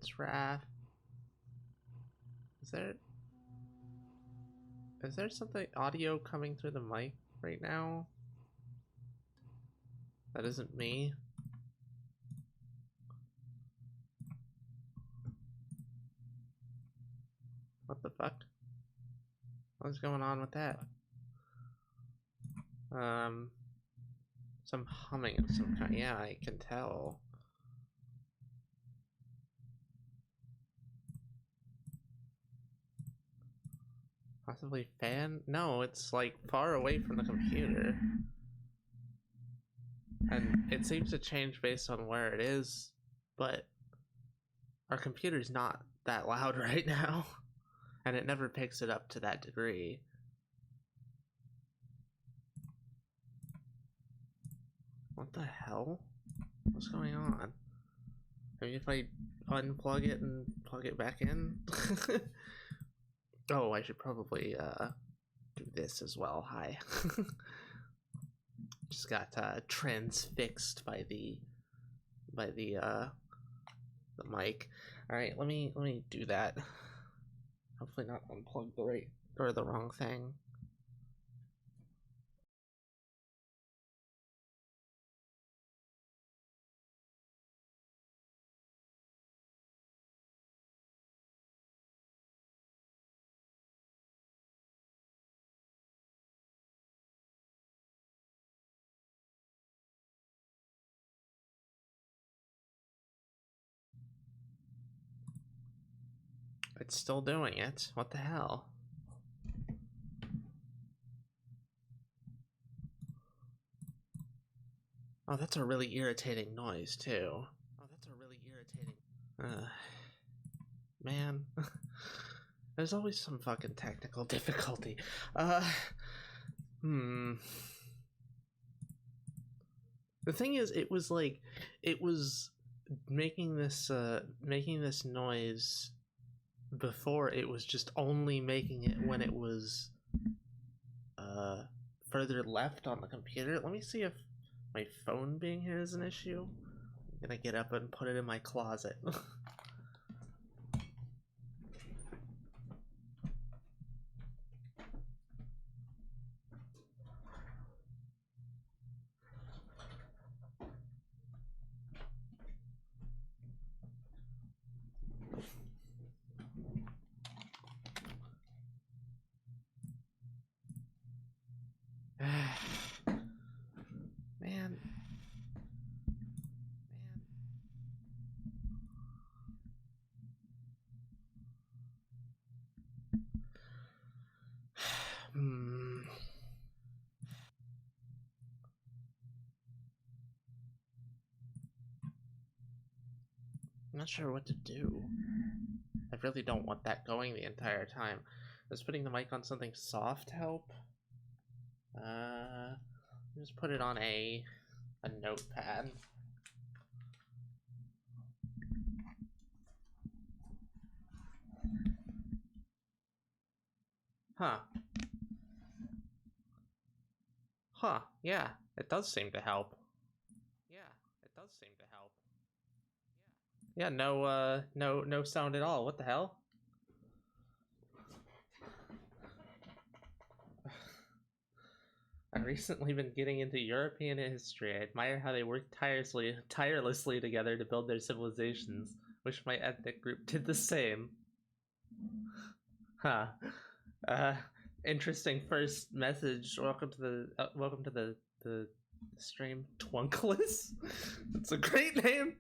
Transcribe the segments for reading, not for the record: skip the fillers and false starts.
It's Raph. Is there something audio coming through the mic right now? That isn't me. What the fuck? What's going on with that? Some humming of some kind. Yeah, I can tell. Possibly fan? No, it's like far away from the computer. And it seems to change based on where it is, but our computer's not that loud right now. And it never picks it up to that degree. What the hell? What's going on? Maybe if I unplug it and plug it back in? Oh, I should probably do this as well. Hi. Just got transfixed by the mic. All right, let me do that. Hopefully not unplug the right or the wrong thing. It's still doing it. What the hell? Oh, that's a really irritating noise, too. Oh, that's a really irritating... man. There's always some fucking technical difficulty. The thing is, it was like... It was making this noise before. It was just only making it when it was further left on the computer. Let me see if my phone being here is an issue. I'm gonna get up and put it in my closet. Man. I'm not sure what to do. I really don't want that going the entire time. Does putting the mic on something soft help? Just put it on a notepad. Huh. Huh, yeah, it does seem to help. Yeah, no sound at all. What the hell? I've recently been getting into European history. I admire how they work tirelessly together to build their civilizations. Wish my ethnic group did the same. Huh. Uh, interesting first message. Welcome to the stream, Twunkless. It's a great name.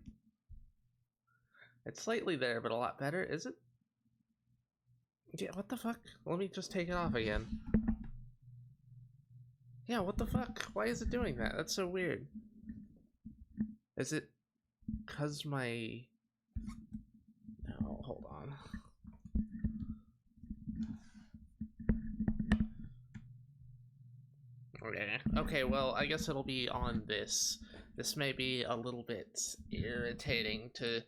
It's slightly there, but a lot better. Is it? Yeah. What the fuck? Let me just take it off again. Yeah. What the fuck? Why is it doing that? That's so weird. Is it cause my... No, hold on. Okay, well, I guess it'll be on this. This may be a little bit irritating to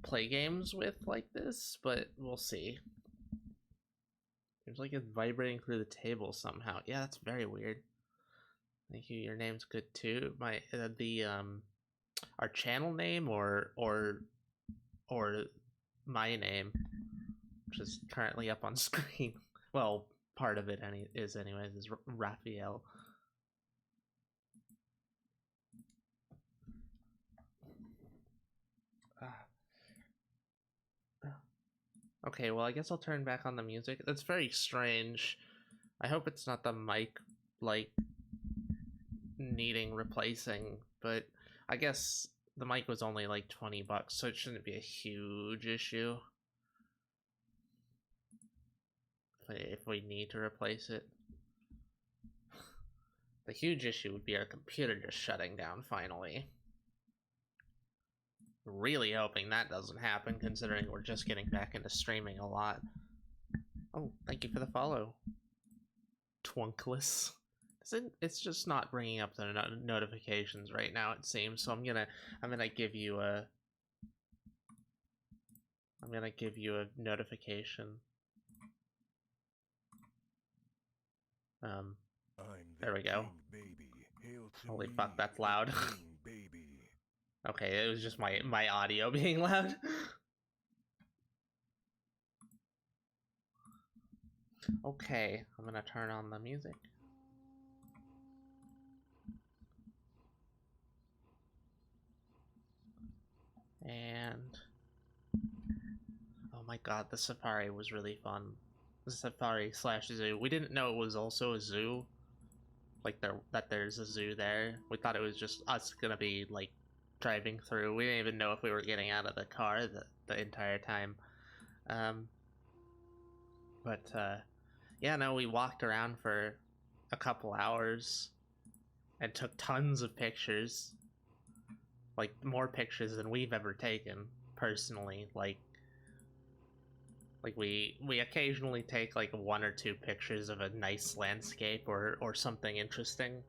play games with like this, but we'll see. Seems like it's vibrating through the table somehow. Yeah, that's very weird. Thank you. Your name's good too. My our channel name or my name, which is currently up on screen. Well, part of it is anyways, is Raphael. Okay, well, I guess I'll turn back on the music. That's very strange. I hope it's not the mic, like, needing replacing, but I guess the mic was only like $20, so it shouldn't be a huge issue if we need to replace it. The huge issue would be our computer just shutting down finally. Really hoping that doesn't happen, considering we're just getting back into streaming a lot. Oh, thank you for the follow, Twunkless. It's just not bringing up the notifications right now, it seems. So I'm gonna give you a notification. There we go. Holy fuck, that's loud. Okay, it was just my audio being loud. Okay, I'm gonna turn on the music. And oh my god, the safari was really fun. The safari / zoo. We didn't know it was also a zoo. Like there's a zoo there. We thought it was just us gonna be like driving through. We didn't even know if we were getting out of the car the entire time. Yeah, no, we walked around for a couple hours and took tons of pictures. Like, more pictures than we've ever taken, personally. Like we occasionally take like 1 or 2 pictures of a nice landscape or something interesting.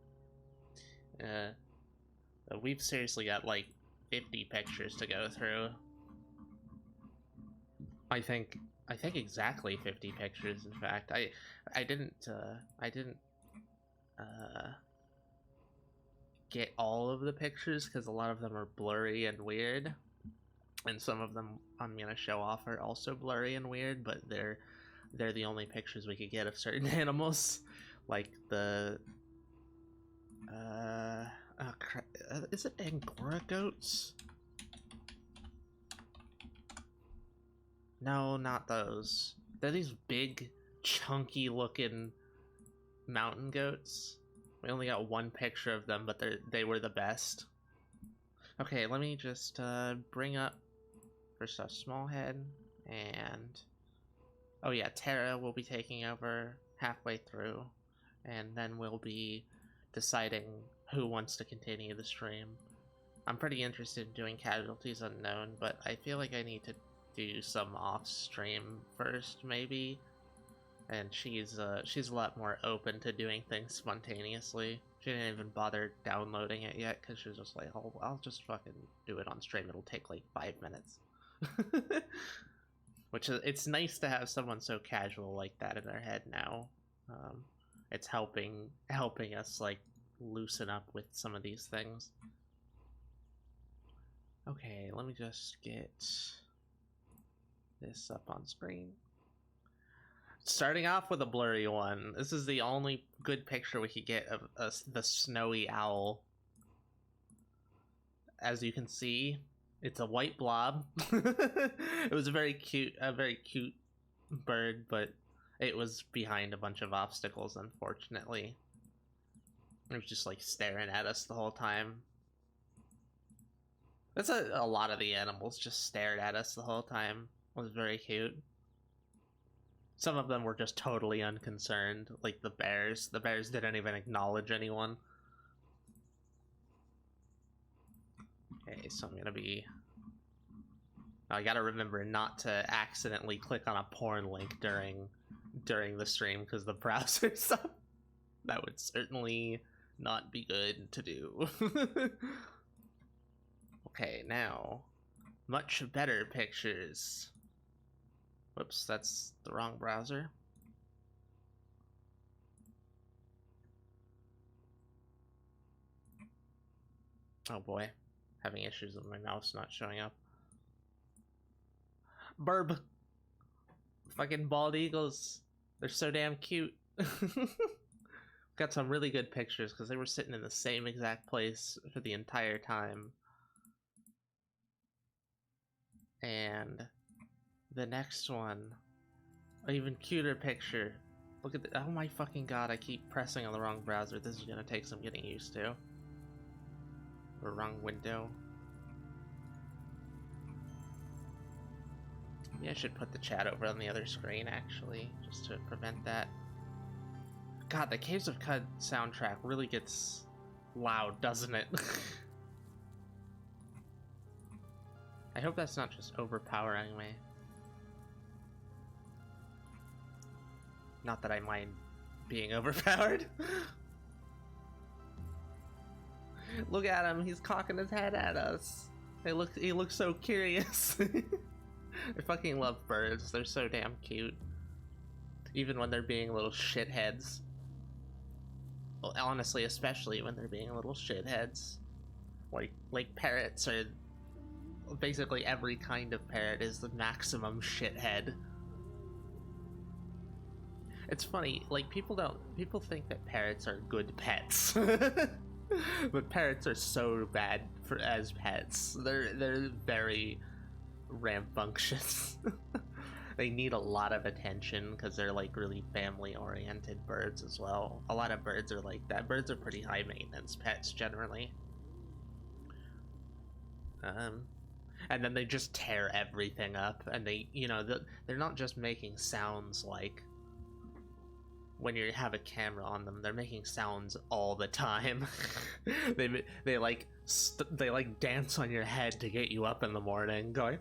We've seriously got like 50 pictures to go through. I think exactly 50 pictures. In fact, I didn't get all of the pictures because a lot of them are blurry and weird, and some of them I'm gonna show off are also blurry and weird, but they're the only pictures we could get of certain animals, like the is it Angora goats? No, not those. They're these big, chunky looking mountain goats. We only got 1 picture of them, but they were the best. Okay, let me just bring up first off Small Head, and oh yeah, Tara will be taking over halfway through, and then we'll be deciding who wants to continue the stream. I'm pretty interested in doing Casualties Unknown, but I feel like I need to do some off stream first, maybe. And she's a lot more open to doing things spontaneously. She didn't even bother downloading it yet because she was just like, "Oh, I'll just fucking do it on stream. It'll take like 5 minutes." Which is, it's nice to have someone so casual like that in their head now. It's helping us like loosen up with some of these things. Okay, let me just get this up on screen. Starting off with a blurry one. This is the only good picture we could get of the snowy owl. As you can see, it's a white blob. It was a very cute bird, but it was behind a bunch of obstacles, unfortunately. It was just like staring at us the whole time. That's a lot of the animals just stared at us the whole time. It was very cute. Some of them were just totally unconcerned, like the bears. The bears didn't even acknowledge anyone. Okay, so I'm gonna be... I gotta remember not to accidentally click on a porn link during the stream because the browser's up. That would certainly not be good to do. Okay, now, much better pictures. Whoops, that's the wrong browser. Oh boy, having issues with my mouse not showing up. Burb. Fucking bald eagles. They're so damn cute. Got some really good pictures because they were sitting in the same exact place for the entire time. And the next one, an even cuter picture. Look at the, oh my fucking god, I keep pressing on the wrong browser. This is gonna take some getting used to. Or wrong window. Maybe I should put the chat over on the other screen, actually, just to prevent that. God, the Caves of Qud soundtrack really gets loud, doesn't it? I hope that's not just overpowering me. Not that I mind being overpowered. Look at him, he's cocking his head at us. He looks so curious. I fucking love birds, they're so damn cute. Even when they're being little shitheads. Well, honestly, especially when they're being little shitheads. Like parrots are... Basically every kind of parrot is the maximum shithead. It's funny, like people think that parrots are good pets. But parrots are so bad as pets. They're very rambunctious. They need a lot of attention because they're like really family-oriented birds as well. A lot of birds are like that. Birds are pretty high maintenance pets generally. And then they just tear everything up, and they, you know, they're not just making sounds like when you have a camera on them. They're making sounds all the time. they like dance on your head to get you up in the morning, going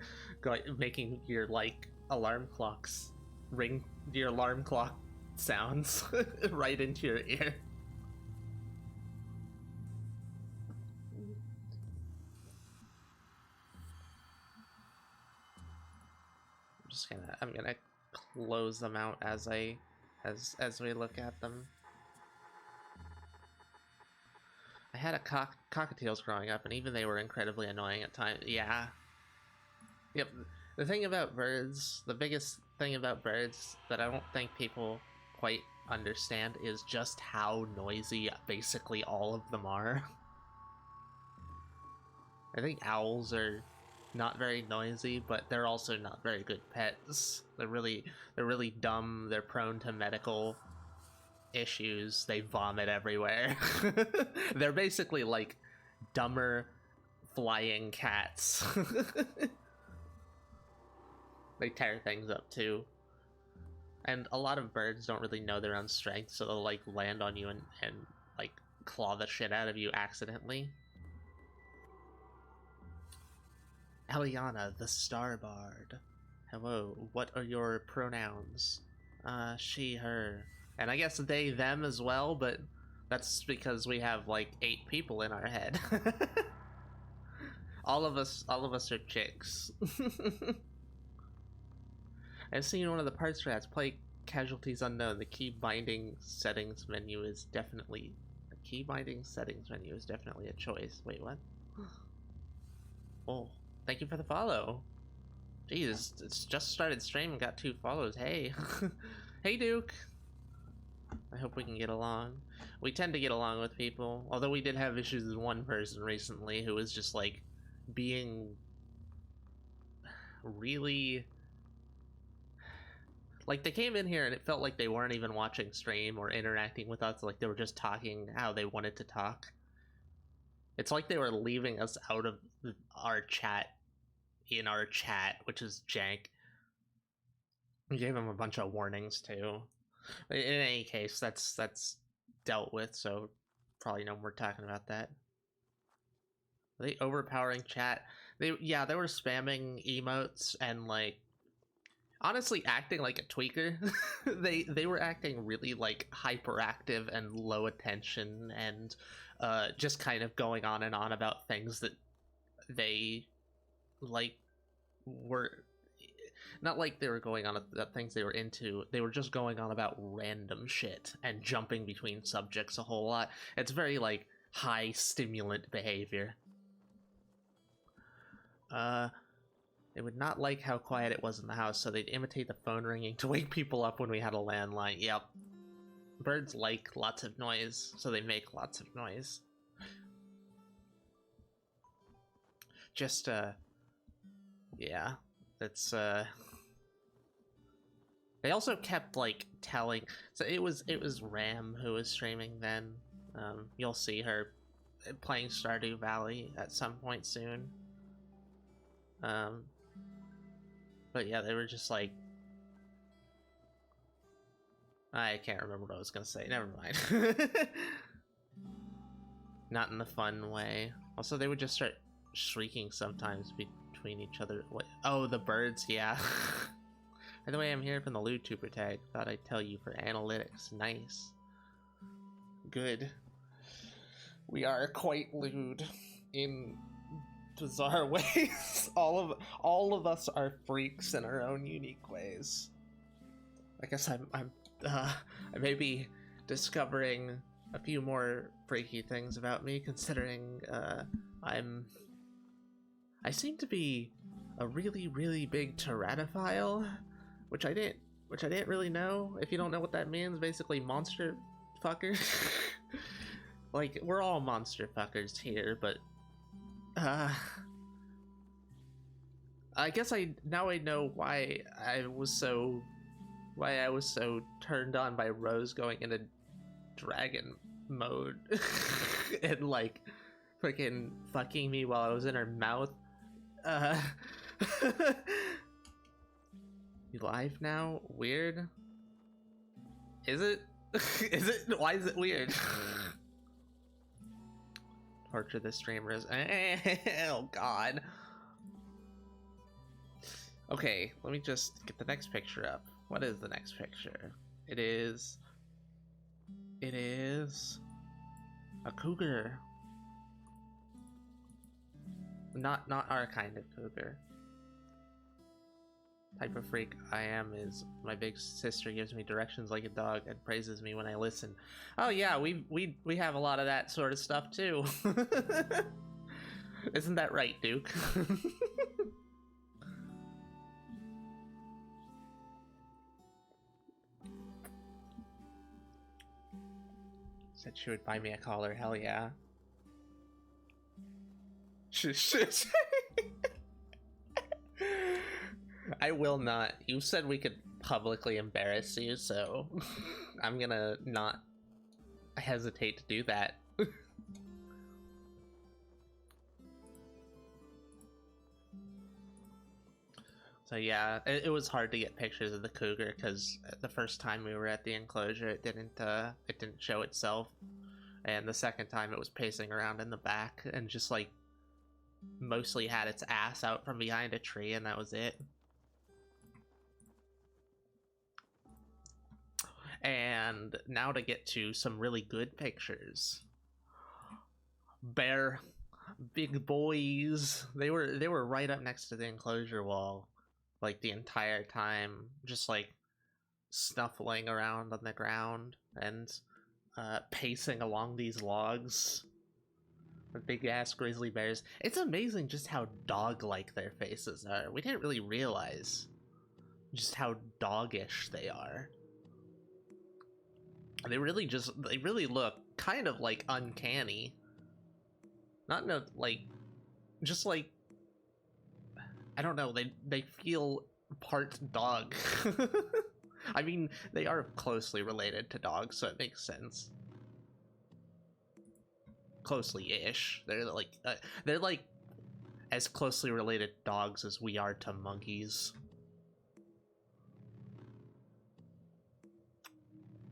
making your like alarm clocks ring, your alarm clock sounds right into your ear. I'm gonna close them out as we look at them. I had a cockatiels growing up, and even they were incredibly annoying at times. Yeah. Yep. The thing about birds, the biggest thing about birds that I don't think people quite understand is just how noisy basically all of them are. I think owls are not very noisy, but they're also not very good pets. They're really dumb. They're prone to medical issues. They vomit everywhere. They're basically like dumber flying cats. They tear things up too. And a lot of birds don't really know their own strength, so they'll like land on you and like claw the shit out of you accidentally. Eliana, the Starbard. Hello, what are your pronouns? She, her. And I guess they, them as well, but that's because we have like 8 people in our head. all of us are chicks. I've seen one of the parts rats play Casualties Unknown. The key binding settings menu is definitely a choice. Wait, what? Oh. Thank you for the follow. Jesus, it's just started stream and got 2 follows. Hey. Hey, Duke. I hope we can get along. We tend to get along with people, although we did have issues with one person recently who was just like being really... Like, they came in here and it felt like they weren't even watching stream or interacting with us, like they were just talking how they wanted to talk. It's like they were leaving us out of our chat, in our chat, which is jank. We gave them a bunch of warnings too. In any case, that's dealt with, so probably no more talking about that. Are they overpowering chat? They were spamming emotes and like honestly acting like a tweaker. they were acting really like hyperactive and low attention and just kind of going on and on about things that they like were not like they were going on about things they were into. They were just going on about random shit and jumping between subjects a whole lot. It's very like high stimulant behavior. They would not like how quiet it was in the house, so they'd imitate the phone ringing to wake people up when we had a landline. Yep. Birds like lots of noise, so they make lots of noise. Just, yeah, that's, they also kept, like, telling, so it was Ram who was streaming then. You'll see her playing Stardew Valley at some point soon. But yeah, they were just like, I can't remember what I was gonna say. Never mind. Not in the fun way. Also, they would just start shrieking sometimes between each other. What? Oh, the birds, yeah. By the way, I'm here from the Lewd Tuber tag. Thought I'd tell you for analytics. Nice. Good. We are quite lewd in bizarre ways. all of us are freaks in our own unique ways. I guess I may be discovering a few more freaky things about me, considering I seem to be a really big teratophile, which I didn't really know. If you don't know what that means, basically monster fucker. Like, we're all monster fuckers here, but I guess now I know why I was so turned on by Rose going into dragon mode and like freaking fucking me while I was in her mouth. You live now? Weird? Is it? Is it? Why is it weird? Torture the streamers. Oh god. Okay, let me just get the next picture up. What is the next picture? It is a cougar. Not our kind of cougar. Type of freak I am is my big sister gives me directions like a dog and praises me when I listen. Oh yeah, we have a lot of that sort of stuff too. Isn't that right, Duke? Said she would buy me a collar. Hell yeah. Shit. I will not. You said we could publicly embarrass you, so I'm gonna not hesitate to do that. So yeah, it was hard to get pictures of the cougar because the first time we were at the enclosure, it didn't show itself, and the second time it was pacing around in the back and just like mostly had its ass out from behind a tree, and that was it. And now to get to some really good pictures. Bear, big boys. They were right up next to the enclosure wall, like the entire time, just like snuffling around on the ground and pacing along these logs. The big ass grizzly bears. It's amazing just how dog-like their faces are. We didn't really realize just how doggish they are. They really look kind of like uncanny. Not in a, like, just like, I don't know, they feel part dog. I mean, they are closely related to dogs, so it makes sense. Closely-ish. They're like as closely related dogs as we are to monkeys.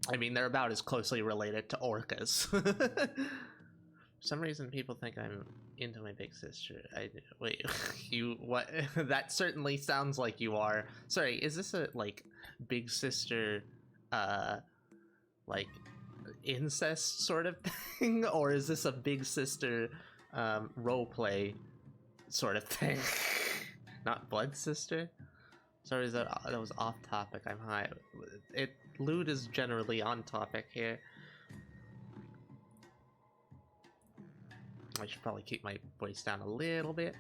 I mean, they're about as closely related to orcas. For some reason, people think I'm into my big sister. Wait, you what? That certainly sounds like you are. Sorry, is this a like big sister, like incest sort of thing, or is this a big sister, roleplay sort of thing? Not blood sister. Sorry, that was off topic. I'm high. Lewd is generally on topic here. I should probably keep my voice down a little bit.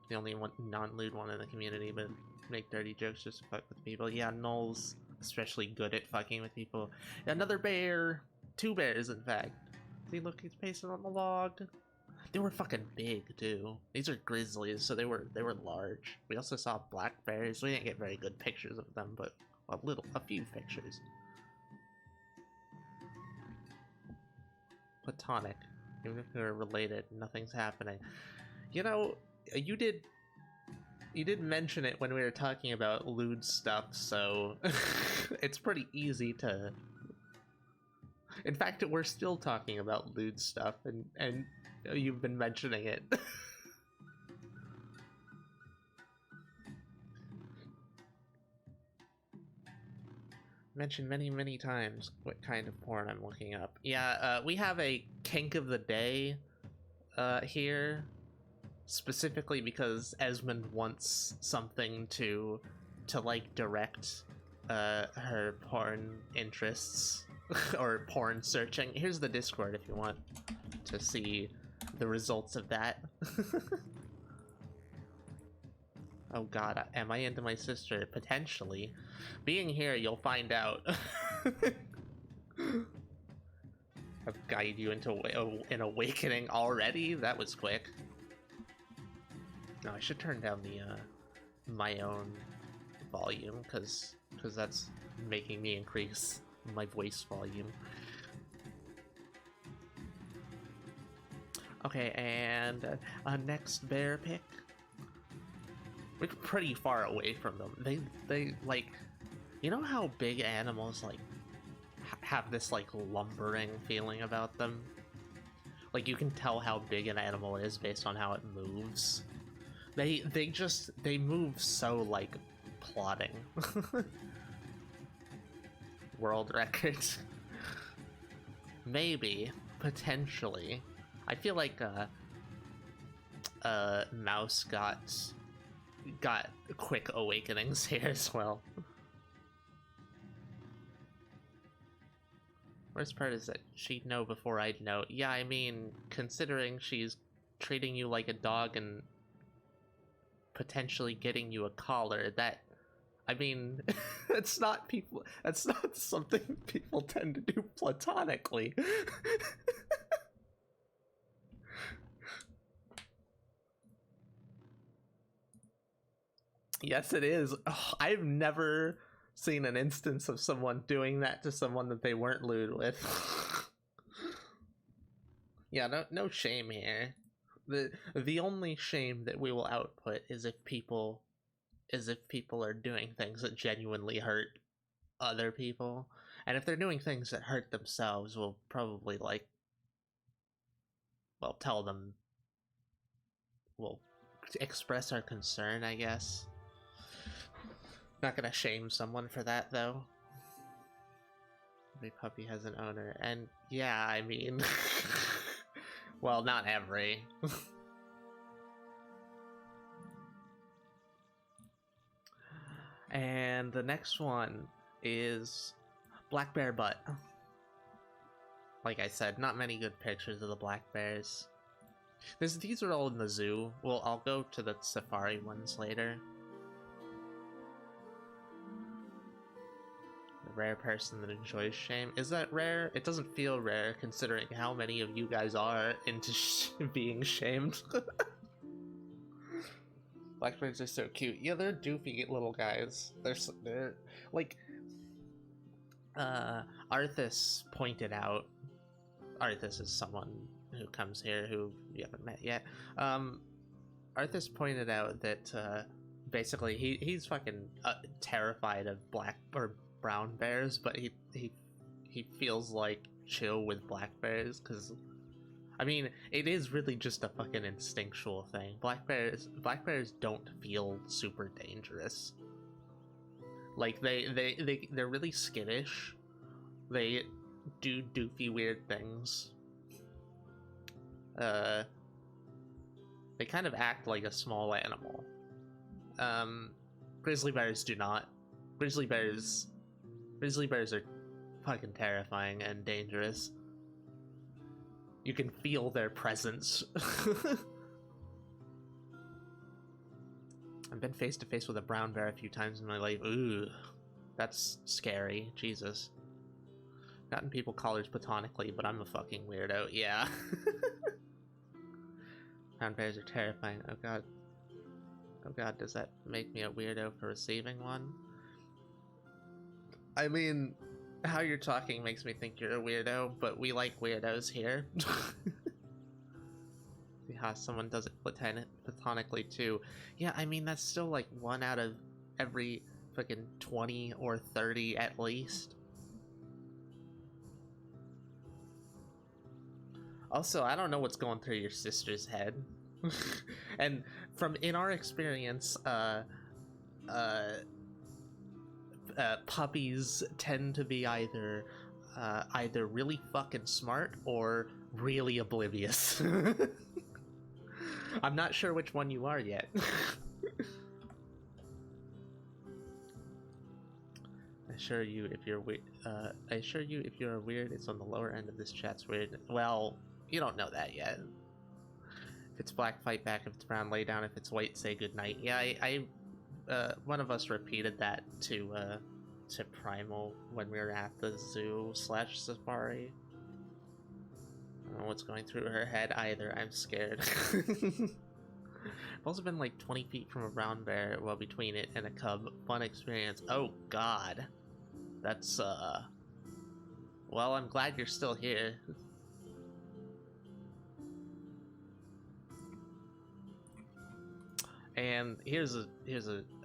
The only one non-lewd one in the community, but make dirty jokes just to fuck with people. Yeah, Null's especially good at fucking with people. Another bear! 2 bears, in fact. See, look, he's pasted on the log. They were fucking big, too. These are grizzlies, so they were large. We also saw black bears. We didn't get very good pictures of them, but a few pictures. Platonic. Even if they're related, nothing's happening. You know, you did mention it when we were talking about lewd stuff, so it's pretty easy to... In fact, we're still talking about lewd stuff, and you've been mentioning it. Mentioned many times what kind of porn I'm looking up. Yeah, we have a kink of the day here, specifically because Esmond wants something to like direct her porn interests or porn searching. Here's the Discord if you want to see the results of that. Oh god, am I into my sister? Potentially. Being here, you'll find out. I've guided you into an awakening already? That was quick. No, I should turn down the my own volume, because that's making me increase my voice volume. Okay, and next bear pick. We're pretty far away from them. They like, you know how big animals like have this like lumbering feeling about them? Like you can tell how big an animal is based on how it moves. They move so like plodding. World record. Maybe, potentially. I feel like Mouse got quick awakenings here as well. Worst part is that she'd know before I'd know. Yeah, I mean, considering she's treating you like a dog and potentially getting you a collar, that, I mean, that's not something people tend to do platonically. Yes, it is. Oh, I've never seen an instance of someone doing that to someone that they weren't lewd with. Yeah, no shame here. The only shame that we will output is if people are doing things that genuinely hurt other people. And if they're doing things that hurt themselves, we'll probably tell them, we'll express our concern, I guess. Not gonna shame someone for that, though. Every puppy has an owner, and yeah, I mean... well, not every. And the next one is black bear butt. Like I said, not many good pictures of the black bears. These are all in the zoo. Well, I'll go to the safari ones later. Rare person that enjoys shame. Is that rare? It doesn't feel rare considering how many of you guys are into being shamed. Blackbirds are so cute. Yeah, they're doofy little guys. They're like Arthas pointed out. Arthas is someone who comes here who you haven't met yet. Arthas pointed out that basically he's fucking terrified of black or brown bears, but he feels like chill with black bears because, I mean, it is really just a fucking instinctual thing. Black bears don't feel super dangerous. Like they're really skittish. They do doofy weird things. They kind of act like a small animal. Grizzly bears do not. Grizzly bears are fucking terrifying and dangerous. You can feel their presence. I've been face to face with a brown bear a few times in my life. Ooh, that's scary. Jesus. Gotten people collars platonically, but I'm a fucking weirdo. Yeah. Brown bears are terrifying. Oh god. Oh god, does that make me a weirdo for receiving one? I mean, how you're talking makes me think you're a weirdo, but we like weirdos here. Yeah, someone does it platonically too. Yeah, I mean, that's still like 1 out of every fucking 20 or 30 at least. Also, I don't know what's going through your sister's head. And from in our experience, puppies tend to be either really fucking smart or really oblivious. I'm not sure which one you are yet. I assure you, if you're weird, it's on the lower end of this chat's weird. Well, you don't know that yet. If it's black, fight back. If it's brown, lay down. If it's white, say goodnight. Yeah, I one of us repeated that to Primal when we were at the zoo/safari. I don't know what's going through her head either. I'm scared. I've also been like 20 feet from a brown bear, well, between it and a cub. Fun experience. Oh god. That's well, I'm glad you're still here. And here's a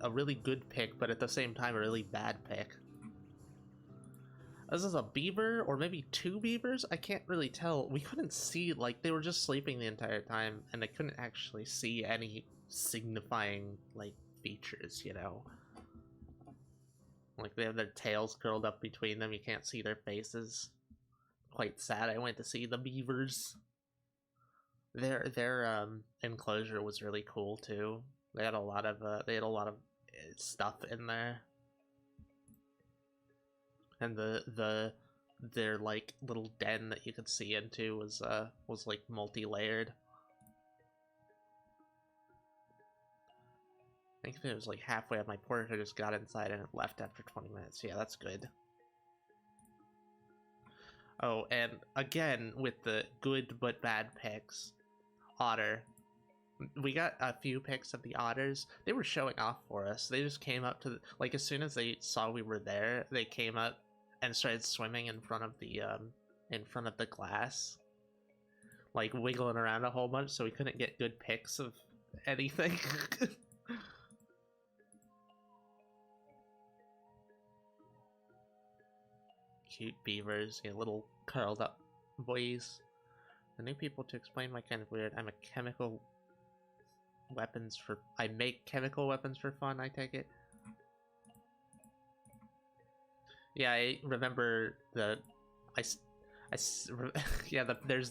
really good pick, but at the same time a really bad pick. This is a beaver, or maybe 2 beavers? I can't really tell. We couldn't see, like, they were just sleeping the entire time, and I couldn't actually see any signifying, like, features, you know? Like, they have their tails curled up between them, you can't see their faces. Quite sad. I went to see the beavers. Their enclosure was really cool, too. They had a lot of stuff in there. And their like little den that you could see into was like multi-layered. I think if it was like halfway up my porch, I just got inside and it left after 20 minutes. Yeah, that's good. Oh, and again with the good but bad picks, otter. We got a few pics of the otters. They were showing off for us. They just came up to the, like, as soon as they saw we were there, they came up and started swimming in front of the glass, like wiggling around a whole bunch, so we couldn't get good pics of anything. Cute beavers, yeah, little curled up boys. The new people to explain my kind of weird. I make chemical weapons for fun, I take it. Yeah, I remember there's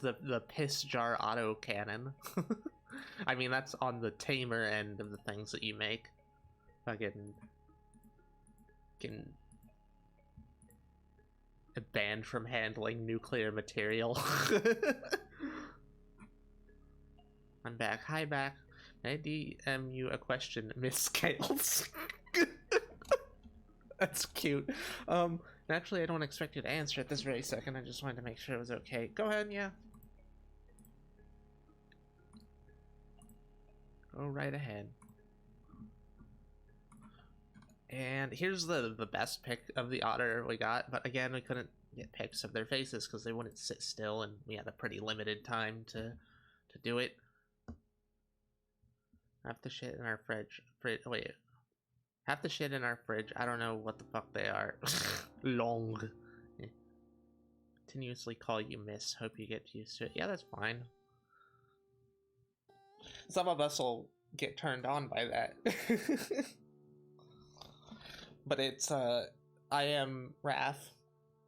the piss jar auto cannon. I mean, that's on the tamer end of the things that you make. Fucking banned from handling nuclear material. I'm back. Hi, back. May I DM you a question, Miss Scales? That's cute. Naturally, I don't expect you to answer at this very second. I just wanted to make sure it was okay. Go ahead, yeah. Go right ahead. And here's the best pic of the otter we got, but again, we couldn't get pics of their faces because they wouldn't sit still, and we had a pretty limited time to do it. Half the shit in our fridge. Wait. Half the shit in our fridge. I don't know what the fuck they are. Long. Continuously call you miss. Hope you get used to it. Yeah, that's fine. Some of us will get turned on by that. But it's, I am Raph.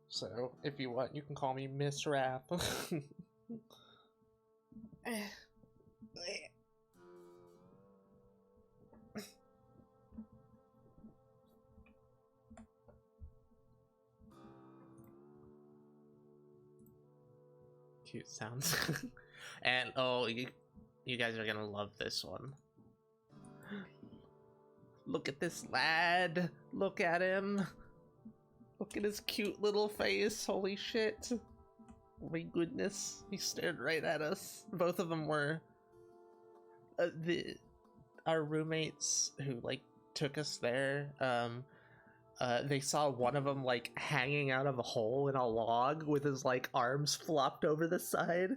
So, if you want, you can call me Miss Raph. Cute sounds. And, oh, you guys are gonna love this one. Look at this lad. Look at him. Look at his cute little face. Holy shit. Oh my goodness. He stared right at us. Both of them were our roommates who like took us there. They saw one of them like hanging out of a hole in a log with his like arms flopped over the side.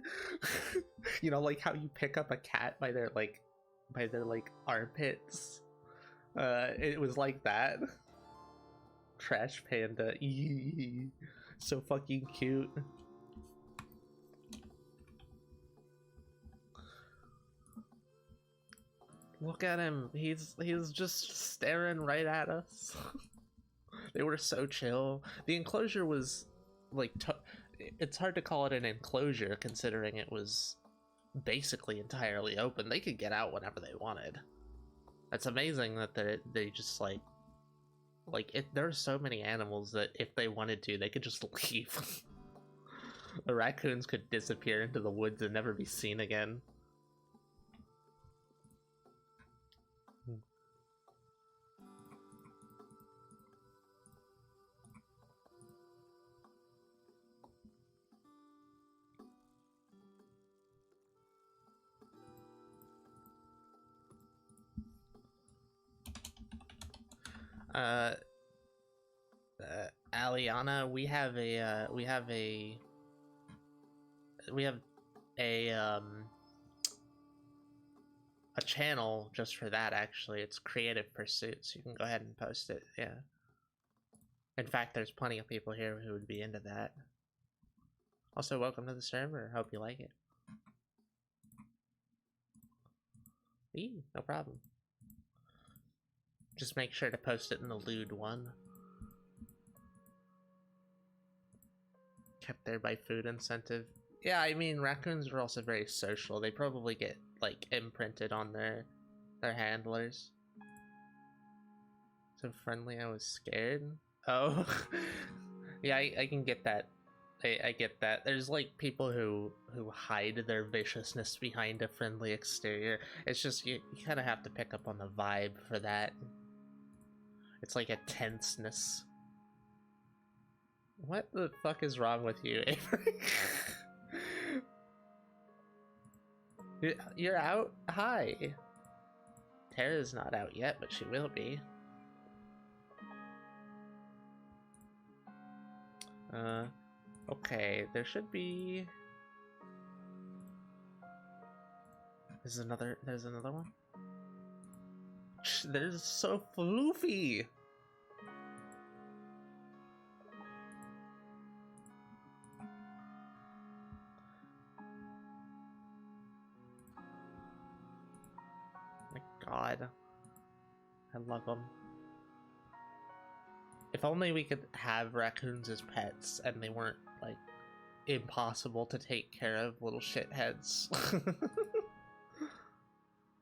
You know, like how you pick up a cat by their armpits. It was like that. Trash panda. Eee. So fucking cute. Look at him. He's just staring right at us. They were so chill. The enclosure was like it's hard to call it an enclosure considering it was basically entirely open. They could get out whenever they wanted. That's amazing that they just like there are so many animals that if they wanted to, they could just leave. The raccoons could disappear into the woods and never be seen again. Aliana, we have a channel just for that. Actually, it's Creative Pursuits. You can go ahead and post it. Yeah. In fact, there's plenty of people here who would be into that. Also, welcome to the server. Hope you like it. No problem. Just make sure to post it in the lewd one. Kept there by food incentive. Yeah, I mean, raccoons are also very social. They probably get, like, imprinted on their handlers. So friendly, I was scared. Oh. Yeah, I can get that. I get that. There's, like, people who hide their viciousness behind a friendly exterior. It's just, you kind of have to pick up on the vibe for that. It's like a tenseness. What the fuck is wrong with you, Avery? You're out? Hi. Tara's not out yet, but she will be. Okay, there should be... There's another one? There's so floofy! My god. I love them. If only we could have raccoons as pets and they weren't, like, impossible to take care of little shitheads.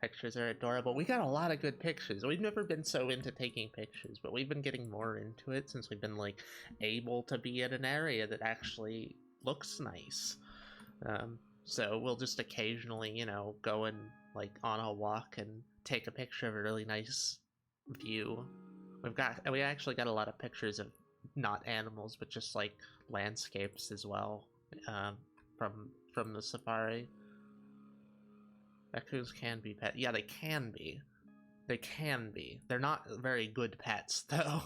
Pictures are adorable. We got a lot of good pictures. We've never been so into taking pictures, but we've been getting more into it since we've been, like, able to be in an area that actually looks nice. So we'll just occasionally, you know, go and, like, on a walk and take a picture of a really nice view. We actually got a lot of pictures of not animals, but just, like, landscapes as well, from the safari. Raccoons can be pet. Yeah, they can be. They can be. They're not very good pets, though.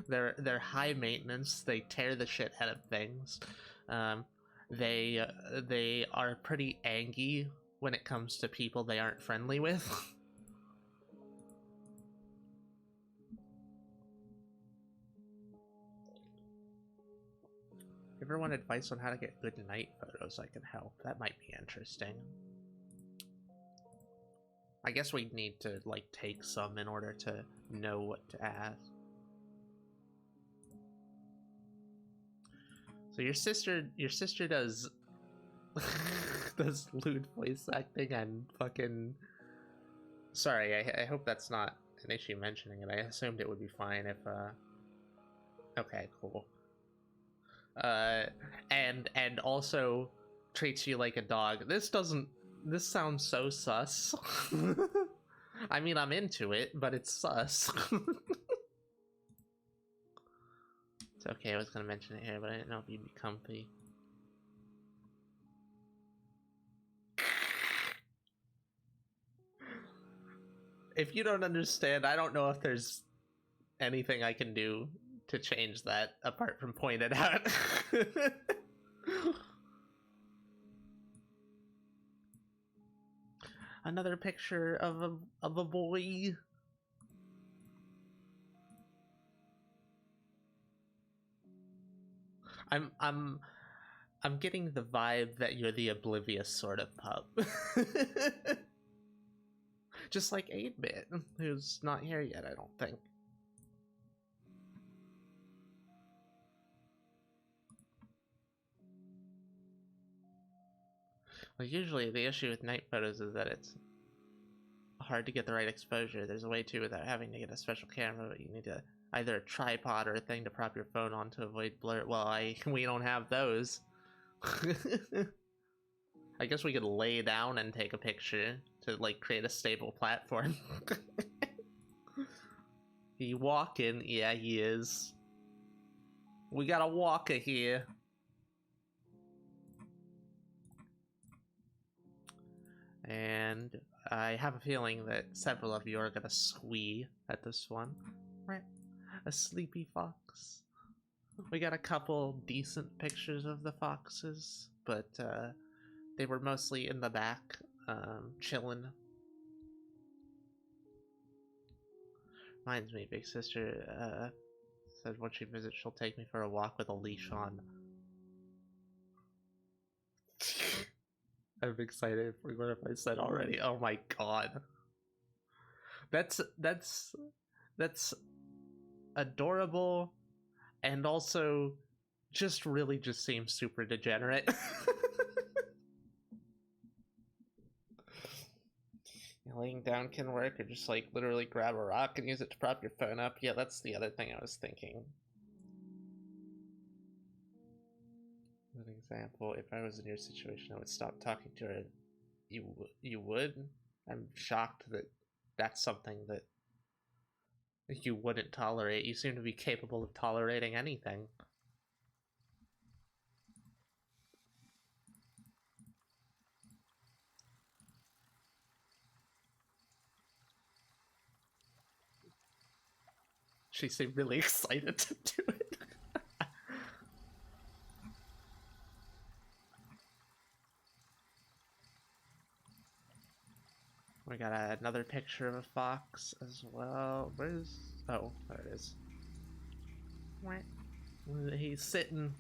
They're high maintenance. They tear the shit out of things. They are pretty angry when it comes to people they aren't friendly with. If you ever want advice on how to get good night photos, I can help. That might be interesting. I guess we'd need to, like, take some in order to know what to ask. So your sister does does lewd voice acting and fucking... Sorry, I hope that's not an issue mentioning it. I assumed it would be fine if, Okay, cool. And also treats you like a dog. This sounds so sus. I mean, I'm into it, but it's sus. It's okay, I was gonna mention it here, but I didn't know if you'd be comfy. If you don't understand, I don't know if there's anything I can do to change that apart from point it out. Another picture of a boy. I'm getting the vibe that you're the oblivious sort of pup. Just like 8-Bit, who's not here yet, I don't think. Like, usually the issue with night photos is that it's hard to get the right exposure. There's a way to without having to get a special camera, but you need to either a tripod or a thing to prop your phone on to avoid blur. Well, we don't have those. I guess we could lay down and take a picture to like create a stable platform. He walking? Yeah, he is. We got a walker here. And I have a feeling that several of you are gonna squee at this one. Right. A sleepy fox. We got a couple decent pictures of the foxes, but they were mostly in the back, chilling. Reminds me, big sister said when she visits, she'll take me for a walk with a leash on. I'm excited for what if I said already. Oh my god. That's adorable, and also just really just seems super degenerate. Laying down can work, or just like literally grab a rock and use it to prop your phone up. Yeah, that's the other thing I was thinking. An example, if I was in your situation, I would stop talking to her. You would? I'm shocked that that's something that you wouldn't tolerate. You seem to be capable of tolerating anything. She seemed really excited to do it. We got another picture of a fox as well. Where's... oh, there it is. He's sitting.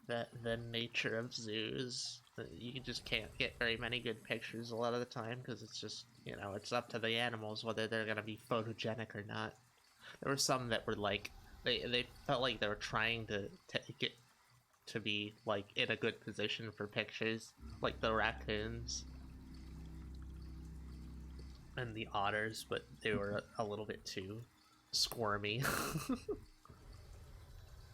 The nature of zoos. You just can't get very many good pictures a lot of the time because it's just, you know, it's up to the animals whether they're gonna be photogenic or not. There were some that were like, they felt like they were trying to get to be like in a good position for pictures, like the raccoons and the otters, but they were a little bit too squirmy.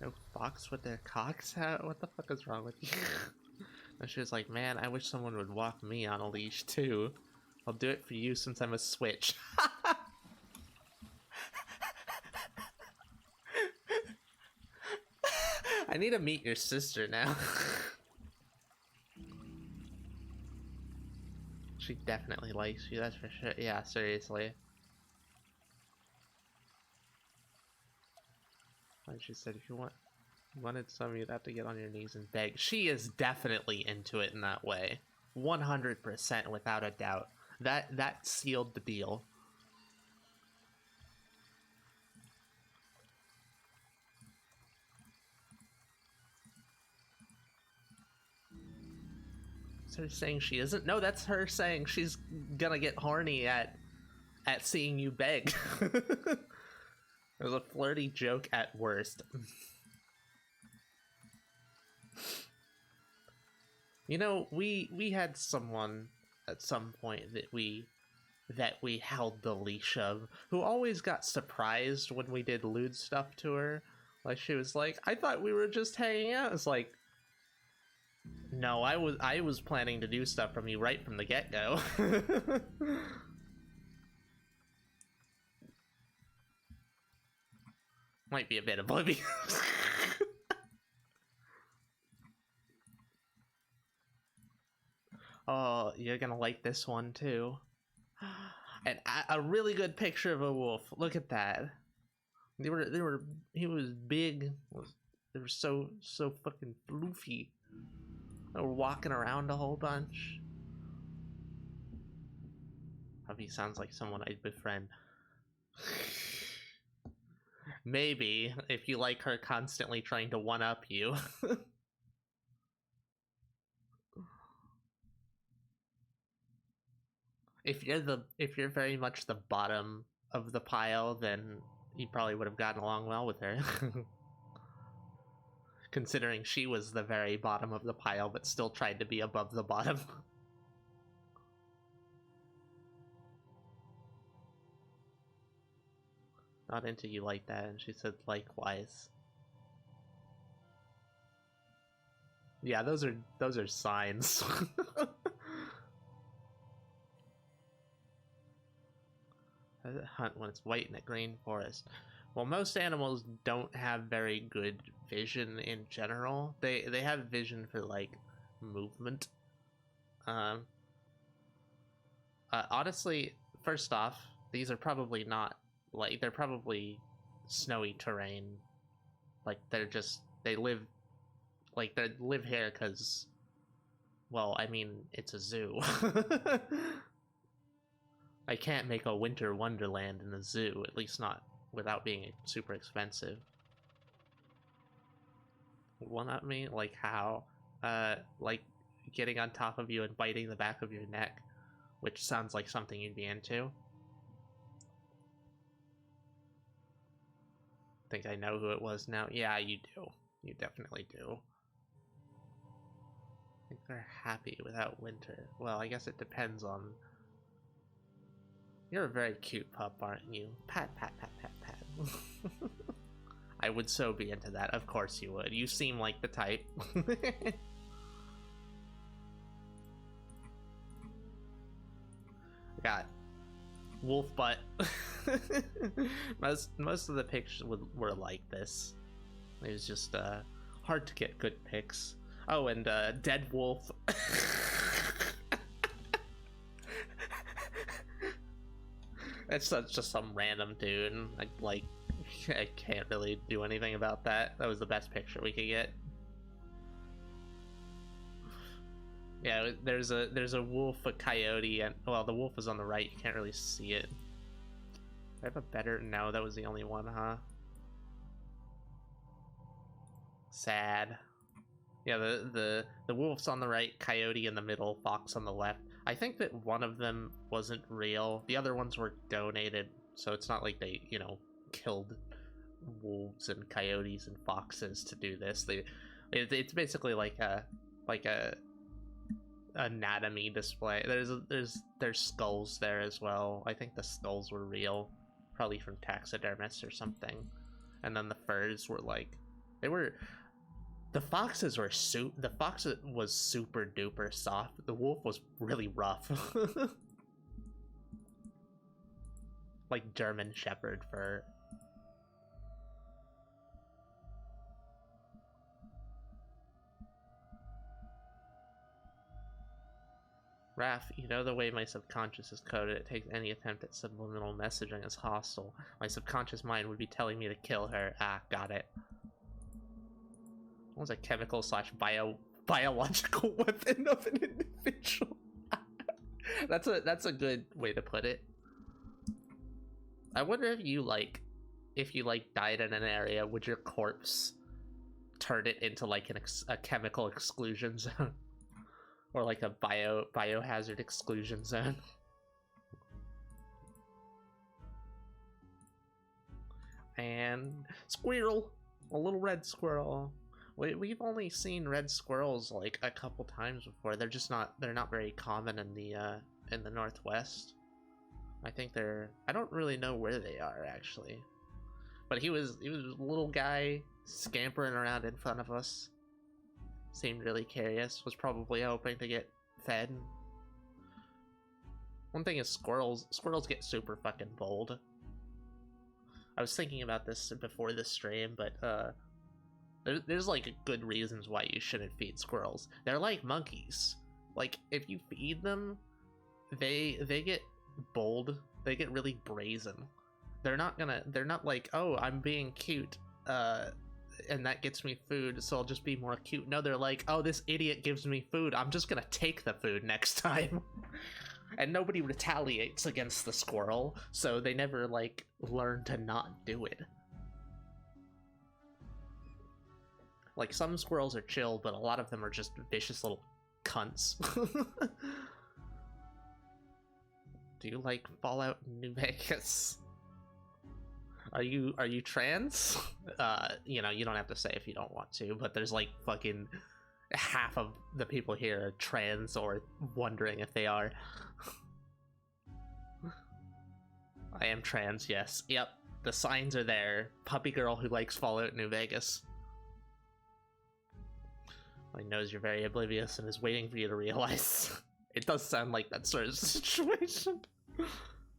No fox with their cocks out? What the fuck is wrong with you? And she was like, man, I wish someone would walk me on a leash too. I'll do it for you since I'm a switch. I need to meet your sister now. She definitely likes you, that's for sure. Yeah, seriously. And she said, if you wanted some, you'd have to get on your knees and beg. She is definitely into it in that way. 100% without a doubt. That sealed the deal. That's her saying she isn't? No, that's her saying she's gonna get horny at seeing you beg. It was a flirty joke at worst. You know, we had someone at some point that we held the leash of, who always got surprised when we did lewd stuff to her. Like, she was like, I thought we were just hanging out. It's like, No, I was planning to do stuff from you right from the get-go. Might be a bit oblivious. Oh, you're gonna like this one too. And a really good picture of a wolf. Look at that. He was big. They were so fucking floofy. They were walking around a whole bunch. Hubby sounds like someone I'd befriend. Maybe if you like her constantly trying to one-up you. If you're very much the bottom of the pile, then you probably would have gotten along well with her. Considering she was the very bottom of the pile, but still tried to be above the bottom. Not into you like that, and she said likewise. Yeah, those are signs. Hunt when it's white in a green forest. Well, most animals don't have very good vision in general. They have vision for like movement. Honestly, first off, these are probably not like they're probably snowy terrain. Like they live here because, well, I mean, it's a zoo. I can't make a winter wonderland in a zoo, at least not without being super expensive. One at me? Like how? Like getting on top of you and biting the back of your neck, which sounds like something you'd be into. Think I know who it was now? Yeah, you do. You definitely do. I think they're happy without winter. Well, I guess it depends on... You're a very cute pup, aren't you? Pat, pat, pat, pat, pat. I would so be into that. Of course you would. You seem like the type. Got wolf butt. most of the pictures were like this. It was just hard to get good pics. Oh, and dead wolf. It's just some random dude. I can't really do anything about that. That was the best picture we could get. Yeah, there's a wolf, a coyote, and well, the wolf is on the right. You can't really see it. I have a better... No, that was the only one, huh? Sad. Yeah, the wolf's on the right, coyote in the middle, fox on the left. I think that one of them wasn't real. The other ones were donated, so it's not like they, you know, killed wolves and coyotes and foxes to do this. It's basically like a anatomy display. There's skulls there as well. I think the skulls were real, probably from taxidermists or something. And then the furs were like, they were... The foxes were the fox was super duper soft. The wolf was really rough. Like German Shepherd fur. Raph, you know the way my subconscious is coded, it takes any attempt at subliminal messaging as hostile. My subconscious mind would be telling me to kill her. Ah, got it. What was a chemical / biological weapon of an individual? That's a good way to put it. I wonder if you died in an area, would your corpse turn it into like a chemical exclusion zone? Or like a biohazard exclusion zone? And squirrel! A little red squirrel. We've only seen red squirrels like a couple times before. They're not very common in the Northwest. I think I don't really know where they are actually. But he was a little guy scampering around in front of us. Seemed really curious. Was probably hoping to get fed. One thing is squirrels. Squirrels get super fucking bold. I was thinking about this before the stream, but there's like good reasons why you shouldn't feed squirrels. They're like monkeys. Like if you feed them, they get bold. They get really brazen. They're not like, oh, I'm being cute, and that gets me food, so I'll just be more cute. No, they're like, oh, this idiot gives me food, I'm just gonna take the food next time. And nobody retaliates against the squirrel, so they never like learn to not do it. Like some squirrels are chill, but a lot of them are just vicious little cunts. Do you like Fallout New Vegas? Are you trans? You know, you don't have to say if you don't want to, but there's like fucking half of the people here are trans or wondering if they are. I am trans, yes. Yep, the signs are there. Puppy girl who likes Fallout New Vegas. I knows you're very oblivious and is waiting for you to realize. It does sound like that sort of situation.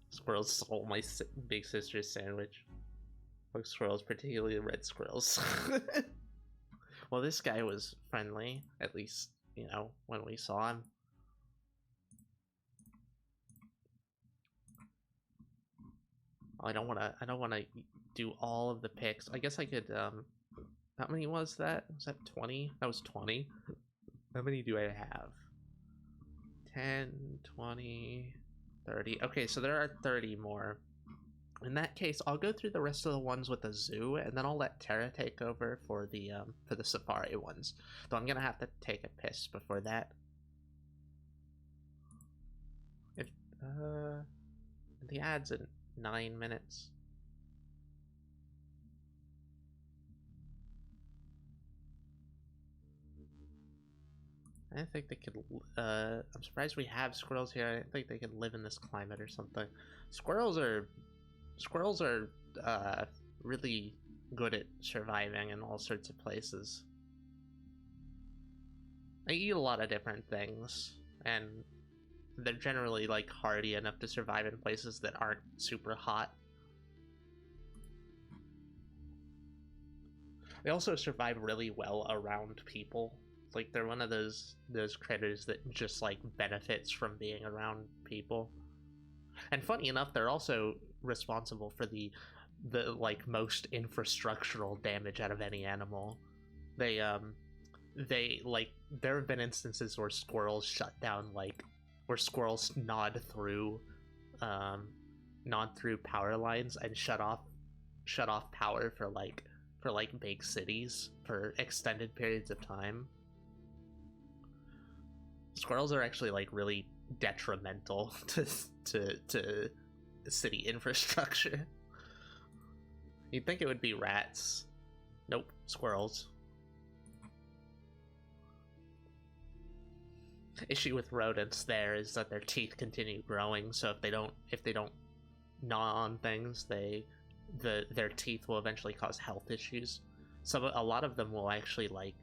Squirrels stole my big sister's sandwich. Like squirrels, particularly red squirrels. Well, this guy was friendly, at least, you know, when we saw him. I don't wanna do all of the picks. I guess I could, how many was that? Was that 20? That was 20. How many do I have? 10, 20, 30. Okay, so there are 30 more. In that case, I'll go through the rest of the ones with the zoo, and then I'll let Tara take over for the safari ones. Though I'm gonna have to take a piss before that. If the ad's in 9 minutes. I don't think they could, I'm surprised we have squirrels here. I don't think they could live in this climate or something. Squirrels are really good at surviving in all sorts of places. They eat a lot of different things, and they're generally like hardy enough to survive in places that aren't super hot. They also survive really well around people. Like they're one of those critters that just like benefits from being around people. And funny enough, they're also responsible for the like most infrastructural damage out of any animal. They like there have been instances where squirrels shut down, like where squirrels gnawed through power lines and shut off power for big cities for extended periods of time. Squirrels are actually like really detrimental to city infrastructure. You'd think it would be rats. Nope, squirrels. Issue with rodents there is that their teeth continue growing, so if they don't gnaw on things, their teeth will eventually cause health issues. So a lot of them will actually like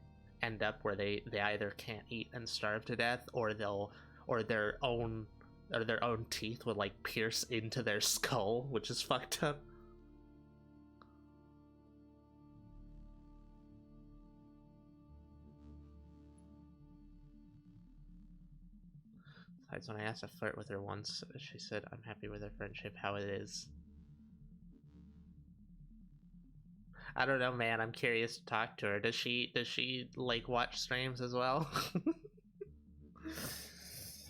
end up where they either can't eat and starve to death, or their own teeth would like pierce into their skull, which is fucked up. Besides, when I asked to flirt with her once, she said, "I'm happy with our friendship how it is." I don't know, man. I'm curious to talk to her. Does she like watch streams as well?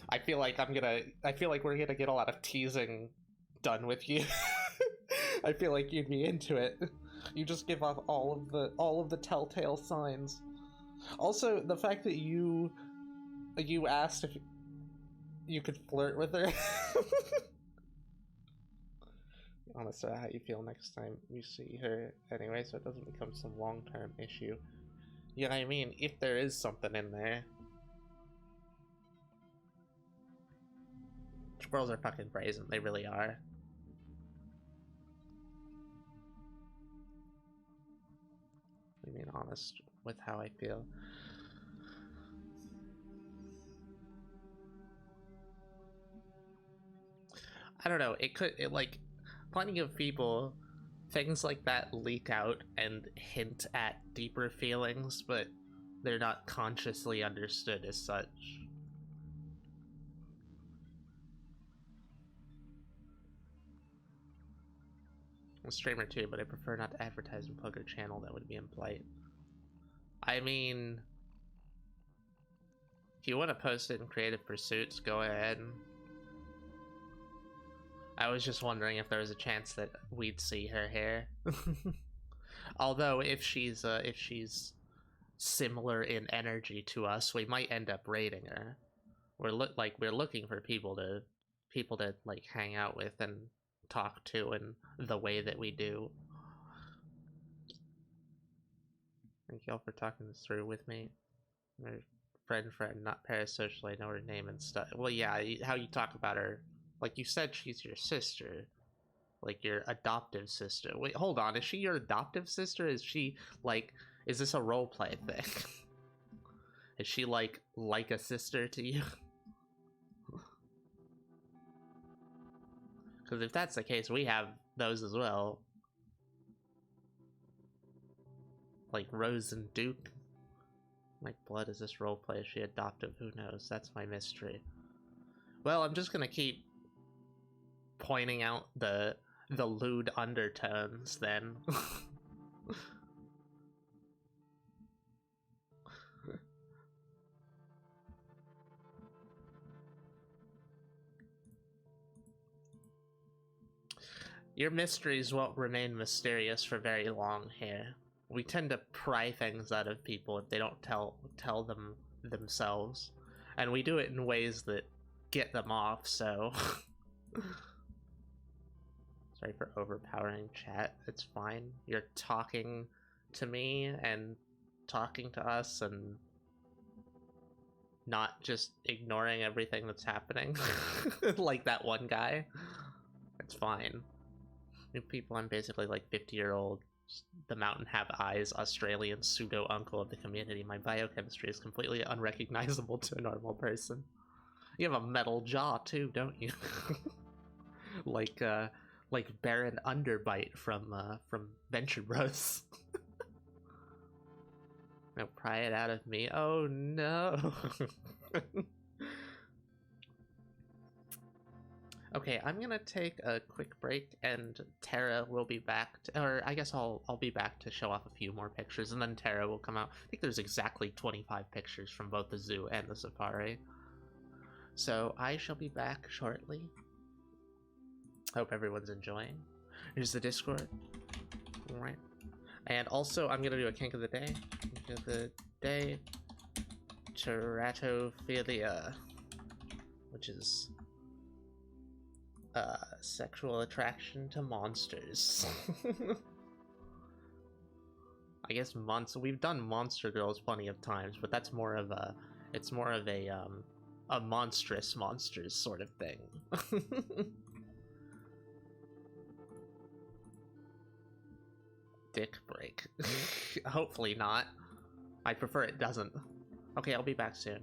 I feel like we're gonna get a lot of teasing done with you. I feel like you'd be into it. You just give off all of the telltale signs. Also, the fact that you asked if you could flirt with her. Honestly, how you feel next time you see her anyway, so it doesn't become some long-term issue. You know what I mean? If there is something in there. Squirrels are fucking brazen, they really are. I mean, honest with how I feel. I don't know, like, plenty of people, things like that leak out and hint at deeper feelings, but they're not consciously understood as such. I'm a streamer too, but I prefer not to advertise and plug her channel. That would be impolite. I mean, if you want to post it in Creative Pursuits, go ahead. I was just wondering if there was a chance that we'd see her here. Although if she's similar in energy to us, we might end up raiding her. We're looking for people to like hang out with and talk to in the way that we do. Thank y'all for talking this through with me. Friend, not parasocial. I know her name and stuff. Well, yeah, how you talk about her. Like you said, she's your sister. Like your adoptive sister. Wait, hold on. Is she your adoptive sister? Is she like? Is this a roleplay thing? Is she like a sister to you? Because if that's the case, we have those as well. Like Rose and Duke. Like blood, is this roleplay? Is she adoptive? Who knows? That's my mystery. Well, I'm just gonna keep pointing out the lewd undertones then. Your mysteries won't remain mysterious for very long here. We tend to pry things out of people if they don't tell them themselves. And we do it in ways that get them off, so... Sorry for overpowering chat, it's fine. You're talking to me and talking to us and not just ignoring everything that's happening. Like that one guy. It's fine. New people, I'm basically like 50-year-old, the mountain have eyes, Australian pseudo-uncle of the community. My biochemistry is completely unrecognizable to a normal person. You have a metal jaw too, don't you? like Baron Underbite from Venture Bros. No, pry it out of me. Oh no. Okay, I'm gonna take a quick break, and Tara will be back, or I guess I'll be back to show off a few more pictures, and then Tara will come out. I think there's exactly 25 pictures from both the zoo and the safari. So I shall be back shortly. Hope everyone's enjoying. Here's the Discord. Alright. And also, I'm gonna do a kink of the day. Kink of the day. Teratophilia. Which is... sexual attraction to monsters. I guess we've done Monster Girls plenty of times, but that's more of a... It's more of a monstrous monsters sort of thing. Dick break. Hopefully not. I prefer it doesn't. Okay, I'll be back soon.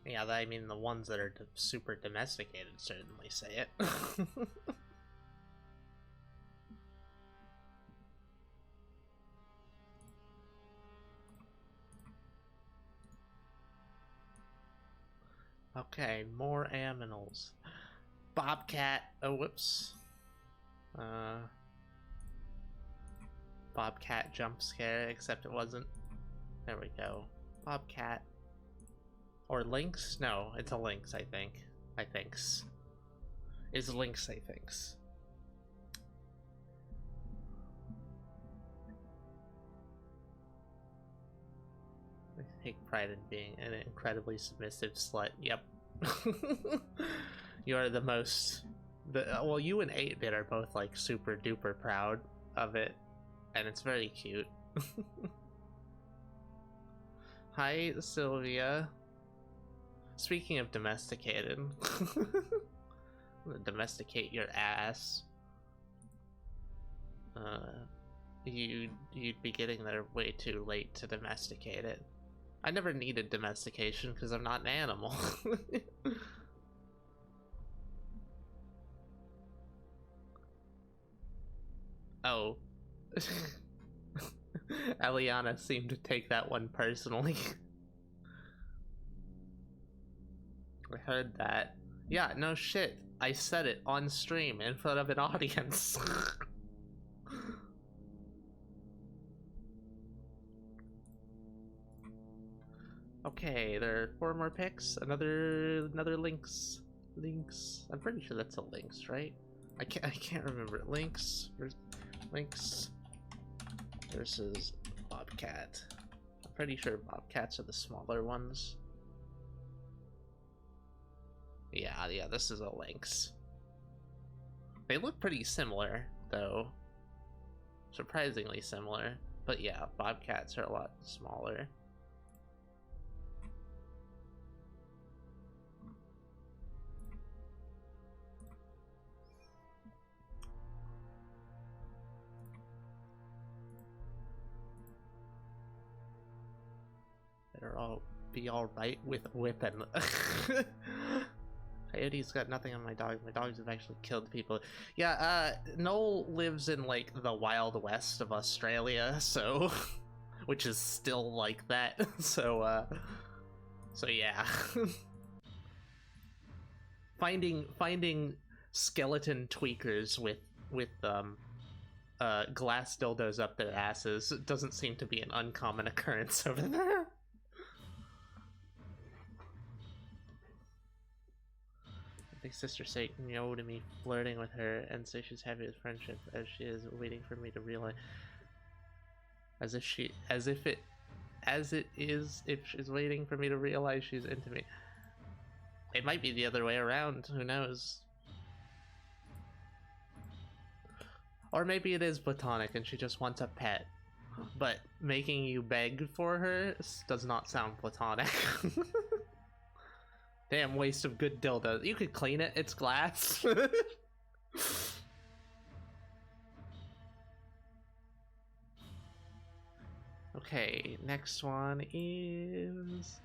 Yeah, I mean, the ones that are super domesticated certainly say it. Okay, more aminals. Bobcat. Oh, whoops. Bobcat jump scare, except it wasn't. There we go. Bobcat. Or Lynx? No, it's a Lynx, I think. I thinks. It's Lynx, I thinks. I take pride in being an incredibly submissive slut. Yep. You are the most... well, you and 8-Bit are both, like, super duper proud of it. And it's very cute. Hi, Sylvia. Speaking of domesticated, I'm gonna domesticate your ass. You'd be getting there way too late to domesticate it. I never needed domestication because I'm not an animal. Oh. Eliana seemed to take that one personally. I heard that. Yeah, no shit. I said it on stream in front of an audience. Okay, there are 4 more picks. Another Lynx. Lynx. I'm pretty sure that's a Lynx, right? I can't remember. Lynx versus Bobcat. I'm pretty sure Bobcats are the smaller ones. Yeah, this is a Lynx. They look pretty similar, though. Surprisingly similar. But yeah, Bobcats are a lot smaller. Better all be alright with whipping. Coyote's got nothing on my dogs. My dogs have actually killed people. Yeah, Noel lives in, like, the Wild West of Australia, so... which is still like that, so yeah. Finding skeleton tweakers with glass dildos up their asses doesn't seem to be an uncommon occurrence over there. Big sister say no to me flirting with her and say she's happy with friendship as she is waiting for me to realize as if she's waiting for me to realize she's into me. It might be the other way around, who knows? Or maybe it is platonic and she just wants a pet. But making you beg for her does not sound platonic. Damn waste of good dildo. You could clean it, it's glass. Okay, next one is...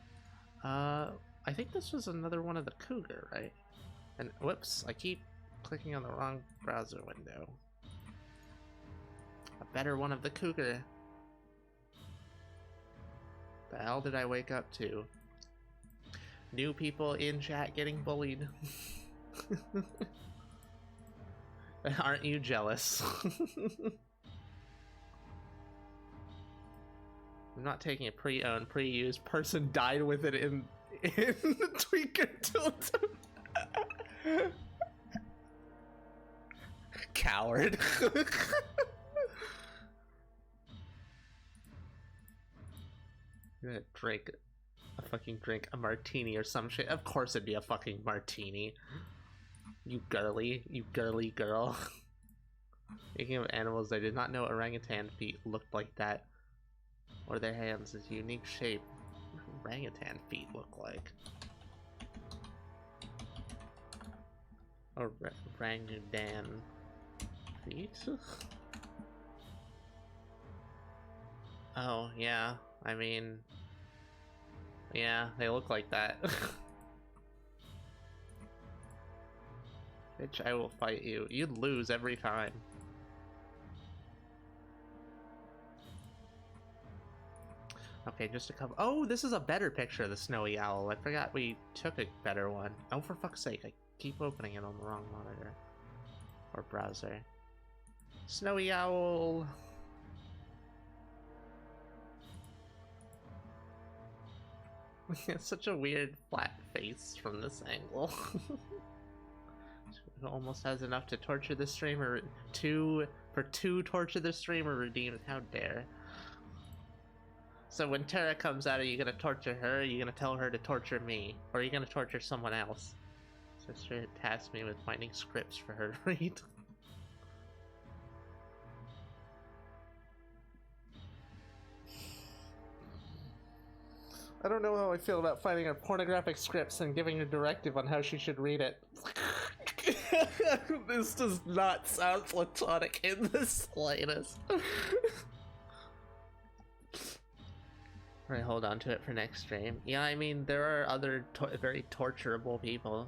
I think this was another one of the cougar, right? And whoops, I keep clicking on the wrong browser window. A better one of the cougar. The hell did I wake up to? New people in chat getting bullied. Aren't you jealous? I'm not taking a pre-owned, pre-used. Person died with it in the tweaker dildo. Coward. I'm gonna drink a martini or some shit. Of course it'd be a fucking martini. You girly girl. Speaking of animals, I did not know orangutan feet looked like that. Or their hands, this unique shape. What do orangutan feet look like? Orangutan feet? Oh, yeah. I mean... yeah, they look like that. Bitch, I will fight you. You'd lose every time. Okay, just a couple. Oh, this is a better picture of the snowy owl. I forgot we took a better one. Oh, for fuck's sake, I keep opening it on the wrong monitor. Or browser. Snowy owl! It's such a weird flat face from this angle. It almost has enough to torture the streamer. For two torture the streamer redeemed. How dare. So when Terra comes out, are you gonna torture her? Or are you gonna tell her to torture me? Or are you gonna torture someone else? Sister tasked me with finding scripts for her to read. I don't know how I feel about finding her pornographic scripts and giving her directive on how she should read it. This does not sound platonic in the slightest. Alright, hold on to it for next stream. Yeah, I mean, there are other very torturable people.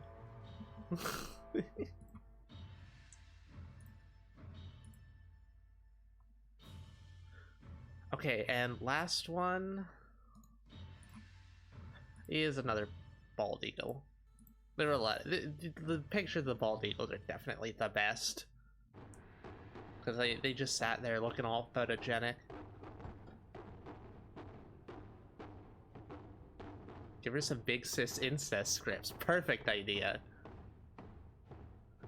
Okay, and last one is another bald eagle. There are a lot. The pictures of the bald eagles are definitely the best. Because they just sat there looking all photogenic. Give her some big sis incest scripts. Perfect idea.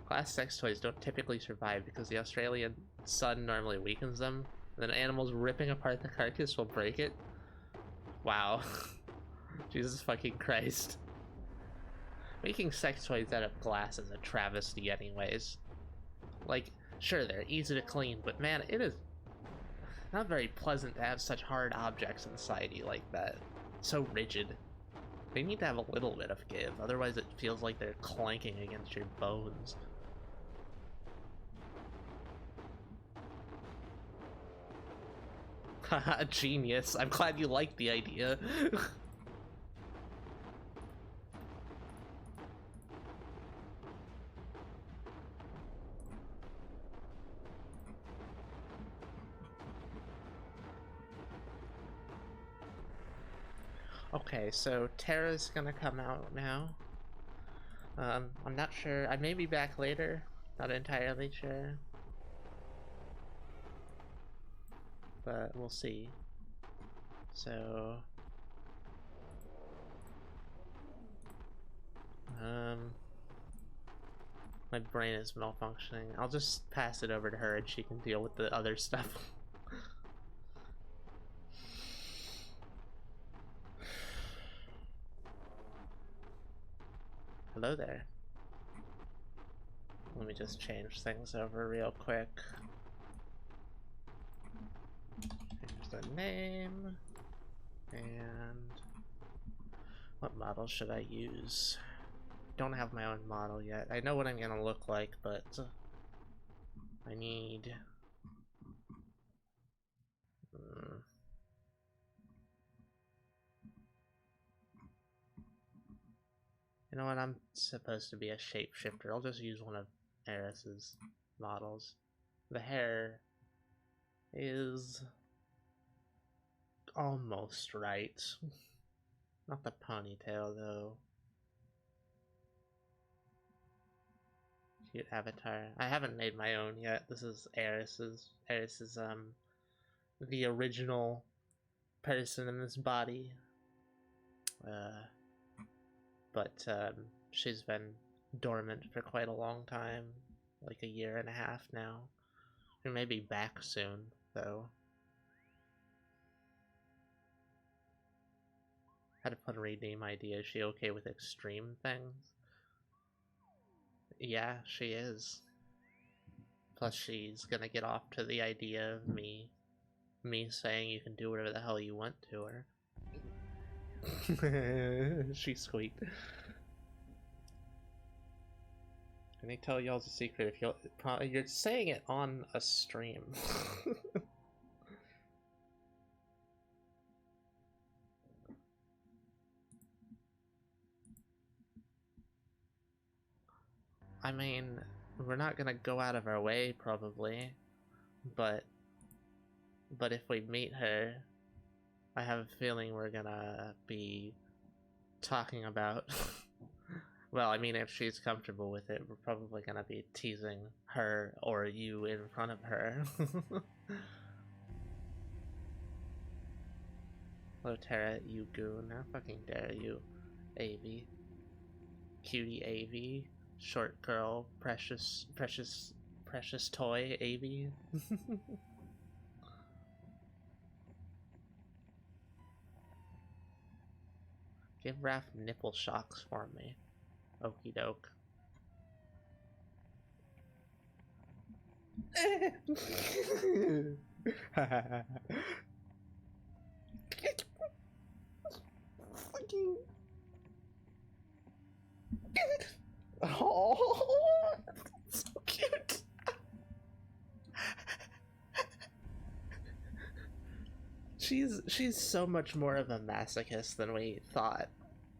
Glass sex toys don't typically survive because the Australian sun normally weakens them. And then animals ripping apart the carcass will break it. Wow. Jesus fucking Christ. Making sex toys out of glass is a travesty anyways. Like, sure, they're easy to clean, but man, it is not very pleasant to have such hard objects inside you like that. So rigid. They need to have a little bit of give, otherwise it feels like they're clanking against your bones. Haha, genius. I'm glad you like the idea. Okay, so Terra's gonna come out now. I'm not sure. I may be back later. Not entirely sure. But we'll see. So... my brain is malfunctioning. I'll just pass it over to her and she can deal with the other stuff. Hello there. Let me just change things over real quick. Change the name. And what model should I use? Don't have my own model yet. I know what I'm gonna look like, but I need... You know what, I'm supposed to be a shapeshifter. I'll just use one of Eris's models. The hair is almost right. Not the ponytail, though. Cute avatar. I haven't made my own yet. This is Eris's. Eris is, the original person in this body. But she's been dormant for quite a long time, like a year and a half now. She may be back soon, though. Had to put a redeem ID. Is she okay with extreme things? Yeah, she is. Plus, she's gonna get off to the idea of me saying you can do whatever the hell you want to her. She squeaked. Can I tell y'all's a secret? If you're saying it on a stream. I mean, we're not gonna go out of our way probably, but if we meet her, I have a feeling we're gonna be talking about well, I mean, if she's comfortable with it, we're probably gonna be teasing her or you in front of her. Hello, Terra, you goon. How fucking dare you, AV. Cutie AV. Short girl, precious toy AV. Give Raph nipple shocks for me. Okie doke. Fucking. Oh, so cute. She's so much more of a masochist than we thought.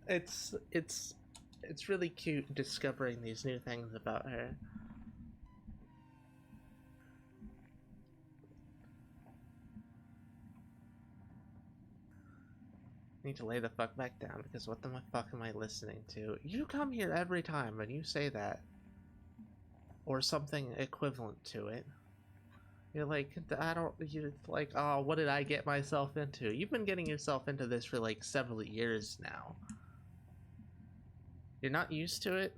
It's really cute discovering these new things about her. I need to lay the fuck back down because what the fuck am I listening to? You come here every time and you say that. Or something equivalent to it. You're like, you're like, oh, what did I get myself into? You've been getting yourself into this for like several years now. You're not used to it?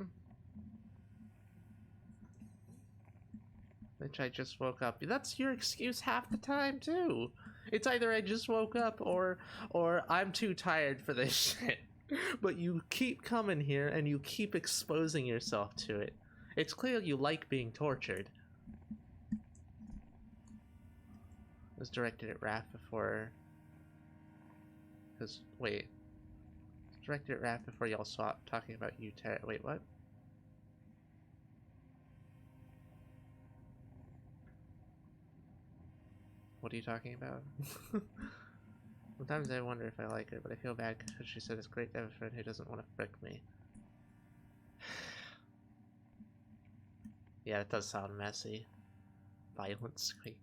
Which I just woke up. That's your excuse half the time too. It's either I just woke up or I'm too tired for this shit. But you keep coming here and you keep exposing yourself to it. It's clear you like being tortured. It was directed at Raph before... Because, wait. It was directed at Raph before y'all stopped talking about you, Terra. Wait, what? What are you talking about? Sometimes I wonder if I like her, but I feel bad because she said it's great to have a friend who doesn't want to frick me. Yeah, it does sound messy. Violent squeak.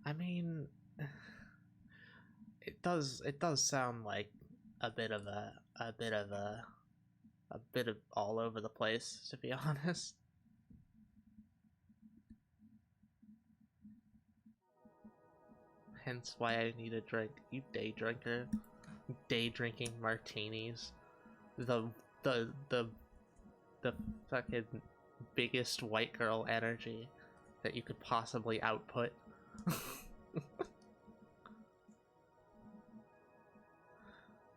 I mean, it does sound like a bit of all over the place, to be honest. Hence why I need a drink. You day drinker. Day drinking martinis. The fucking biggest white girl energy that you could possibly output.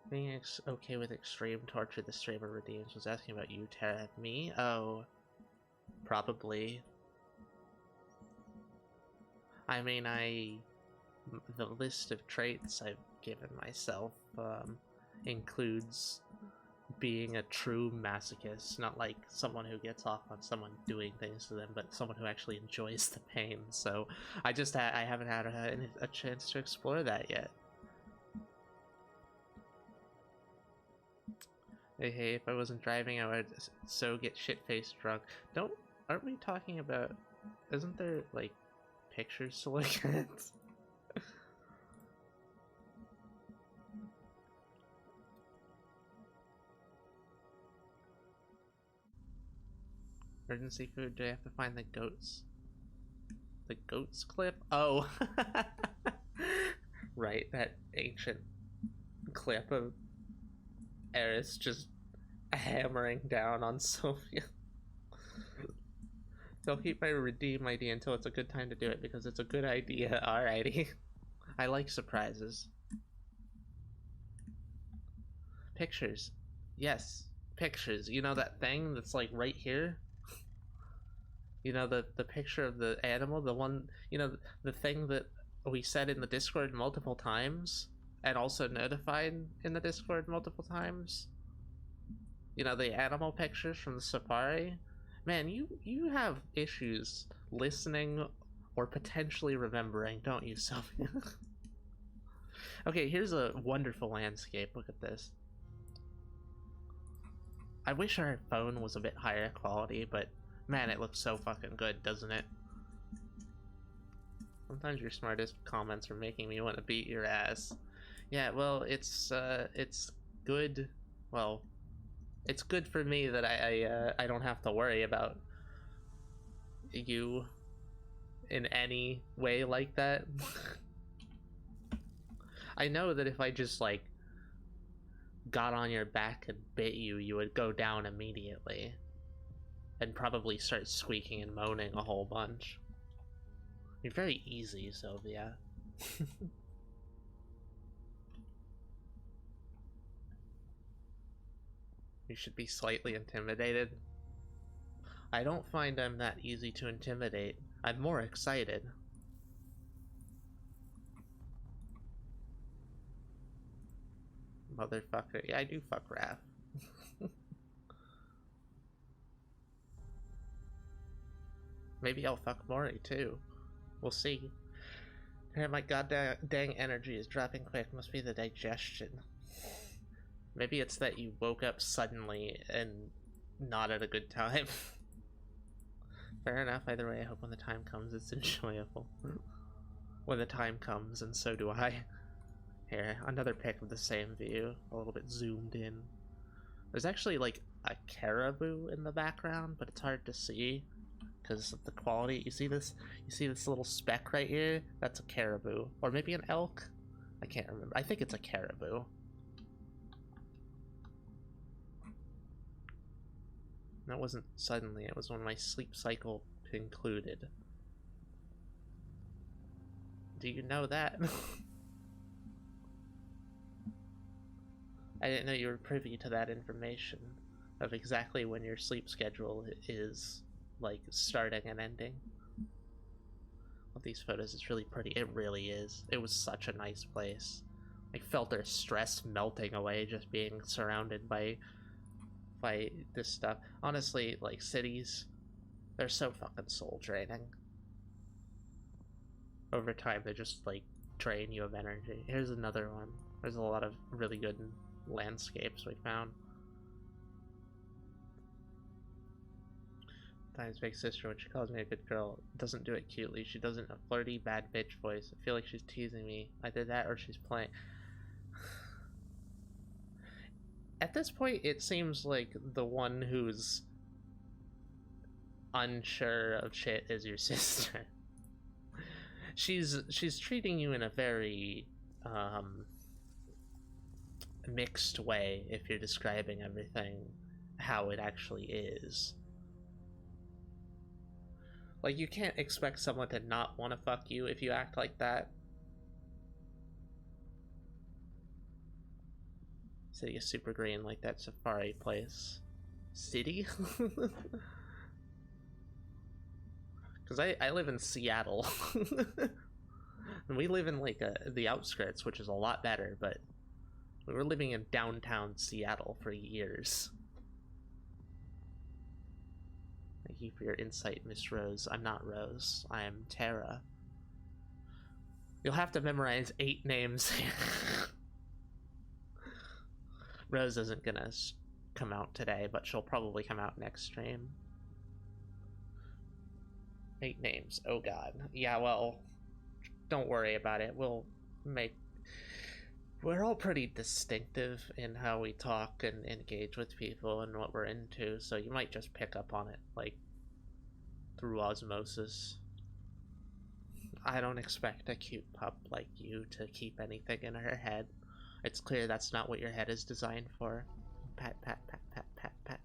Being okay with extreme torture the streamer redeems was asking about you, Terra. Me? Oh. Probably. I mean, the list of traits I've given myself includes being a true masochist, not like someone who gets off on someone doing things to them, but someone who actually enjoys the pain. So I haven't had a chance to explore that yet. Hey, if I wasn't driving, I would so get shit-faced drunk. Aren't we talking about... Isn't there, like, pictures to look at? Emergency food, do I have to find the goats? The goats clip? Oh! Right, that ancient clip of Eris just hammering down on Sophia. They'll keep my redeem ID until it's a good time to do it because it's a good idea. Alrighty. I like surprises. Pictures. Yes. Pictures. You know that thing that's like right here? You know, the picture of the animal? The one, you know, the thing that we said in the Discord multiple times and also notified in the Discord multiple times? You know, the animal pictures from the safari? Man, you have issues listening or potentially remembering, don't you, Sophia? Okay, here's a wonderful landscape. Look at this. I wish our phone was a bit higher quality, but man, it looks so fucking good, doesn't it? Sometimes your smartest comments are making me want to beat your ass. Yeah, well, it's good. Well, it's good for me that I don't have to worry about you in any way like that. I know that if I just like got on your back and bit you, you would go down immediately and probably start squeaking and moaning a whole bunch. You're very easy, Sylvia. You should be slightly intimidated. I don't find I'm that easy to intimidate. I'm more excited. Motherfucker. Yeah, I do fuck Raph. Maybe I'll fuck Mori too. We'll see. Here, my goddamn dang energy is dropping quick. Must be the digestion. Maybe it's that you woke up suddenly and not at a good time. Fair enough. Either way, I hope when the time comes it's enjoyable. When the time comes, and so do I. Here, another pic of the same view, a little bit zoomed in. There's actually like a caribou in the background, but it's hard to see because of the quality. You see this? You see this little speck right here? That's a caribou. Or maybe an elk? I can't remember. I think it's a caribou. That wasn't suddenly, it was when my sleep cycle concluded. Do you know that? I didn't know you were privy to that information of exactly when your sleep schedule is, like, starting and ending. Of these photos, it's really pretty. It really is. It was such a nice place. I felt their stress melting away just being surrounded by this stuff. Honestly, like, cities, they're so fucking soul draining. Over time, they just, like, drain you of energy. Here's another one. There's a lot of really good landscapes we found. Times big sister, when she calls me a good girl, doesn't do it cutely. She does it in a flirty, bad bitch voice. I feel like she's teasing me. Either that or she's playing. At this point, it seems like the one who's unsure of shit is your sister. She's treating you in a very mixed way if you're describing everything how it actually is. Like, you can't expect someone to not want to fuck you if you act like that. City is super green, like that safari place. City? Because I live in Seattle. And we live in, like, the outskirts, which is a lot better, but we were living in downtown Seattle for years. Thank you for your insight, Miss Rose. I'm not Rose. I am Tara. You'll have to memorize 8 names. Rose isn't gonna come out today, but she'll probably come out next stream. 8 names. Oh god. Yeah, well, don't worry about it. We're all pretty distinctive in how we talk and engage with people and what we're into, so you might just pick up on it, like, through osmosis. I don't expect a cute pup like you to keep anything in her head. It's clear that's not what your head is designed for. Pat, pat, pat, pat, pat, pat.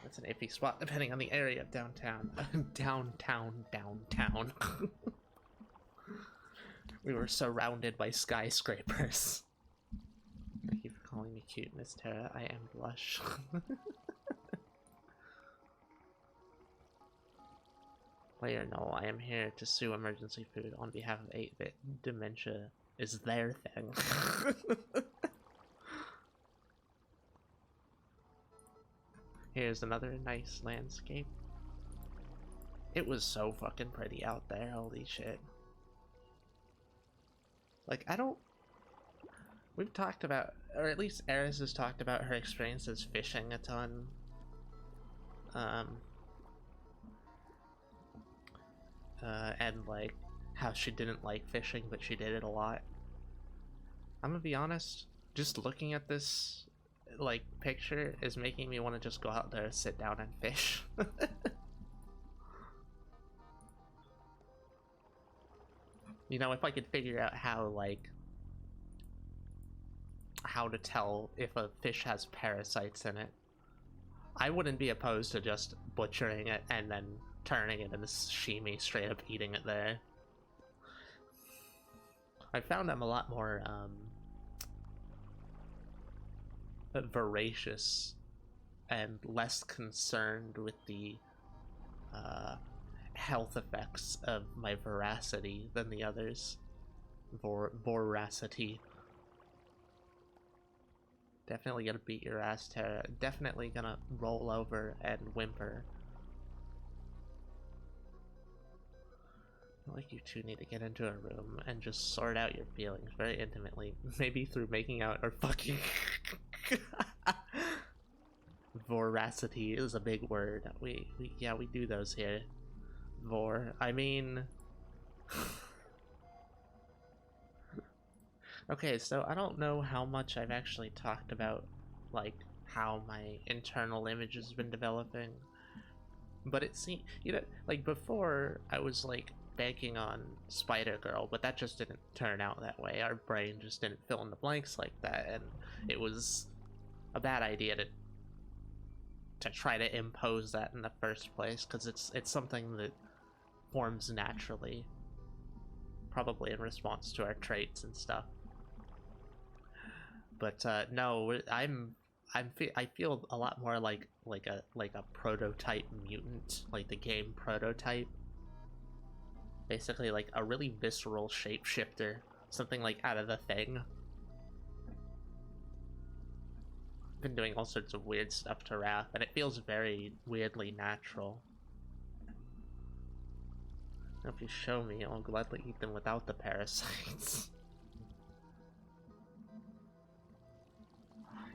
That's an iffy spot depending on the area of downtown. Downtown. We were surrounded by skyscrapers. Thank you for calling me cute, Miss Tara. I am blush. Player no, I am here to sue Emergency Food on behalf of 8-bit. Dementia is their thing. Here's another nice landscape. It was so fucking pretty out there, holy shit. Like, I don't... We've talked about, or at least Eris has talked about her experiences fishing a ton. Um, and like how she didn't like fishing, but she did it a lot. I'm gonna be honest, just looking at this like picture is making me want to just go out there, sit down, and fish. You know, if I could figure out how to tell if a fish has parasites in it, I wouldn't be opposed to just butchering it and then turning it into sashimi, straight up eating it there. I found I'm a lot more voracious and less concerned with the health effects of my voracity than the others. Voracity. Definitely gonna beat your ass, Terra. Definitely gonna roll over and whimper. Like you two need to get into a room and just sort out your feelings very intimately. Maybe through making out or fucking. Voracity is a big word. We do those here. I mean... Okay, so I don't know how much I've actually talked about, like, how my internal image has been developing. But it seems, you know, like, before I was, like, banking on Spider-Girl, but that just didn't turn out that way. Our brain just didn't fill in the blanks like that, and it was a bad idea to try to impose that in the first place, because it's something that forms naturally, probably in response to our traits and stuff. But no, I feel a lot more like a prototype mutant, like the game Prototype. Basically, like a really visceral shapeshifter, something like out of The Thing. I've been doing all sorts of weird stuff to Wrath, and it feels very weirdly natural. If you show me, I'll gladly eat them without the parasites.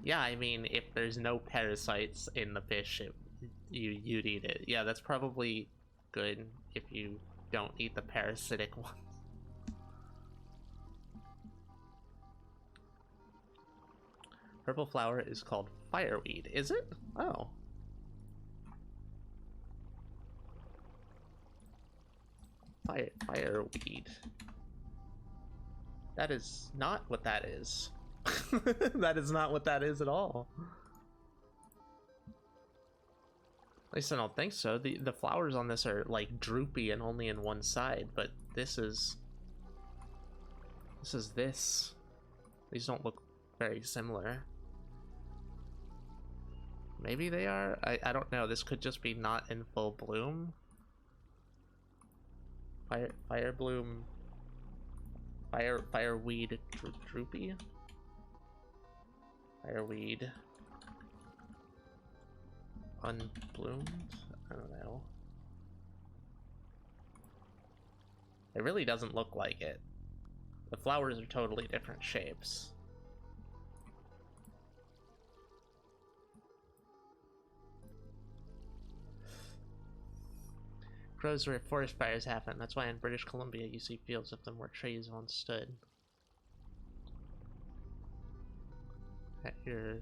Yeah, I mean, if there's no parasites in the fish, you'd eat it. Yeah, that's probably good if you don't eat the parasitic ones. Purple flower is called fireweed, is it? Oh. Fireweed. That is not what that is. That is not what that is at all. At least I don't think so. The flowers on this are like droopy and only in one side, but this is this. These don't look very similar. Maybe they are? I don't know. This could just be not in full bloom. Fire bloom. Fireweed droopy. Fireweed unbloomed? I don't know. It really doesn't look like it. The flowers are totally different shapes. Grows where forest fires happen. That's why in British Columbia you see fields of them where trees once stood. At your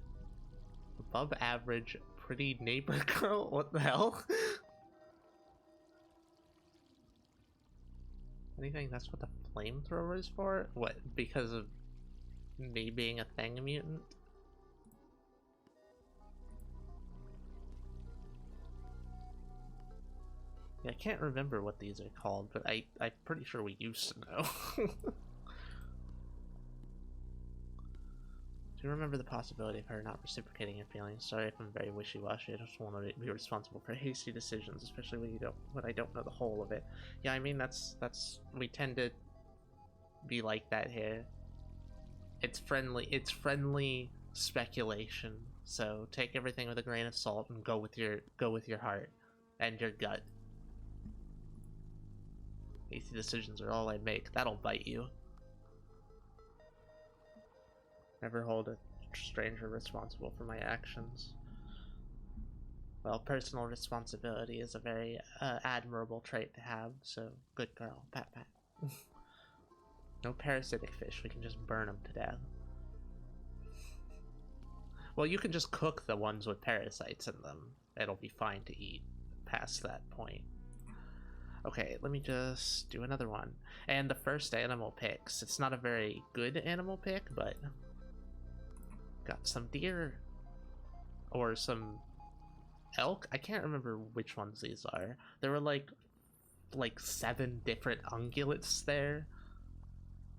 above average pretty neighbor girl? What the hell? Anything that's what the flamethrower is for? What, because of me being a thing mutant? Yeah, I can't remember what these are called, but I'm pretty sure we used to know. Do you remember the possibility of her not reciprocating your feelings? Sorry if I'm very wishy-washy. I just want to be responsible for hasty decisions, especially when I don't know the whole of it. Yeah, I mean that's we tend to be like that here. It's friendly speculation. So take everything with a grain of salt and go with your heart and your gut. Hasty decisions are all I make. That'll bite you. Never hold a stranger responsible for my actions. Well, personal responsibility is a very admirable trait to have, so good girl. Pat pat. No parasitic fish, we can just burn them to death. Well, you can just cook the ones with parasites in them. It'll be fine to eat past that point. Okay, let me just do another one. And the first animal picks. It's not a very good animal pick, but got some deer. Or some elk? I can't remember which ones these are. There were like 7 different ungulates there.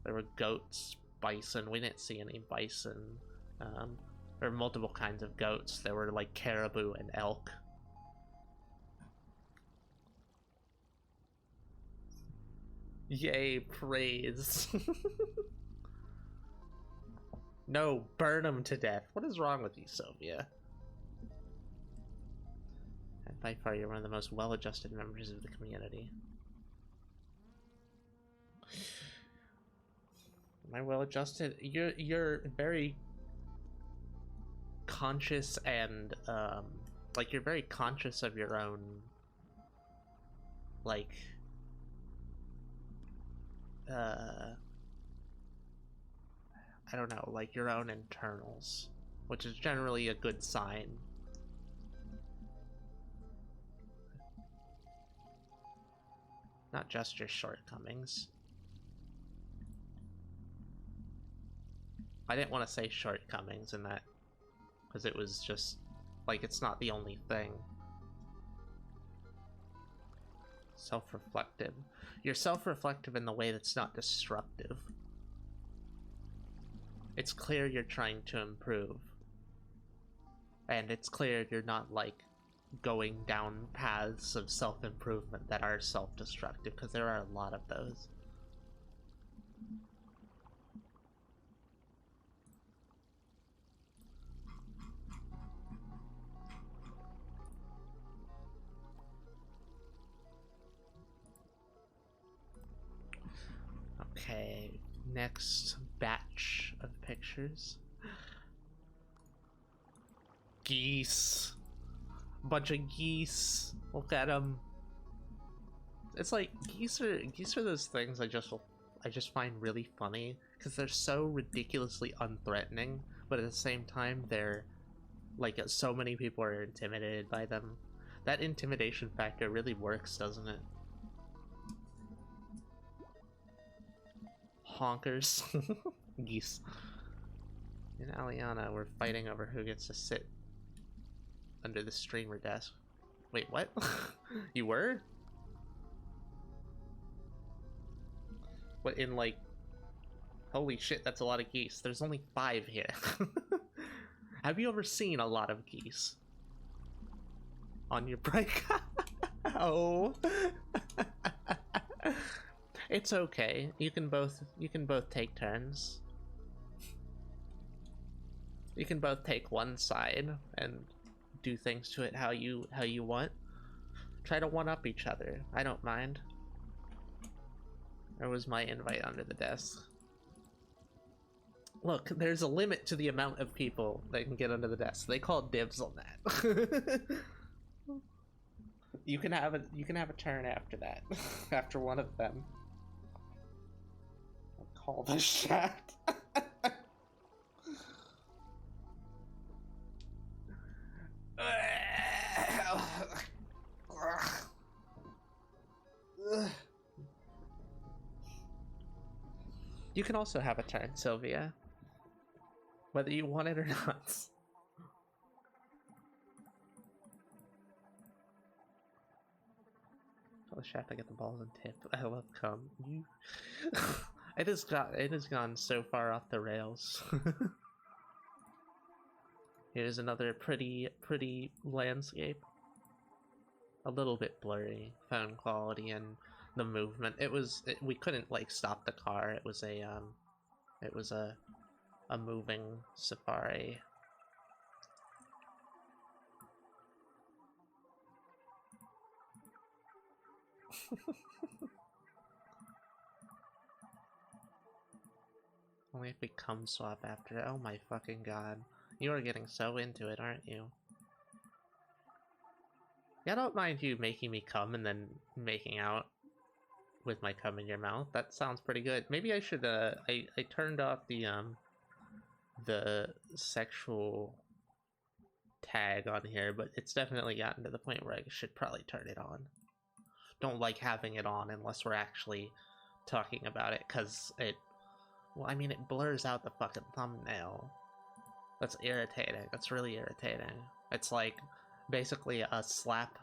There were goats, bison. We didn't see any bison. There were multiple kinds of goats. There were like caribou and elk. Yay, praise. No, burn them to death. What is wrong with you, Sylvia? And by far, you're one of the most well-adjusted members of the community. Am I well-adjusted? You're very conscious and like you're very conscious of your own, like I don't know, like your own internals, which is generally a good sign. Not just your shortcomings. I didn't want to say shortcomings in that, because it was just, like, it's not the only thing. Self-reflective. You're self-reflective in the way that's not destructive. It's clear you're trying to improve. And it's clear you're not, like, going down paths of self-improvement that are self-destructive, because there are a lot of those. Okay, next batch of pictures. Geese. Bunch of geese. Look at them. It's like geese are those things I just find really funny because they're so ridiculously unthreatening, but at the same time they're like so many people are intimidated by them. That intimidation factor really works, doesn't it? Honkers. Geese. In Aliana, we're fighting over who gets to sit under the streamer desk. Wait, what? You were? What, in like... Holy shit, that's a lot of geese. There's only 5 here. Have you ever seen a lot of geese? On your break? Oh. It's okay. You can both take turns. You can both take one side and do things to it how you want. Try to one-up each other. I don't mind. There was my invite under the desk. Look, there's a limit to the amount of people that can get under the desk. They call dibs on that. You can have a turn after that. After one of them. Call the shot. You can also have a turn, Sylvia. Whether you want it or not. Tell the chef I get the balls and tip. I love cum. You it has gone so far off the rails. Here's another pretty landscape. A little bit blurry phone quality and the movement. We couldn't like stop the car. It was a moving safari. Only if we cum swap after. Oh my fucking god. You are getting so into it, aren't you? Yeah, I don't mind you making me cum and then making out with my cum in your mouth. That sounds pretty good. Maybe I should, I turned off the sexual tag on here, but it's definitely gotten to the point where I should probably turn it on. Don't like having it on unless we're actually talking about it, because it, well, I mean, it blurs out the fucking thumbnail. That's irritating. That's really irritating. It's like basically a slap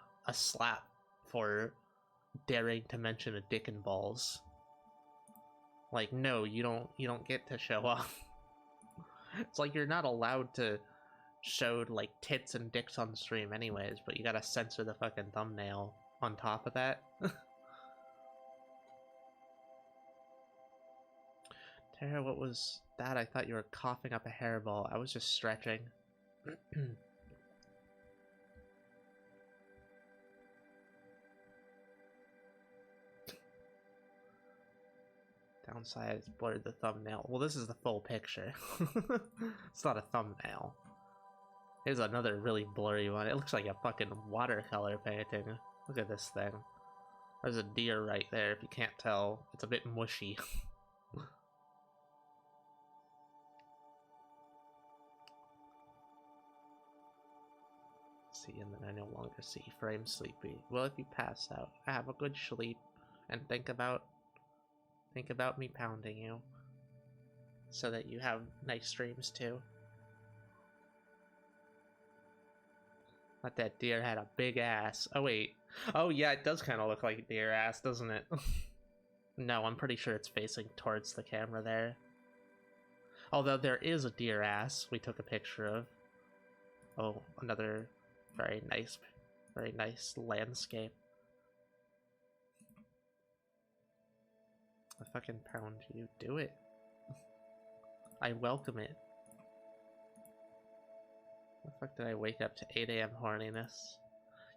for daring to mention a dick and balls. Like, no, you don't get to show off. It's like you're not allowed to show like tits and dicks on stream anyways, but you gotta censor the fucking thumbnail on top of that. Tara, what was that? I thought you were coughing up a hairball. I was just stretching. Downside is blurred the thumbnail. Well, this is the full picture. It's not a thumbnail. Here's another really blurry one. It looks like a fucking watercolor painting. Look at this thing. There's a deer right there, if you can't tell. It's a bit mushy. See, and then I no longer see. Frame sleepy. Well, if you pass out, have a good sleep, and think about me pounding you, so that you have nice dreams too. But that deer had a big ass. Oh wait. Oh yeah, it does kind of look like a deer ass, doesn't it? No, I'm pretty sure it's facing towards the camera there. Although there is a deer ass we took a picture of. Oh, another very nice landscape. I fucking pound you. Do it. I welcome it. The fuck did I wake up to 8 AM horniness?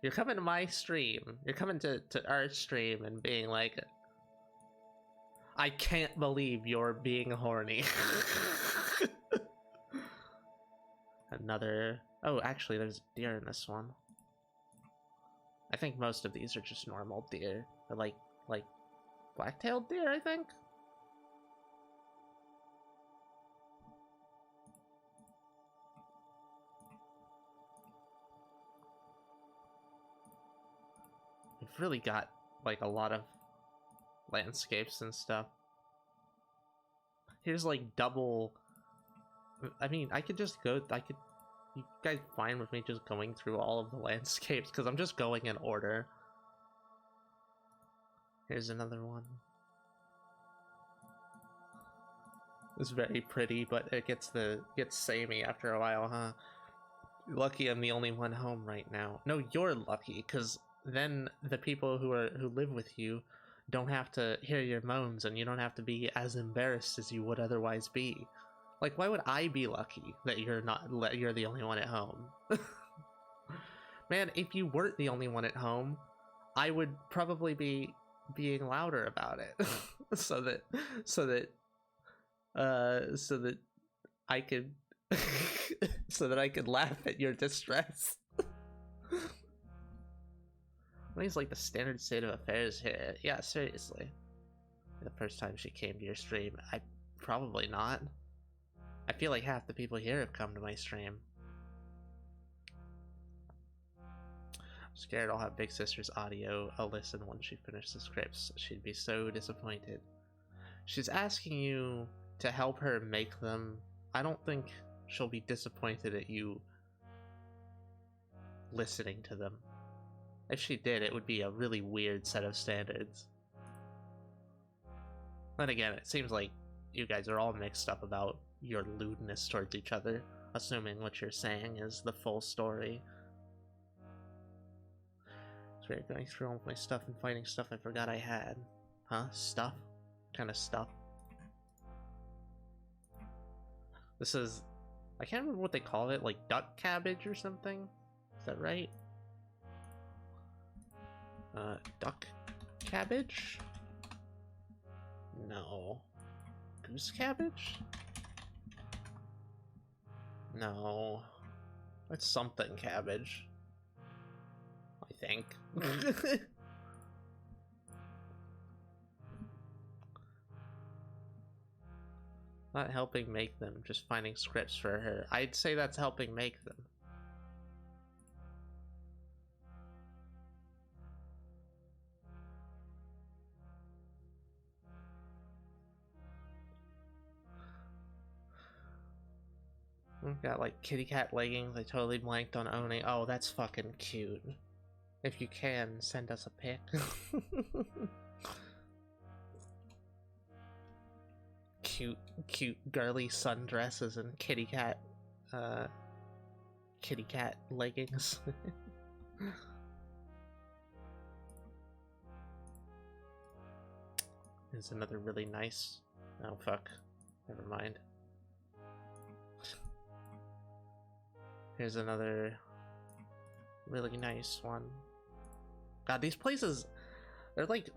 You're coming to my stream. You're coming to our stream and being like, I can't believe you're being horny. Another... Oh, actually, there's a deer in this one. I think most of these are just normal deer. Or like black-tailed deer, I think? We've really got, like, a lot of landscapes and stuff. Here's, like, double... I mean, I could just go... You guys fine with me just going through all of the landscapes? Because I'm just going in order. Here's another one. It's very pretty, but it gets samey after a while, huh? Lucky I'm the only one home right now. No, you're lucky, because then the people who live with you don't have to hear your moans, and you don't have to be as embarrassed as you would otherwise be. Like, why would I be lucky that you're the only one at home? Man, if you weren't the only one at home, I would probably be being louder about it. so that I could so that I could laugh at your distress. What is like the standard state of affairs here? Yeah, seriously. The first time she came to your stream, probably not. I feel like half the people here have come to my stream. I'm scared I'll have Big Sister's audio. I'll listen once she finishes the scripts. She'd be so disappointed. She's asking you to help her make them. I don't think she'll be disappointed at you listening to them. If she did, it would be a really weird set of standards. Then again, it seems like you guys are all mixed up about your lewdness towards each other, assuming what you're saying is the full story. So we're going through all of my stuff and finding stuff I forgot I had. Huh? Stuff? What kind of stuff? This is... I can't remember what they call it, like duck cabbage or something? Is that right? Duck cabbage? No. goose cabbage? No. It's something cabbage. I think. Not helping make them, just finding scripts for her. I'd say that's helping make them. We've got like kitty cat leggings. I totally blanked on owning. Oh, that's fucking cute. If you can, send us a pic. cute girly sundresses and kitty cat leggings. There's another really nice... Oh fuck, never mind. Here's another really nice one. God, these places, they're like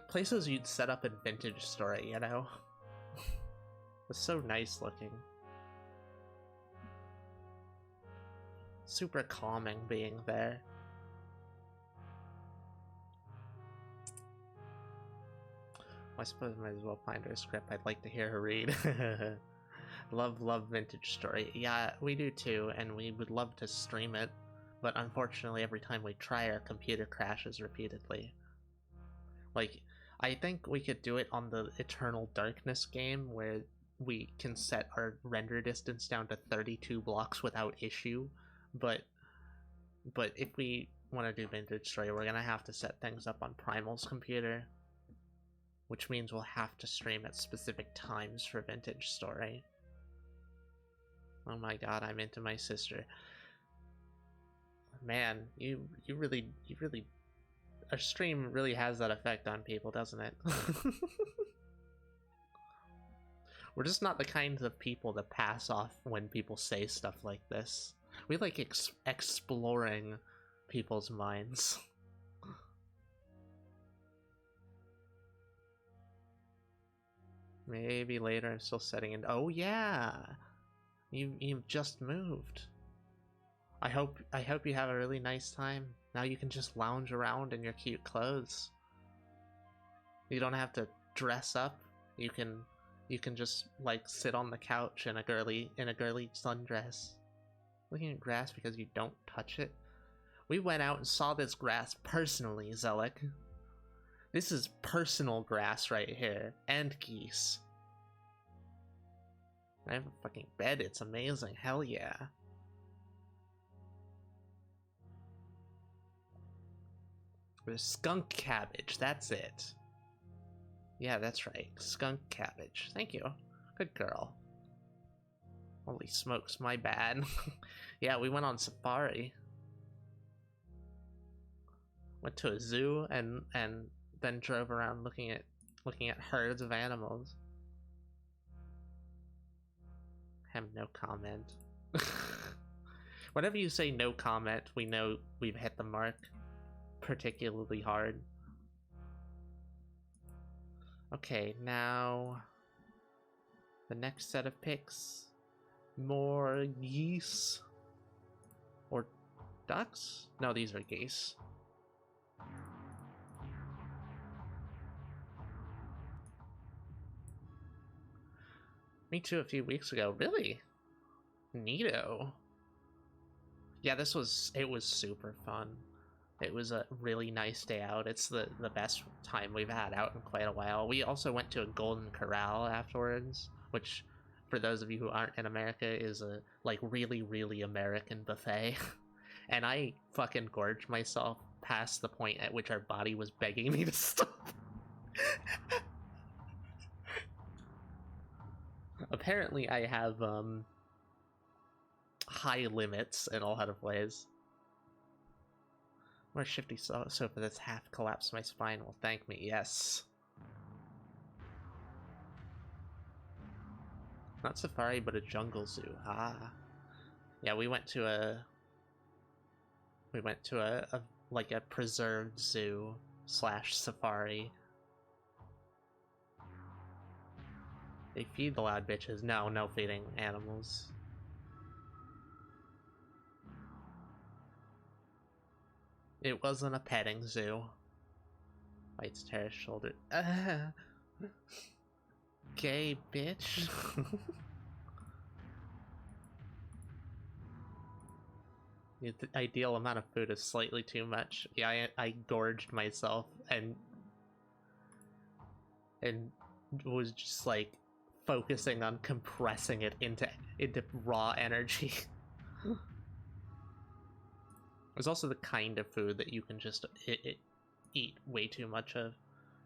places you'd set up in Vintage Story, you know? It's so nice looking. Super calming being there. I suppose I might as well find her a script I'd like to hear her read. Love Vintage Story. Yeah, we do too, and we would love to stream it, but unfortunately every time we try our computer crashes repeatedly. Like, I think we could do it on the Eternal Darkness game, where we can set our render distance down to 32 blocks without issue, but if we want to do Vintage Story, we're gonna have to set things up on Primal's computer, which means we'll have to stream at specific times for Vintage Story. Oh my god, I'm into my sister. Man, you really... A stream really has that effect on people, doesn't it? We're just not the kinds of people that pass off when people say stuff like this. We like exploring people's minds. Maybe later. I'm still setting in. Oh yeah, you've just moved. I hope you have a really nice time. Now you can just lounge around in your cute clothes. You don't have to dress up. You can just like sit on the couch in a girly sundress, looking at grass because you don't touch it. We went out and saw this grass personally, Zelik. This is personal grass right here, and geese. I have a fucking bed. It's amazing. Hell yeah. There's skunk cabbage. That's it. Yeah, that's right. Skunk cabbage. Thank you. Good girl. Holy smokes, my bad. Yeah, we went on safari. Went to a zoo and then drove around looking at herds of animals. Have no comment. Whenever you say no comment, we know we've hit the mark particularly hard. Okay, now the next set of picks. More geese or ducks? No, these are geese. Me too a few weeks ago. Really? Neato. Yeah, it was super fun. It was a really nice day out. It's the best time we've had out in quite a while. We also went to a Golden Corral afterwards, which, for those of you who aren't in America, is a like really, really American buffet. And I fucking gorged myself past the point at which our body was begging me to stop. Apparently I have high limits in a lot of ways. More shifty sofa that's half collapsed my spine will thank me, yes. Not safari, but a jungle zoo. Ah. Yeah, we went to a like a preserved zoo / safari. They feed the loud bitches. No, no feeding animals. It wasn't a petting zoo. Bites Tara's shoulder. Gay bitch. The ideal amount of food is slightly too much. Yeah, I gorged myself and was just like focusing on compressing it into raw energy. It's also the kind of food that you can just eat way too much of.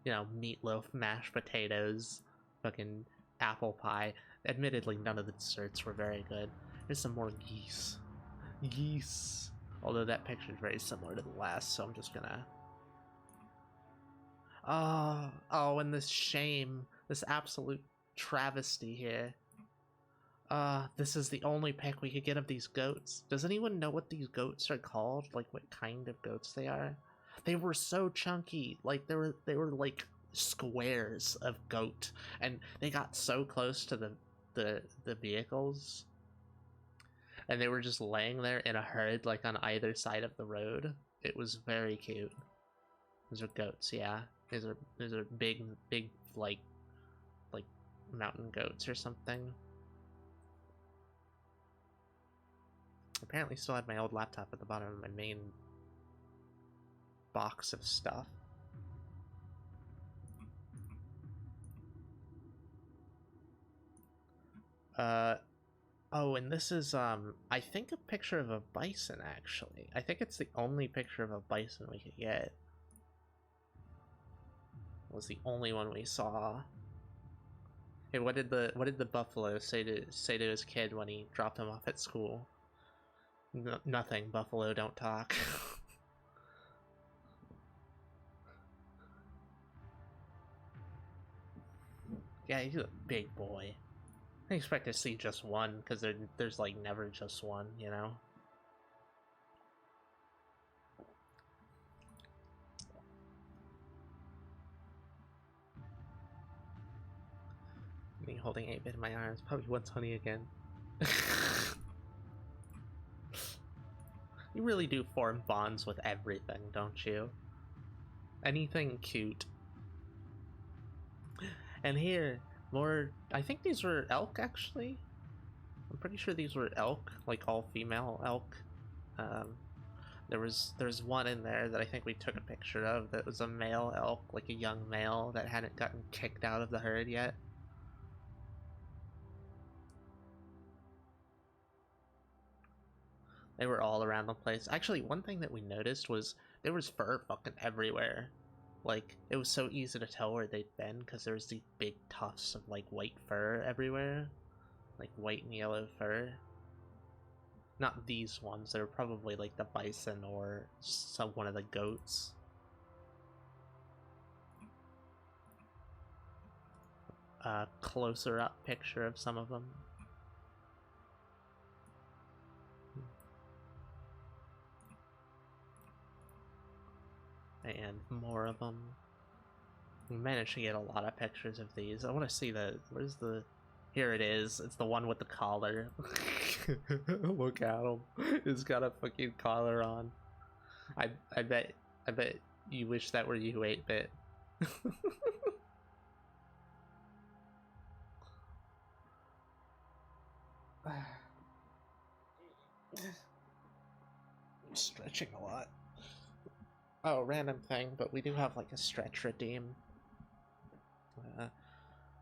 You know, meatloaf, mashed potatoes, fucking apple pie. Admittedly, none of the desserts were very good. There's some more geese. Geese. Although that picture is very similar to the last, so I'm just gonna... Oh, and this shame. This absolute travesty here. This is the only pic we could get of these goats. Does anyone know what these goats are called? Like, what kind of goats they are? They were so chunky. Like, they were like squares of goat, and they got so close to the vehicles, and they were just laying there in a herd, like on either side of the road. It was very cute. Those are goats, yeah. These are big like mountain goats or something. Apparently still had my old laptop at the bottom of my main box of stuff. Oh, and this is, I think a picture of a bison, actually. I think it's the only picture of a bison we could get. It was the only one we saw. Hey, what did the buffalo say to his kid when he dropped him off at school? Nothing. Buffalo don't talk. Yeah, he's a big boy. I expect to see just one, because there's like never just one, you know? Me holding 8-bit in my arms probably wants honey again. You really do form bonds with everything, don't you? Anything cute. And here, more... I think these were elk, actually? I'm pretty sure these were elk, like all female elk. There's one in there that I think we took a picture of that was a male elk, like a young male that hadn't gotten kicked out of the herd yet. They were all around the place. Actually, one thing that we noticed was there was fur fucking everywhere. Like, it was so easy to tell where they'd been because there was these big tufts of like white fur everywhere. Like white and yellow fur. Not these ones, they were probably like the bison or one of the goats. Closer up picture of some of them. And more of them. We managed to get a lot of pictures of these. I want to see where's the... Here it is. It's the one with the collar. Look at him. He's got a fucking collar on. I bet you wish that were you, 8-bit. I'm stretching a lot. Oh, random thing, but we do have like a stretch redeem.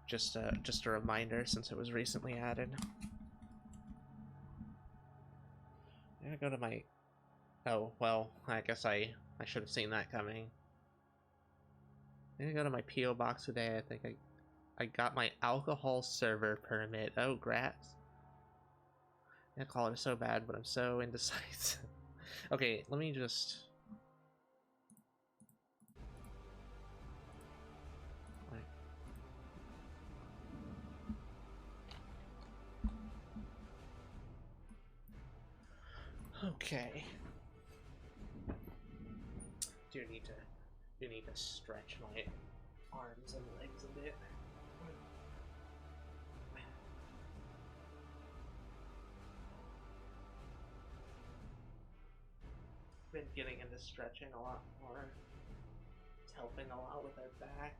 Just a reminder since it was recently added. I'm gonna go to my... Oh, well, I guess I should have seen that coming. I'm gonna go to my P.O. box today. I think I got my alcohol server permit. Oh, grats. That color is so bad, but I'm so indecisive. Okay, let me just... Okay. Do need to stretch my arms and legs a bit. been getting into stretching a lot more. It's helping a lot with our back.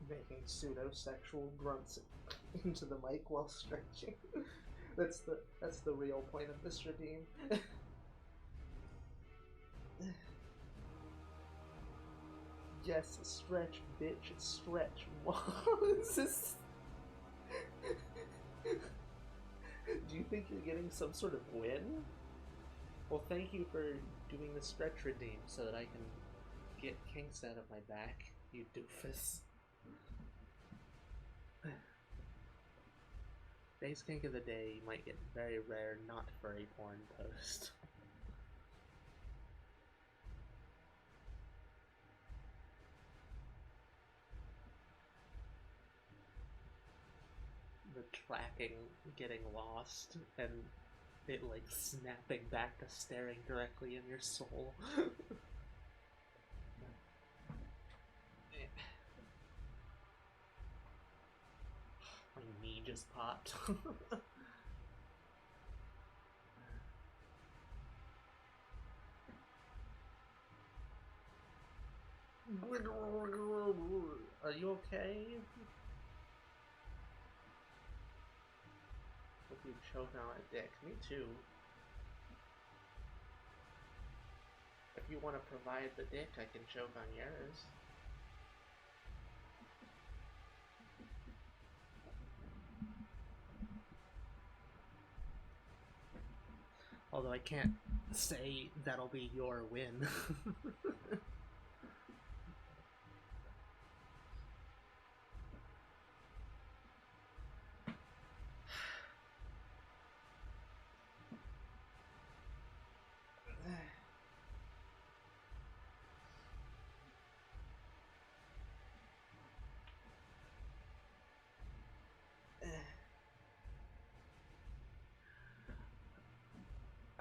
Making pseudo-sexual grunts into the mic while stretching. That's the real point of this redeem. Yes, stretch, bitch, stretch. What is this? Do you think you're getting some sort of win? Well, thank you for doing the stretch redeem so that I can get kinks out of my back, you doofus. Base kink of the day, you might get very rare not furry porn post. The tracking getting lost and it like snapping back to staring directly in your soul. My knee just popped. Are you okay? Hope you choke on a dick. Me too. If you want to provide the dick, I can choke on yours. Although I can't say that'll be your win.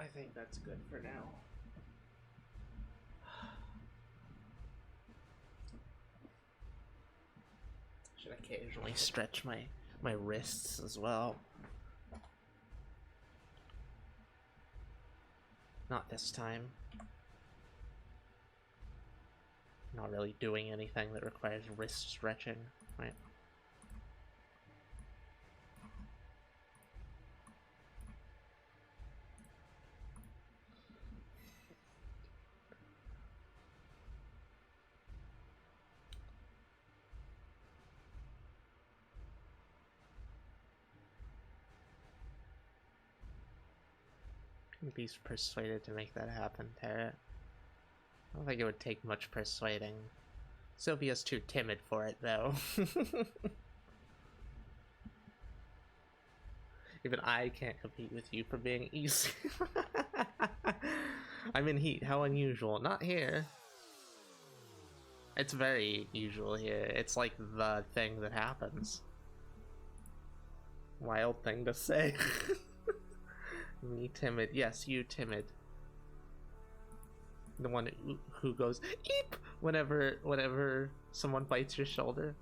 I think that's good for now. Should occasionally stretch my wrists as well. Not this time. Not really doing anything that requires wrist stretching, right? Be persuaded to make that happen, Tara. I don't think it would take much persuading. Sylvia's too timid for it, though. Even I can't compete with you for being easy. I'm in heat. How unusual. Not here. It's very usual here. It's like the thing that happens. Wild thing to say. Me timid. Yes, you timid. The one who goes eep whenever someone bites your shoulder.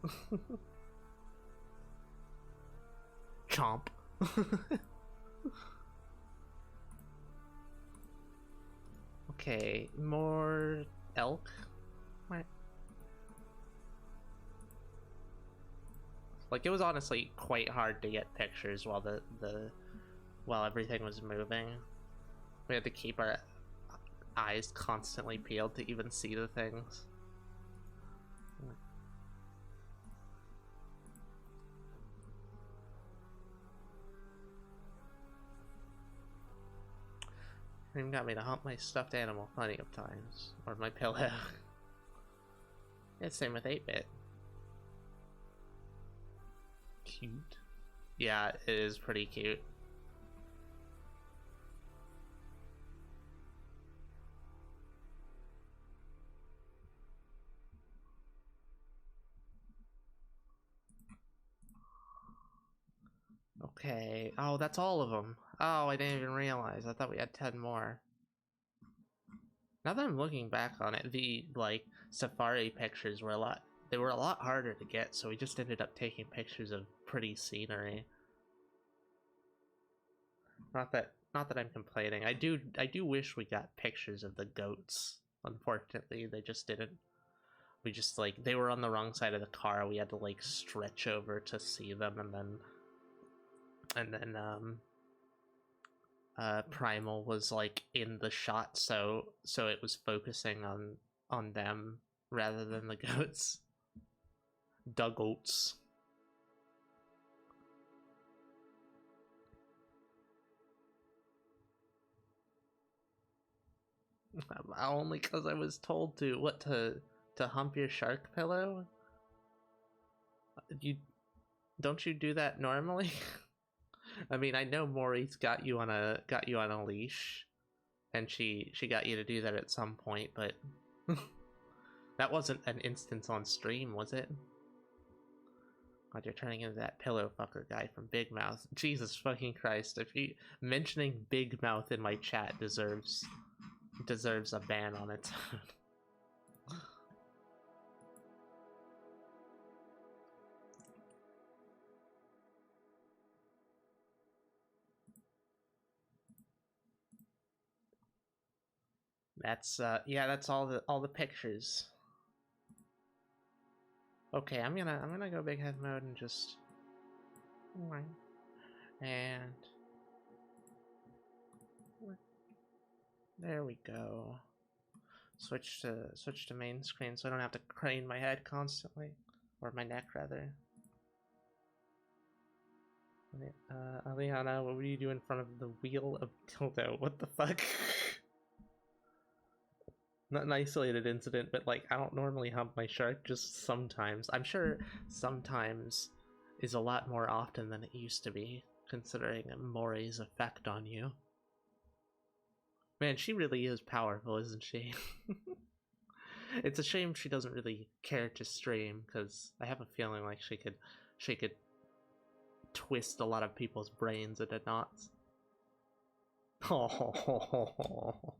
Chomp. Okay, more elk. What? Like, it was honestly quite hard to get pictures while while everything was moving. We had to keep our eyes constantly peeled to even see the things. Even got me to hump my stuffed animal plenty of times. Or my pillow. Yeah, same with 8-bit. Cute. Yeah, it is pretty cute. Okay. Oh, that's all of them. Oh, I didn't even realize. I thought we had 10 more. Now that I'm looking back on it, the, like, safari pictures were they were a lot harder to get, so we just ended up taking pictures of pretty scenery. Not that I'm complaining. I do wish we got pictures of the goats. Unfortunately, they just didn't. We just, like, they were on the wrong side of the car. We had to, like, stretch over to see them, and then Primal was, like, in the shot, so it was focusing on them rather than the goats. The goats. Only because I was told to. What, to hump your shark pillow? Don't you do that normally? I mean, I know Maurice got you on a leash, and she got you to do that at some point, but that wasn't an instance on stream, was it? God, you're turning into that pillow fucker guy from Big Mouth. Jesus fucking Christ! If you mentioning Big Mouth in my chat deserves a ban on its own. That's yeah, that's all the pictures. Okay, I'm gonna go big head mode and just and there we go. Switch to main screen so I don't have to crane my head constantly, or my neck rather. Aliana, what were you doing in front of the wheel of dildo? What the fuck? Not an isolated incident, but, like, I don't normally hump my shark, just sometimes. I'm sure sometimes is a lot more often than it used to be, considering Mori's effect on you. Man, she really is powerful, isn't she? It's a shame she doesn't really care to stream, because I have a feeling like she could twist a lot of people's brains into knots. Oh,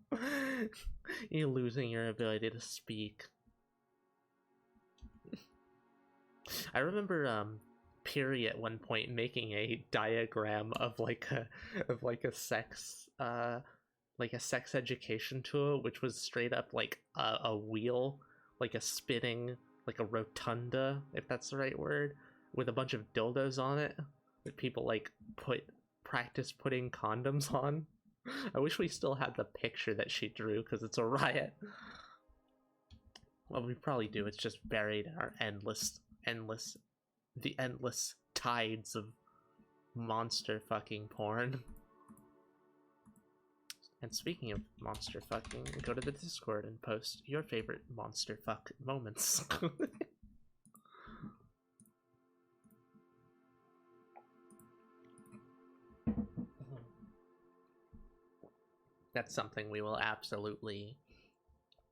you're losing your ability to speak. I remember Piri at one point making a diagram of like a sex education tool, which was straight up like a wheel, like a spinning, like a rotunda, if that's the right word, with a bunch of dildos on it that people like practice putting condoms on. I wish we still had the picture that she drew, because it's a riot. Well, we probably do. It's just buried in our endless tides of monster fucking porn. And speaking of monster fucking, go to the Discord and post your favorite monster fuck moments. That's something we will absolutely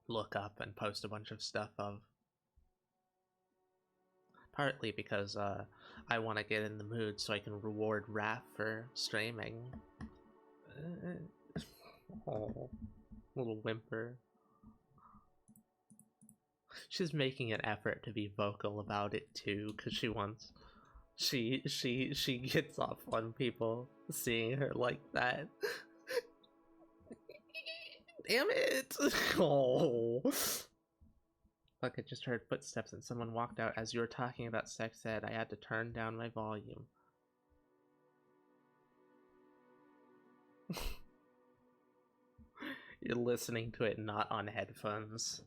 look up and post a bunch of stuff of. Partly because I want to get in the mood so I can reward Raph for streaming. Oh, little whimper. She's making an effort to be vocal about it too, because she wants. She gets off on people seeing her like that. Damn it! Oh. Fuck, I just heard footsteps and someone walked out as you were talking about sex ed. I had to turn down my volume. You're listening to it not on headphones.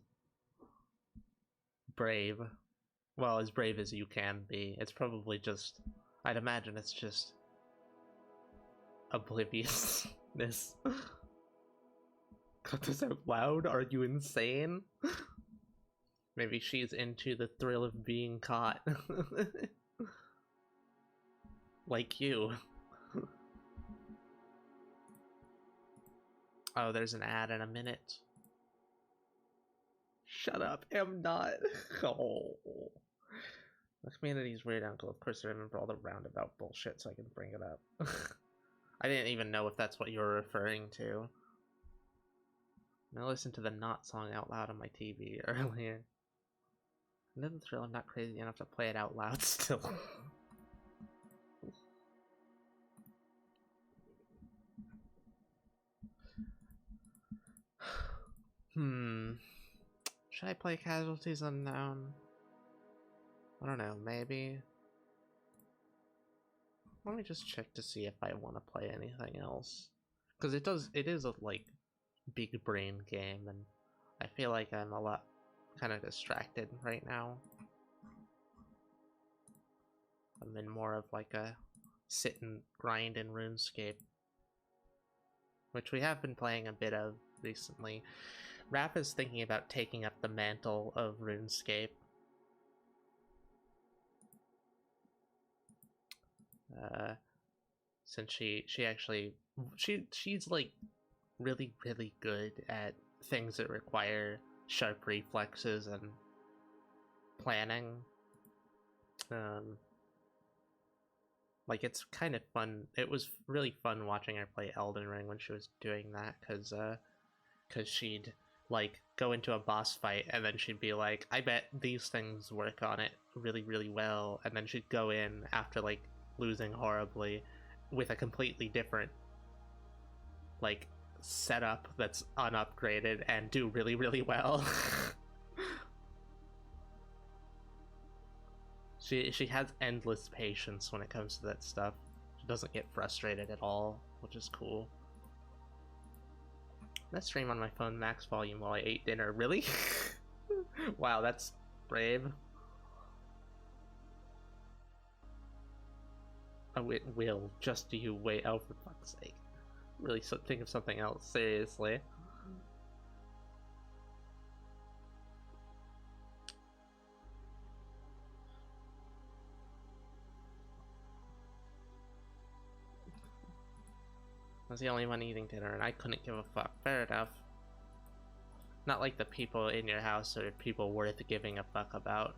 Brave. Well, as brave as you can be. It's probably just... I'd imagine it's just... obliviousness. Cut this out loud? Are you insane? Maybe she's into the thrill of being caught. Like you. Oh, there's an ad in a minute. Shut up, I'm not. Oh. The community's weird, uncle. Of course I remember all the roundabout bullshit, so I can bring it up. I didn't even know if that's what you were referring to. I listened to the Not song out loud on my TV earlier. Another thrill, I'm not crazy enough to play it out loud still. Should I play Casualties Unknown? I don't know, maybe. Let me just check to see if I want to play anything else. Because it is a, like, big brain game, and I feel like I'm a lot kind of distracted right now. I'm in more of like a sit and grind in RuneScape, which we have been playing a bit of recently. Raph is thinking about taking up the mantle of RuneScape. Since she's like really good at things that require sharp reflexes and planning. Like, it's kind of fun. It was really fun watching her play Elden Ring when she was doing that, because she'd like go into a boss fight and then she'd be like, I bet these things work on it really well, and then she'd go in after like losing horribly with a completely different like setup that's unupgraded and do really well. She has endless patience when it comes to that stuff. She doesn't get frustrated at all, which is cool. Let's stream on my phone max volume while I ate dinner. Really? Wow, that's brave. Oh, it will. Just you wait. Oh, for fuck's sake. Really think of something else, seriously. I was the only one eating dinner and I couldn't give a fuck. Fair enough. Not like the people in your house are people worth giving a fuck about.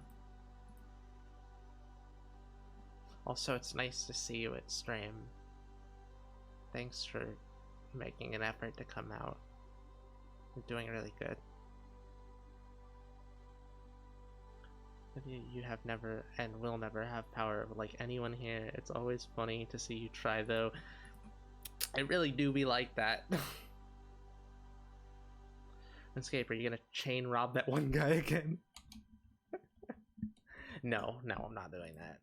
Also, it's nice to see you at stream. Thanks for making an effort to come out. You're doing really good. You have never and will never have power like anyone here. It's always funny to see you try, though. I really do be like that. Escape, are you gonna chain rob that one guy again? No, I'm not doing that.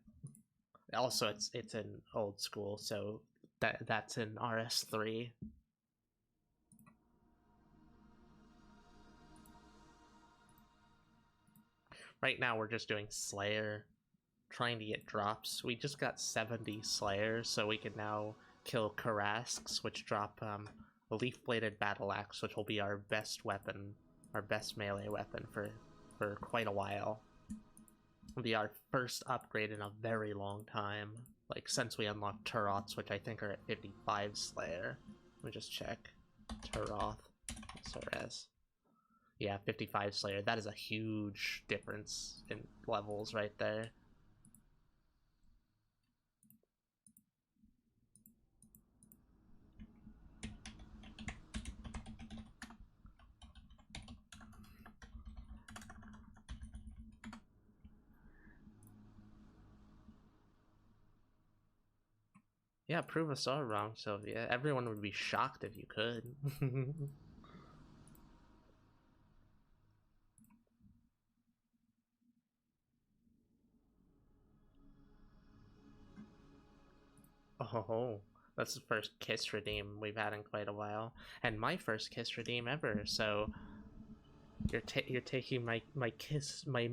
Also, it's an old school, so that's an RS3. Right now we're just doing Slayer, trying to get drops. We just got 70 Slayer, so we can now kill Karasks, which drop a leaf-bladed battle axe, which will be our best weapon, our best melee weapon for quite a while. It'll be our first upgrade in a very long time, like since we unlocked Turoths, which I think are at 55 Slayer. Let me just check. Turoth, Sorez. Yeah, 55 Slayer. That is a huge difference in levels right there. Yeah, prove us all wrong, Sylvia. Everyone would be shocked if you could. Oh, that's the first kiss redeem we've had in quite a while, and my first kiss redeem ever. So you're taking my kiss my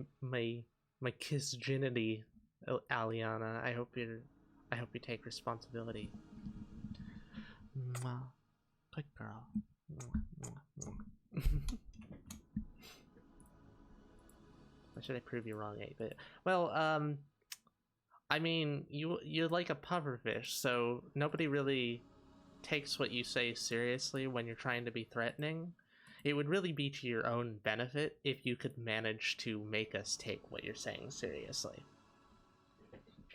kiss virginity, Aliana. I hope you take responsibility. Mwah. Good girl. Why should I prove you wrong, 8-bit? Well, I mean, you're like a pufferfish, so nobody really takes what you say seriously when you're trying to be threatening. It would really be to your own benefit if you could manage to make us take what you're saying seriously.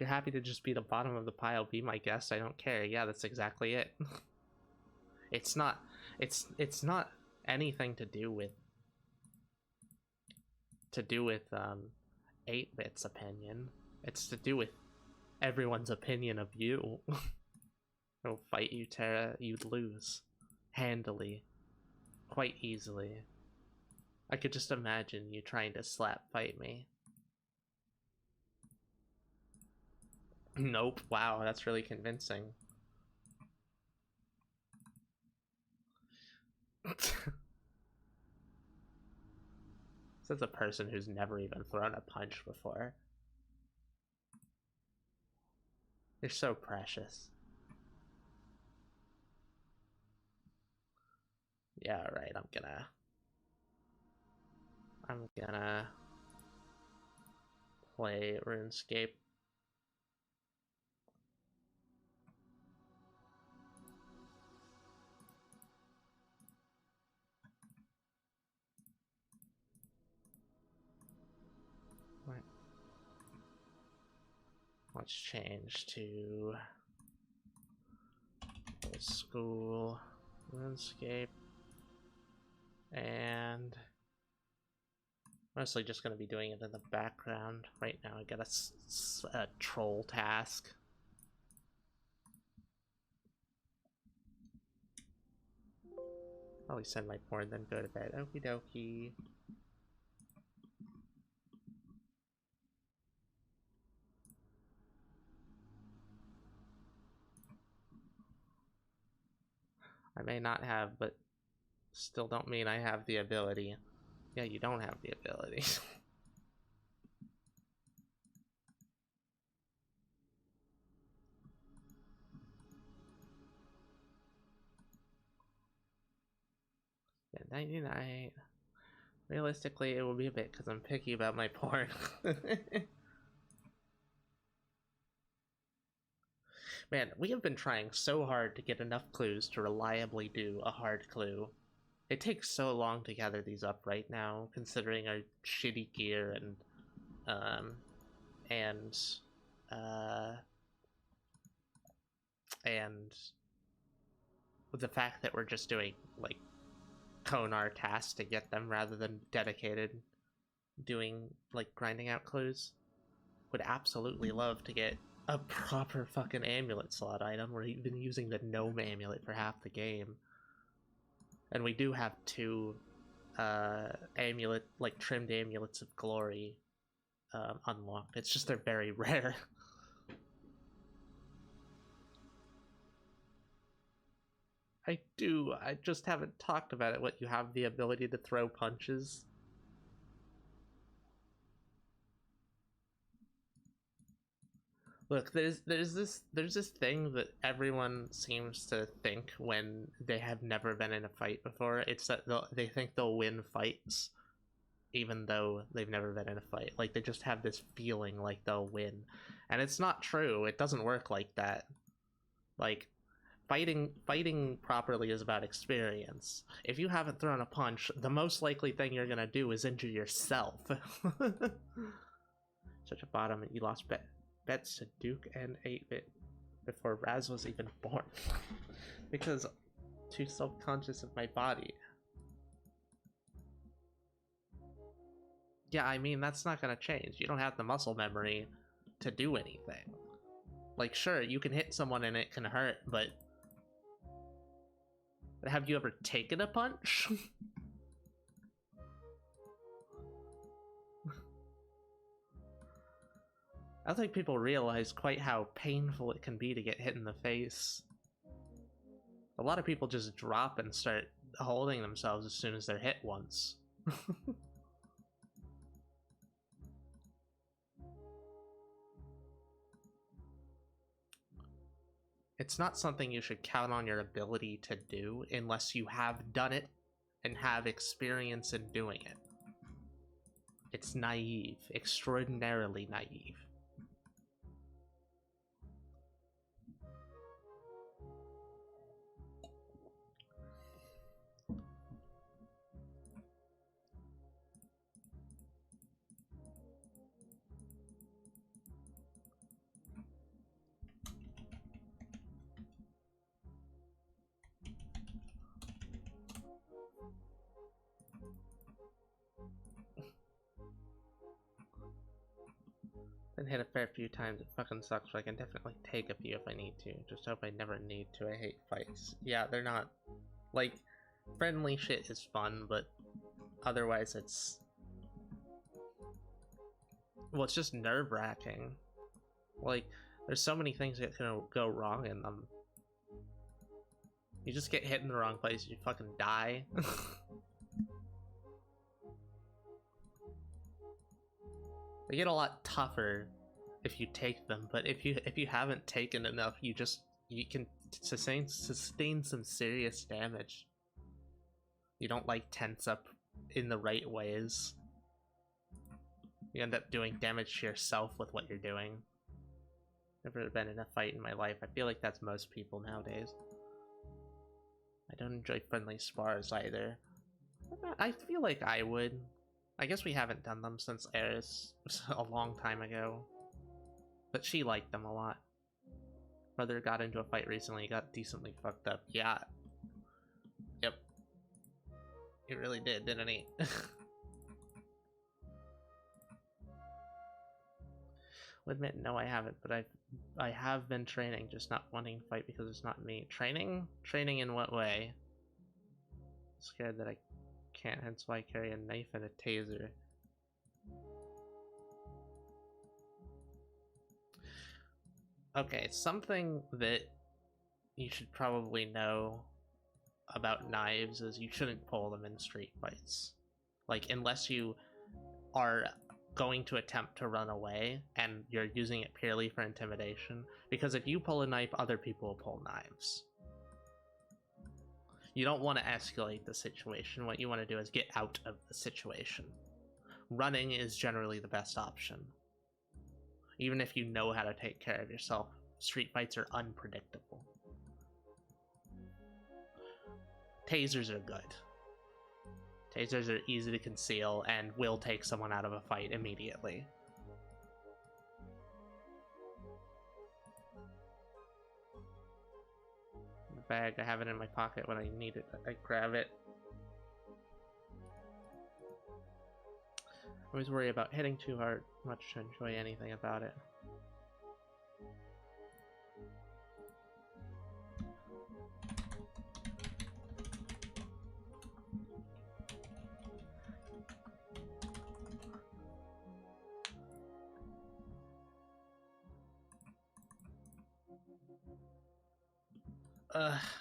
If you're happy to just be the bottom of the pile, be my guest. I don't care. Yeah, that's exactly it. It's not. It's not anything to do with 8-bit's opinion. It's to do with everyone's opinion of you. I'll fight you, Terra. You'd lose handily, quite easily. I could just imagine you trying to slap fight me. Nope. Wow, that's really convincing. Says a person who's never even thrown a punch before. You're so precious. Yeah, right, I'm gonna play RuneScape. Right. Let's change to old school RuneScape, and mostly just going to be doing it in the background. Right now I got a troll task. Probably send my porn, then go to bed. Okie dokie. I may not have, but still don't mean I have the ability. Yeah, you don't have the ability. Yeah, 99. Realistically, it will be a bit because I'm picky about my porn. Man, we have been trying so hard to get enough clues to reliably do a hard clue. It takes so long to gather these up right now, considering our shitty gear um, and, uh, and the fact that we're just doing, like, Konar tasks to get them rather than dedicated doing, like, grinding out clues. Would absolutely love to get a proper fucking amulet slot item. We're even using the gnome amulet for half the game. And we do have 2 amulet, like trimmed amulets of glory unlocked. It's just they're very rare. I do. I just haven't talked about it. What, you have the ability to throw punches? Look, there's this thing that everyone seems to think when they have never been in a fight before. It's that they think they'll win fights even though they've never been in a fight. Like, they just have this feeling like they'll win. And it's not true. It doesn't work like that. Like, fighting properly is about experience. If you haven't thrown a punch, the most likely thing you're gonna do is injure yourself. Such a bottom, you lost bets to Duke and 8-bit before Raz was even born. Because too self-conscious of my body. Yeah, I mean, that's not gonna change. You don't have the muscle memory to do anything. Like, sure, you can hit someone and it can hurt, but have you ever taken a punch? I don't think people realize quite how painful it can be to get hit in the face. A lot of people just drop and start holding themselves as soon as they're hit once. It's not something you should count on your ability to do unless you have done it and have experience in doing it. It's naive, extraordinarily naive. Been hit a fair few times, it fucking sucks, but I can definitely take a few if I need to. Just hope I never need to. I hate fights. Yeah, they're not... Like, friendly shit is fun, but otherwise it's... Well, it's just nerve-wracking. Like, there's so many things that can go wrong in them. You just get hit in the wrong place, you fucking die. They get a lot tougher if you take them, but if you haven't taken enough, you can sustain some serious damage. You don't like tense up in the right ways. You end up doing damage to yourself with what you're doing. Never been in a fight in my life. I feel like that's most people nowadays. I don't enjoy friendly spars either. I feel like I would. I guess we haven't done them since Eris a long time ago. But she liked them a lot. Brother got into a fight recently, got decently fucked up. Yeah. Yep. He really did, didn't he? Would admit, no, I haven't, but I have been training, just not wanting to fight because it's not me. Training? Training in what way? Scared that I can't, hence why I carry a knife and a taser. Okay, something that you should probably know about knives is you shouldn't pull them in street fights. Like, unless you are going to attempt to run away and you're using it purely for intimidation, because if you pull a knife, other people will pull knives. You don't want to escalate the situation. What you want to do is get out of the situation. Running is generally the best option. Even if you know how to take care of yourself, street fights are unpredictable. Tasers are good. Tasers are easy to conceal and will take someone out of a fight immediately. The bag, I have it in my pocket when I need it. I grab it. I always worry about hitting too hard, much to enjoy anything about it.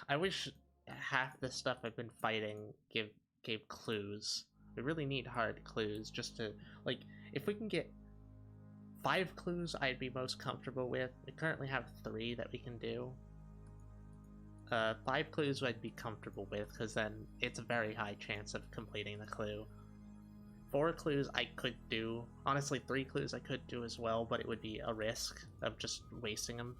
I wish half the stuff I've been fighting gave clues. We really need hard clues just to, like, if we can get 5 clues I'd be most comfortable with. We currently have 3 that we can do. 5 clues I'd be comfortable with, because then it's a very high chance of completing the clue. 4 clues I could do. Honestly, 3 clues I could do as well, but it would be a risk of just wasting them.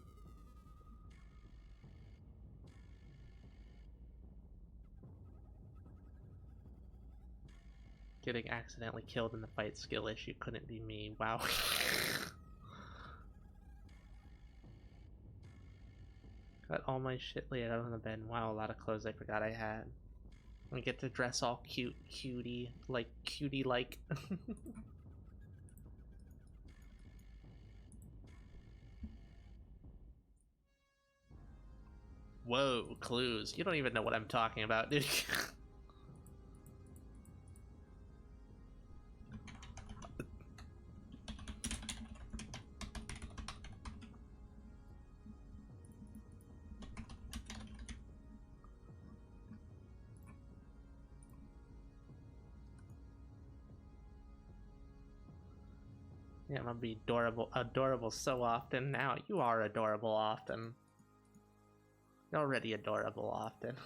Getting accidentally killed in the fight skill issue couldn't be me. Wow. Got all my shit laid out on the bed. Wow, a lot of clothes I forgot I had. I get to dress all cutie like. Whoa, clues. You don't even know what I'm talking about, dude. Yeah, I'm gonna be adorable so often now. You are adorable often. You're already adorable often.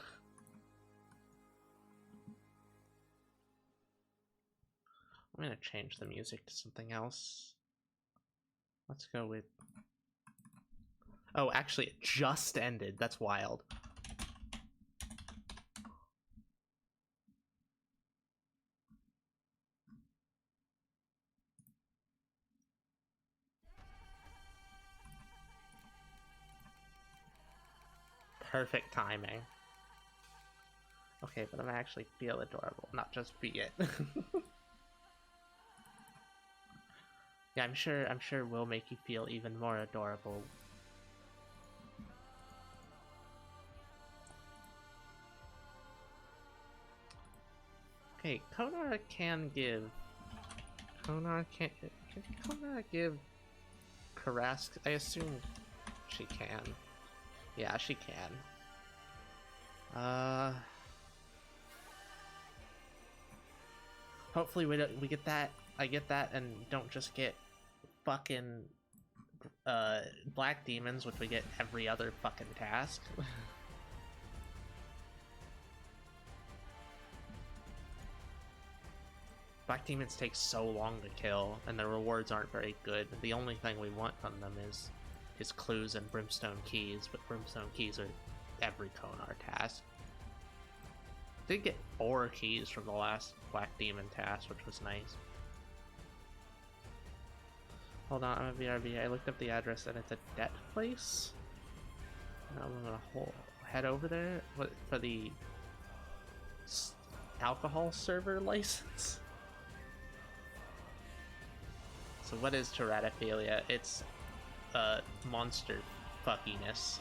I'm gonna change the music to something else. Let's go with... Oh, actually, it just ended. That's wild. Perfect timing. Okay, but I'm actually feel adorable, not just be it. Yeah, I'm sure we'll make you feel even more adorable. Okay, Konar can give. Konar can Konar give Karask? I assume she can. Yeah, she can. Hopefully we get that. I get that, and don't just get fucking black demons, which we get every other fucking task. Black demons take so long to kill, and the rewards aren't very good. The only thing we want from them is clues and brimstone keys, but brimstone keys are every Konar task. Did get 4 keys from the last black demon task, which was nice. Hold on, I'm a BRB. I looked up the address and it's a debt place. I'm gonna head over there for the alcohol server license. So what is teratophilia? It's monster fuckiness.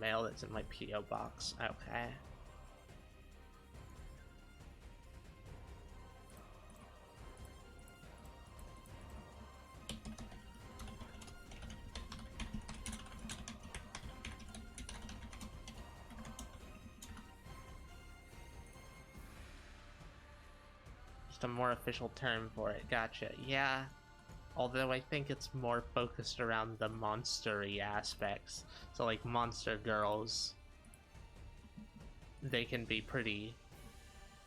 Mail that's in my P.O. box. Okay. Just a more official term for it. Gotcha. Yeah. Although I think it's more focused around the monster-y aspects. So like monster girls, they can be pretty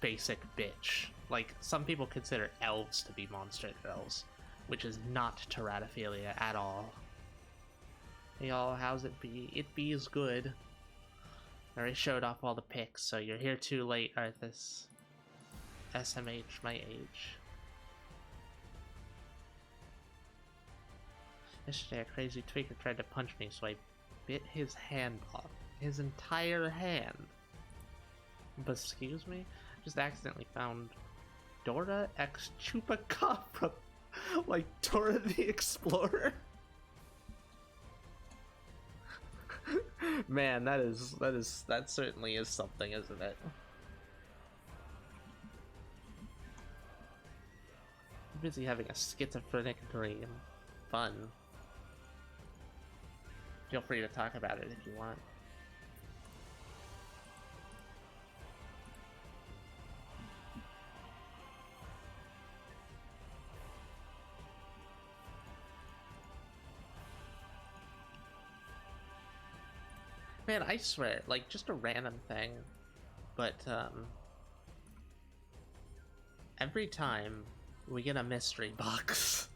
basic bitch. Like some people consider elves to be monster girls, which is not teratophilia at all. Hey y'all, how's it be? It be's good. I already showed off all the pics, so you're here too late, Arthas. SMH my age. Yesterday, a crazy tweaker tried to punch me, so I bit his hand off. His entire hand. But excuse me? Just accidentally found Dora X Chupacabra. Like Dora the Explorer. Man, that certainly is something, isn't it? I'm busy having a schizophrenic dream. Fun. Feel free to talk about it if you want. Man, I swear, like, just a random thing, but, every time we get a mystery box,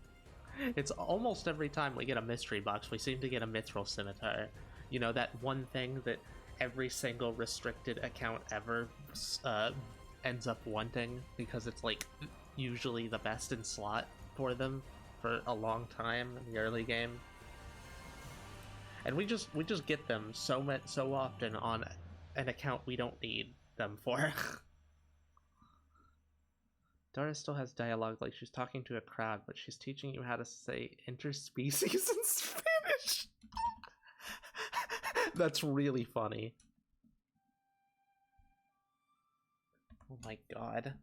it's almost every time we get a mystery box, we seem to get a Mithril Scimitar. You know, that one thing that every single restricted account ever, ends up wanting, because it's, like, usually the best in slot for them for a long time in the early game. And we just get them so often on an account we don't need them for. Dora still has dialogue like she's talking to a crowd, but she's teaching you how to say interspecies in Spanish. That's really funny. Oh my god.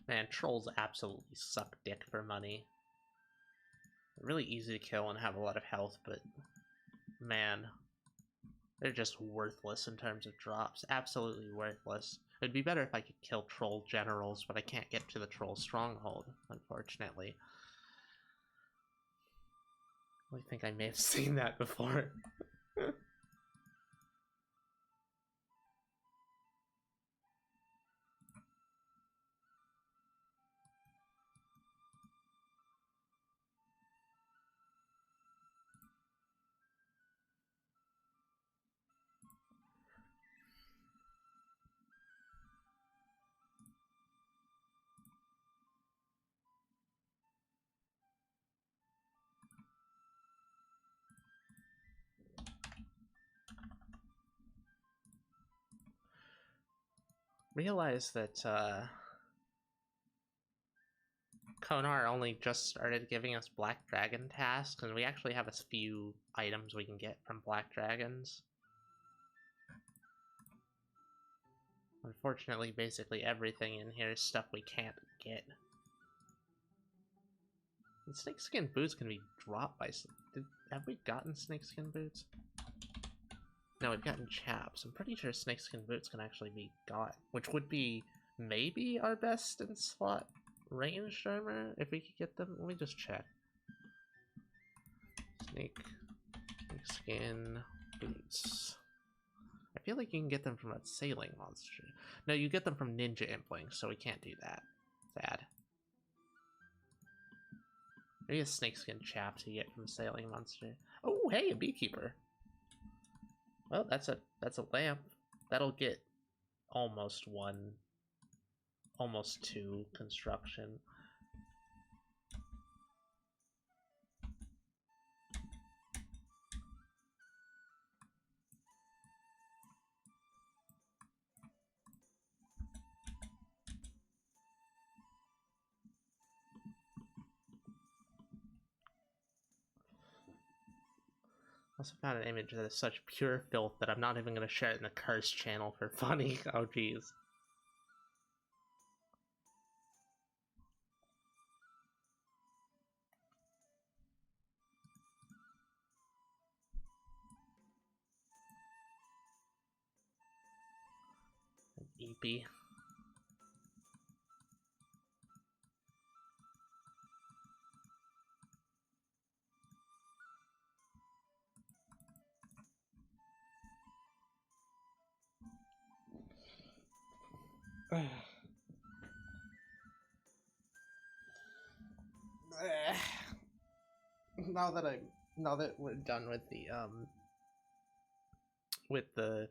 Man, trolls absolutely suck dick for money. They're really easy to kill and have a lot of health, but man, they're just worthless in terms of drops. Absolutely worthless. It'd be better if I could kill troll generals, but I can't get to the troll stronghold, unfortunately. I think I may have seen that before. realized that Konar only just started giving us Black Dragon tasks, and we actually have a few items we can get from Black Dragons. Unfortunately, basically everything in here is stuff we can't get. And snakeskin boots can be dropped by... Have we gotten snakeskin boots? No, we've gotten chaps. I'm pretty sure snakeskin boots can actually be got, which would be maybe our best in slot range armor if we could get them. Let me just check. Snakeskin boots. I feel like you can get them from a sailing monster. No, you get them from ninja implings, so we can't do that. Sad. Maybe a snakeskin chaps you get from a sailing monster. Oh, hey, a beekeeper. Well, that's a lamp. That'll get almost two construction. I also found an image that is such pure filth that I'm not even going to share it in the Curse channel for funny. Oh, jeez. EP. Now that we're done with the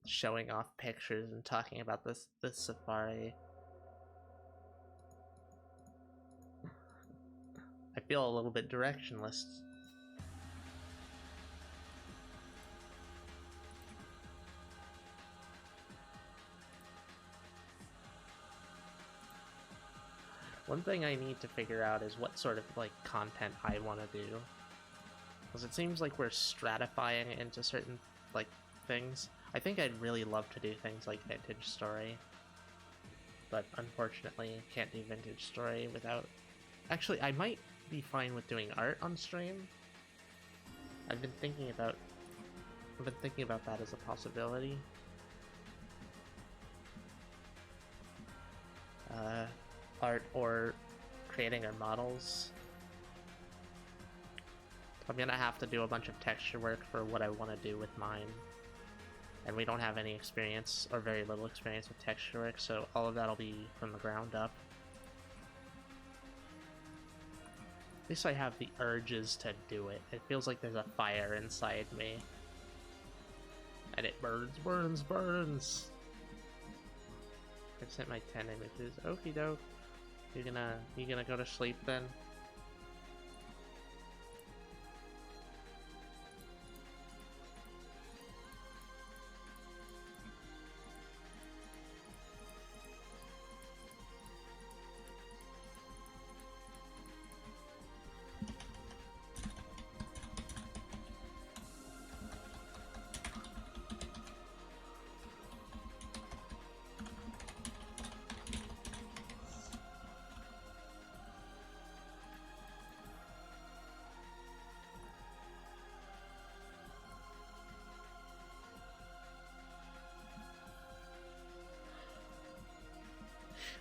showing off pictures and talking about this safari, I feel a little bit directionless. One thing I need to figure out is what sort of like content I want to do, because it seems like we're stratifying into certain like things. I think I'd really love to do things like Vintage Story, but unfortunately can't do Vintage Story without... Actually, I might be fine with doing art on stream. I've been thinking about that as a possibility. Art or creating our models. I'm gonna have to do a bunch of texture work for what I want to do with mine. And we don't have any experience, or very little experience with texture work, so all of that'll be from the ground up. At least I have the urges to do it. It feels like there's a fire inside me. And it burns! I've sent my 10 images. Okie doke. You gonna go to sleep then?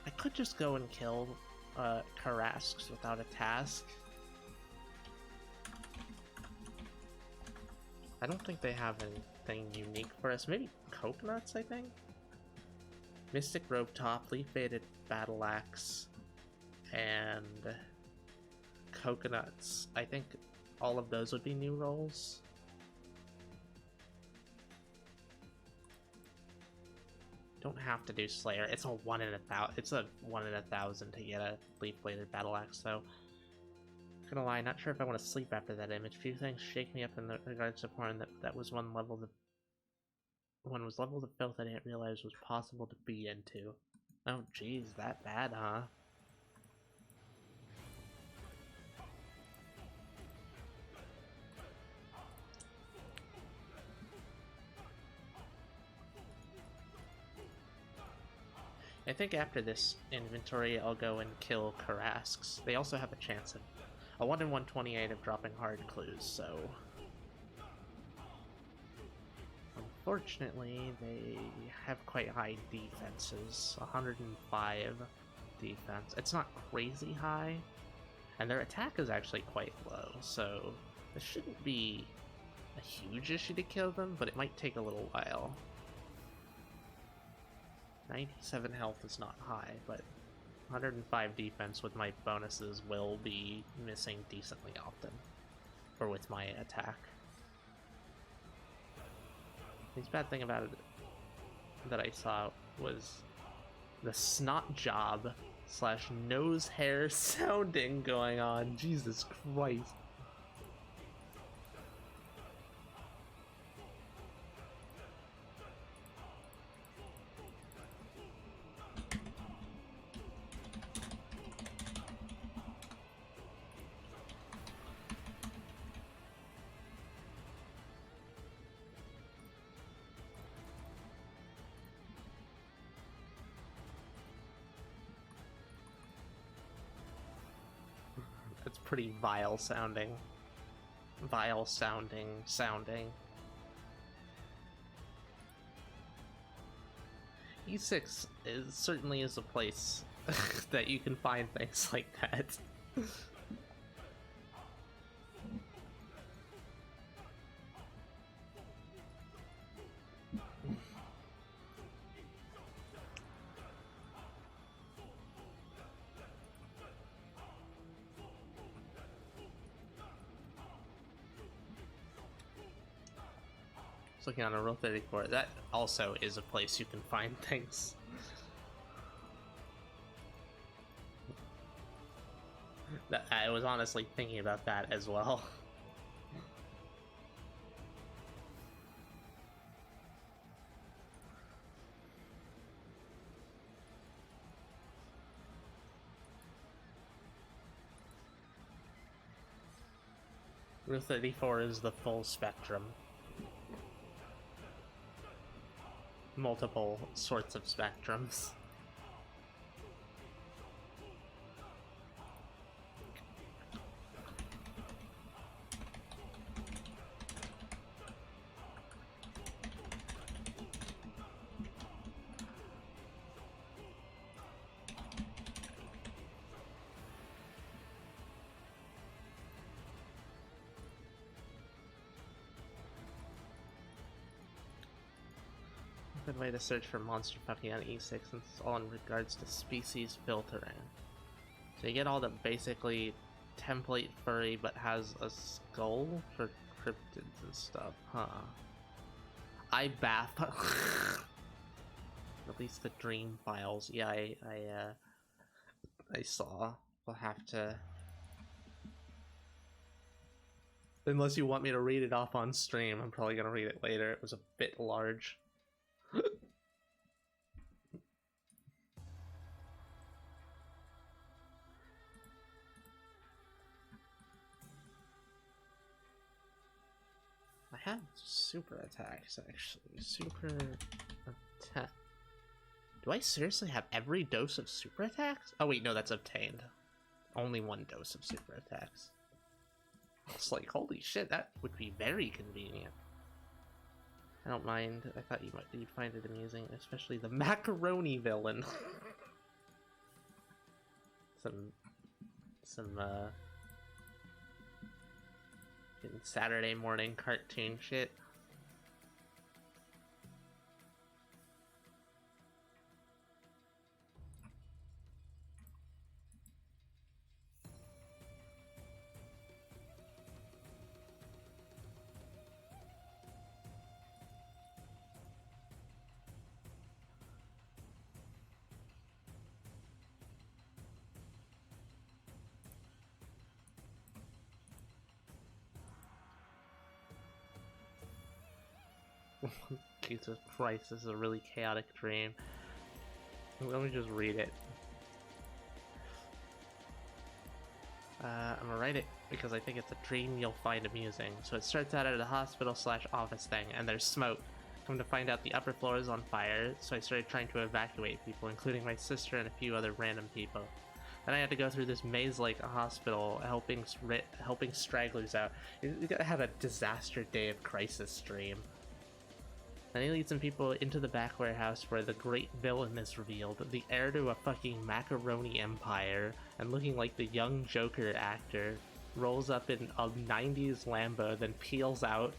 I could just go and kill Tarrasques without a task. I don't think they have anything unique for us. Maybe coconuts, I think? Mystic Robe Top, Leaf Baited Battle Axe, and coconuts. I think all of those would be new rolls. Don't have to do Slayer. It's a 1 in 1,000. It's a 1 in 1,000 to get a Leaf Bladed Battle Axe. So, not gonna lie, not sure if I want to sleep after that image. Few things shake me up in the regards to porn. That was one level one was levels of filth I didn't realize was possible to be into. Oh, geez, that bad, huh? I think after this inventory, I'll go and kill Karasks. They also have a chance of a 1 in 128 of dropping hard clues, so unfortunately, they have quite high defenses. 105 defense. It's not crazy high, and their attack is actually quite low, so this shouldn't be a huge issue to kill them, but it might take a little while. 97 health is not high, but 105 defense with my bonuses will be missing decently often, or with my attack. The bad thing about it that I saw was the snot job slash nose hair sounding going on. Jesus Christ. That's pretty vile sounding. Vile sounding. E6 certainly is a place that you can find things like that. Looking on a Rule 34, that also is a place you can find things. I was honestly thinking about that as well. Rule 34 is the full spectrum. Multiple sorts of spectrums. Good way to search for monster fucking on E6 since it's all in regards to species filtering. So you get all the basically template furry but has a skull for cryptids and stuff, huh? I bath at least the dream files. Yeah, I saw. We'll have to, unless you want me to read it off on stream, I'm probably gonna read it later. It was a bit large. I have super attacks, actually. Super attack. Do I seriously have every dose of super attacks? Oh wait, no, that's obtained. Only one dose of super attacks. It's like, holy shit, that would be very convenient. I don't mind. I thought you'd find it amusing, especially the macaroni villain. some Saturday morning cartoon shit. Jesus Christ, this is a really chaotic dream. Let me just read it. I'm gonna write it because I think it's a dream you'll find amusing. So it starts out at a hospital/office thing, and there's smoke. Come to find out the upper floor is on fire, so I started trying to evacuate people, including my sister and a few other random people. Then I had to go through this maze like a hospital, helping stragglers out. You gotta have a disaster day of crisis dream. Then he leads some people into the back warehouse where the great villain is revealed, the heir to a fucking macaroni empire, and looking like the young Joker actor, rolls up in a 90s Lambo, then peels out.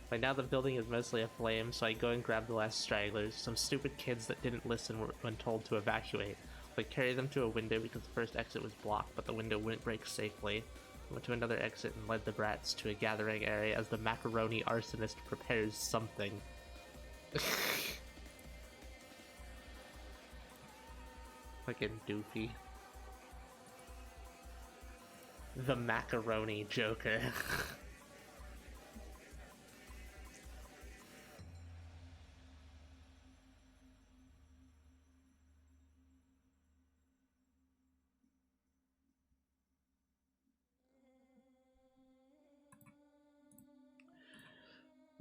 By now the building is mostly aflame, so I go and grab the last stragglers, some stupid kids that didn't listen when told to evacuate. I carry them to a window because the first exit was blocked, but the window wouldn't break safely. I went to another exit and led the brats to a gathering area as the macaroni arsonist prepares something. Fucking doofy. The macaroni Joker.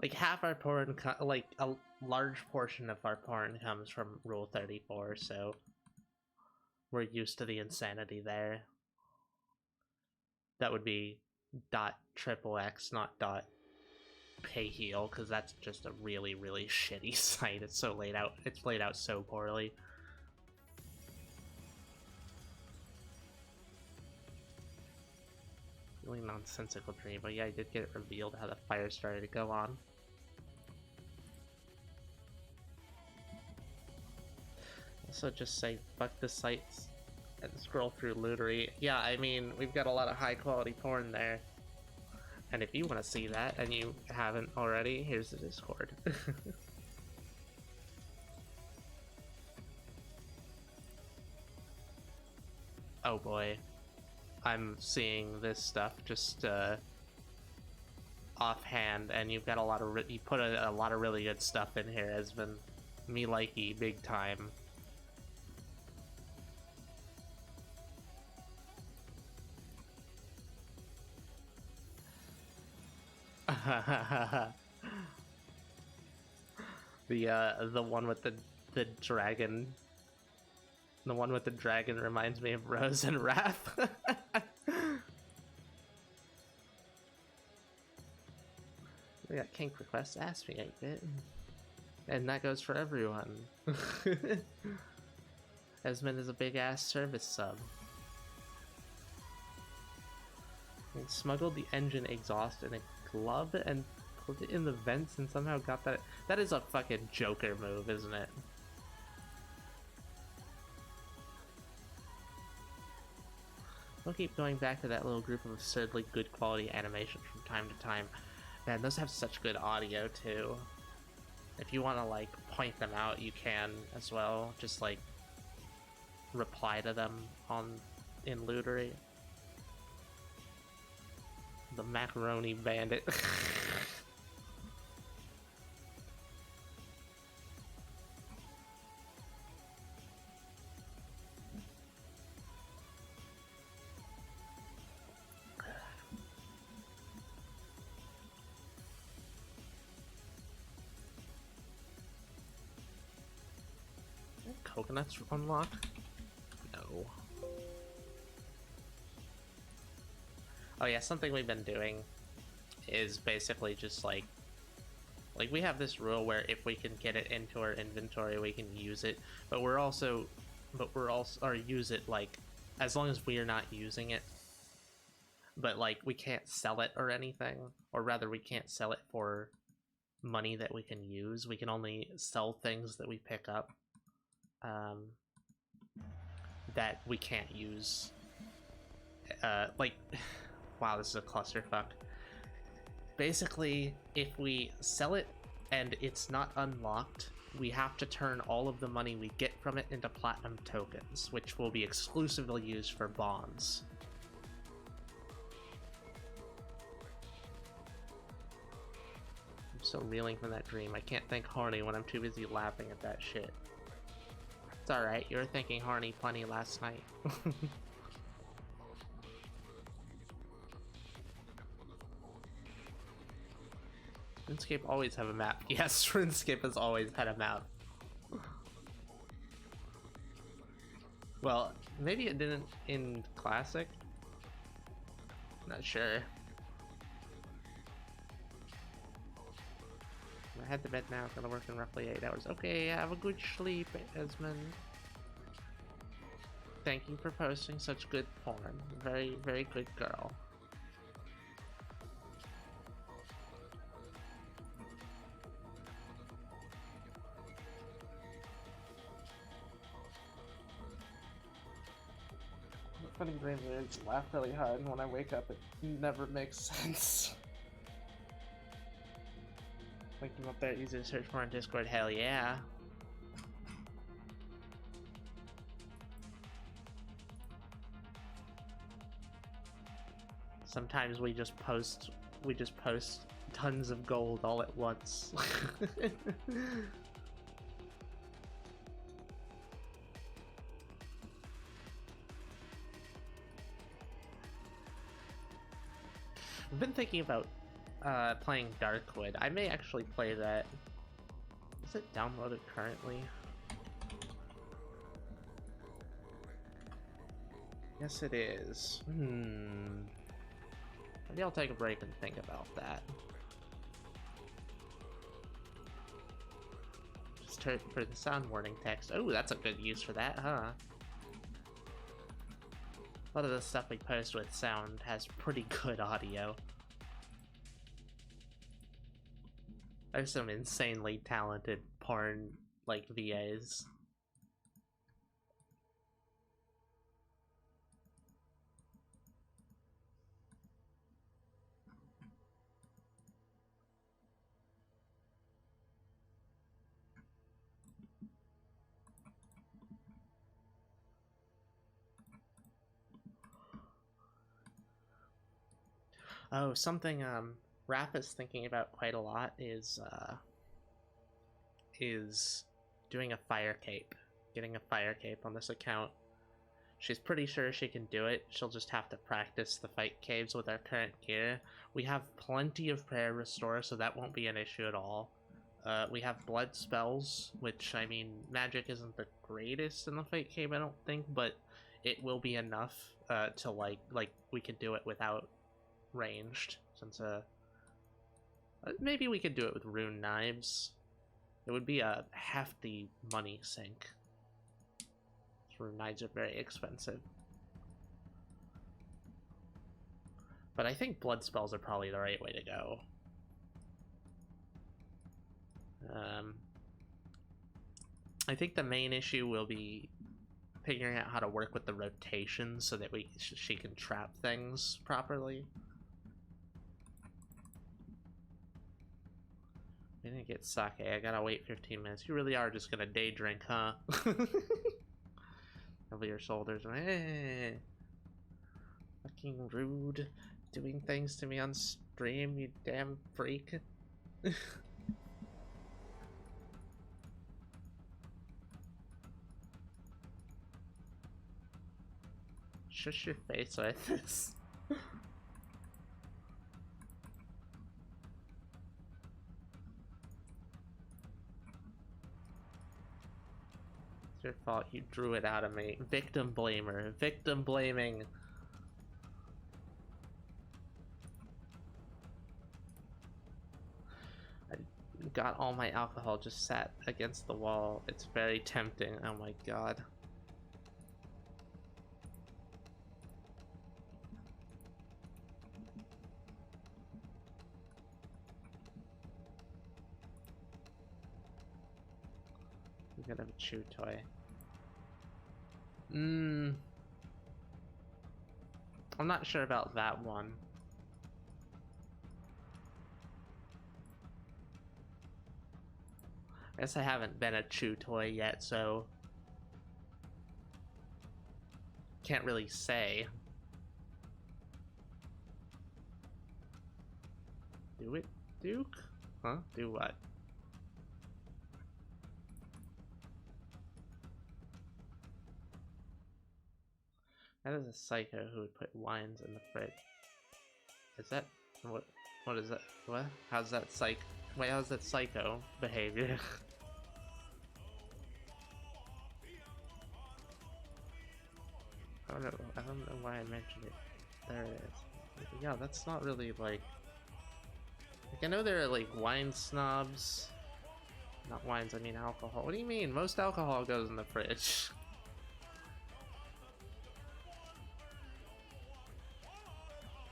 Like half our porn, like a large portion of our porn comes from Rule 34, so we're used to the insanity there. That would be .XXX, not .payheal, because that's just a really, really shitty site. It's so laid out. It's laid out so poorly. Really nonsensical dream, but yeah, I did get it revealed how the fire started to go on. Also, just say fuck the sites and scroll through Lootery. Yeah, I mean, we've got a lot of high quality porn there. And if you want to see that and you haven't already, here's the Discord. Oh boy. I'm seeing this stuff just offhand, and you've got a lot of you put a lot of really good stuff in here. Has been me likey big time. The one with the dragon. The one with the dragon reminds me of Rose and Wrath. We got kink requests, ask me 8-bit. And that goes for everyone. Esmond is a big ass service sub. He smuggled the engine exhaust in a glove and put it in the vents and somehow got that. That is a fucking Joker move, isn't it? We'll keep going back to that little group of absurdly good quality animations from time to time. Man, those have such good audio too. If you want to like point them out, you can as well. Just like reply to them in Lootery. The Macaroni Bandit. Coconuts unlocked? No. Oh yeah, something we've been doing is basically just like we have this rule where if we can get it into our inventory, we can use it, but we're also or use it like as long as we're not using it. But like we can't sell it or anything, or rather we can't sell it for money that we can use. We can only sell things that we pick up that we can't use. Like, wow, this is a clusterfuck. Basically, if we sell it and it's not unlocked, we have to turn all of the money we get from it into platinum tokens, which will be exclusively used for bonds. Still reeling from that dream. I can't think horny when I'm too busy laughing at that shit. It's alright, you were thinking horny plenty last night. RuneScape always have a map. Yes, RuneScape has always had a map. Well, maybe it didn't in Classic. Not sure. I head to bed now, gonna work in roughly 8 hours. Okay, have a good sleep, Esmond. Thank you for posting such good porn. Very, very good girl. Funny brain words, laugh really hard, and when I wake up, it never makes sense. Link them up there, easy to search for on Discord, hell yeah. Sometimes we just post tons of gold all at once. I've been thinking about playing Darkwood. I may actually play that. Is it downloaded currently? Yes, it is. Maybe I'll take a break and think about that. Just for the sound warning text. Oh, that's a good use for that, huh? A lot of the stuff we post with sound has pretty good audio. There's some insanely talented porn, like, VAs. Oh, something Raph is thinking about quite a lot is doing a fire cape. Getting a fire cape on this account. She's pretty sure she can do it. She'll just have to practice the fight caves with our current gear. We have plenty of prayer restore, so that won't be an issue at all. We have blood spells, which, I mean, magic isn't the greatest in the fight cave, I don't think, but it will be enough to, like, we could do it without ranged, since maybe we could do it with rune knives. It would be a hefty money sink. Rune knives are very expensive, but I think blood spells are probably the right way to go. I think the main issue will be figuring out how to work with the rotation so that she can trap things properly. We didn't get sake. I gotta wait 15 minutes. You really are just gonna day drink, huh? Over your shoulders. Hey, fucking rude. Doing things to me on stream, you damn freak. Shush your face with this. It's your fault, you drew it out of me. Victim blamer. Victim blaming. I got all my alcohol just sat against the wall. It's very tempting. Oh my god. We gotta have a chew toy. I'm not sure about that one. I guess I haven't been a chew toy yet, so can't really say. Do it, Duke? Huh? Do what? That is a psycho who would put wines in the fridge. Is that what? What is that? What? How's that Wait, how's that psycho behavior? I don't know. I don't know why I mentioned it. There it is. Yeah, that's not really like. I know there are like wine snobs. Not wines. I mean alcohol. What do you mean? Most alcohol goes in the fridge.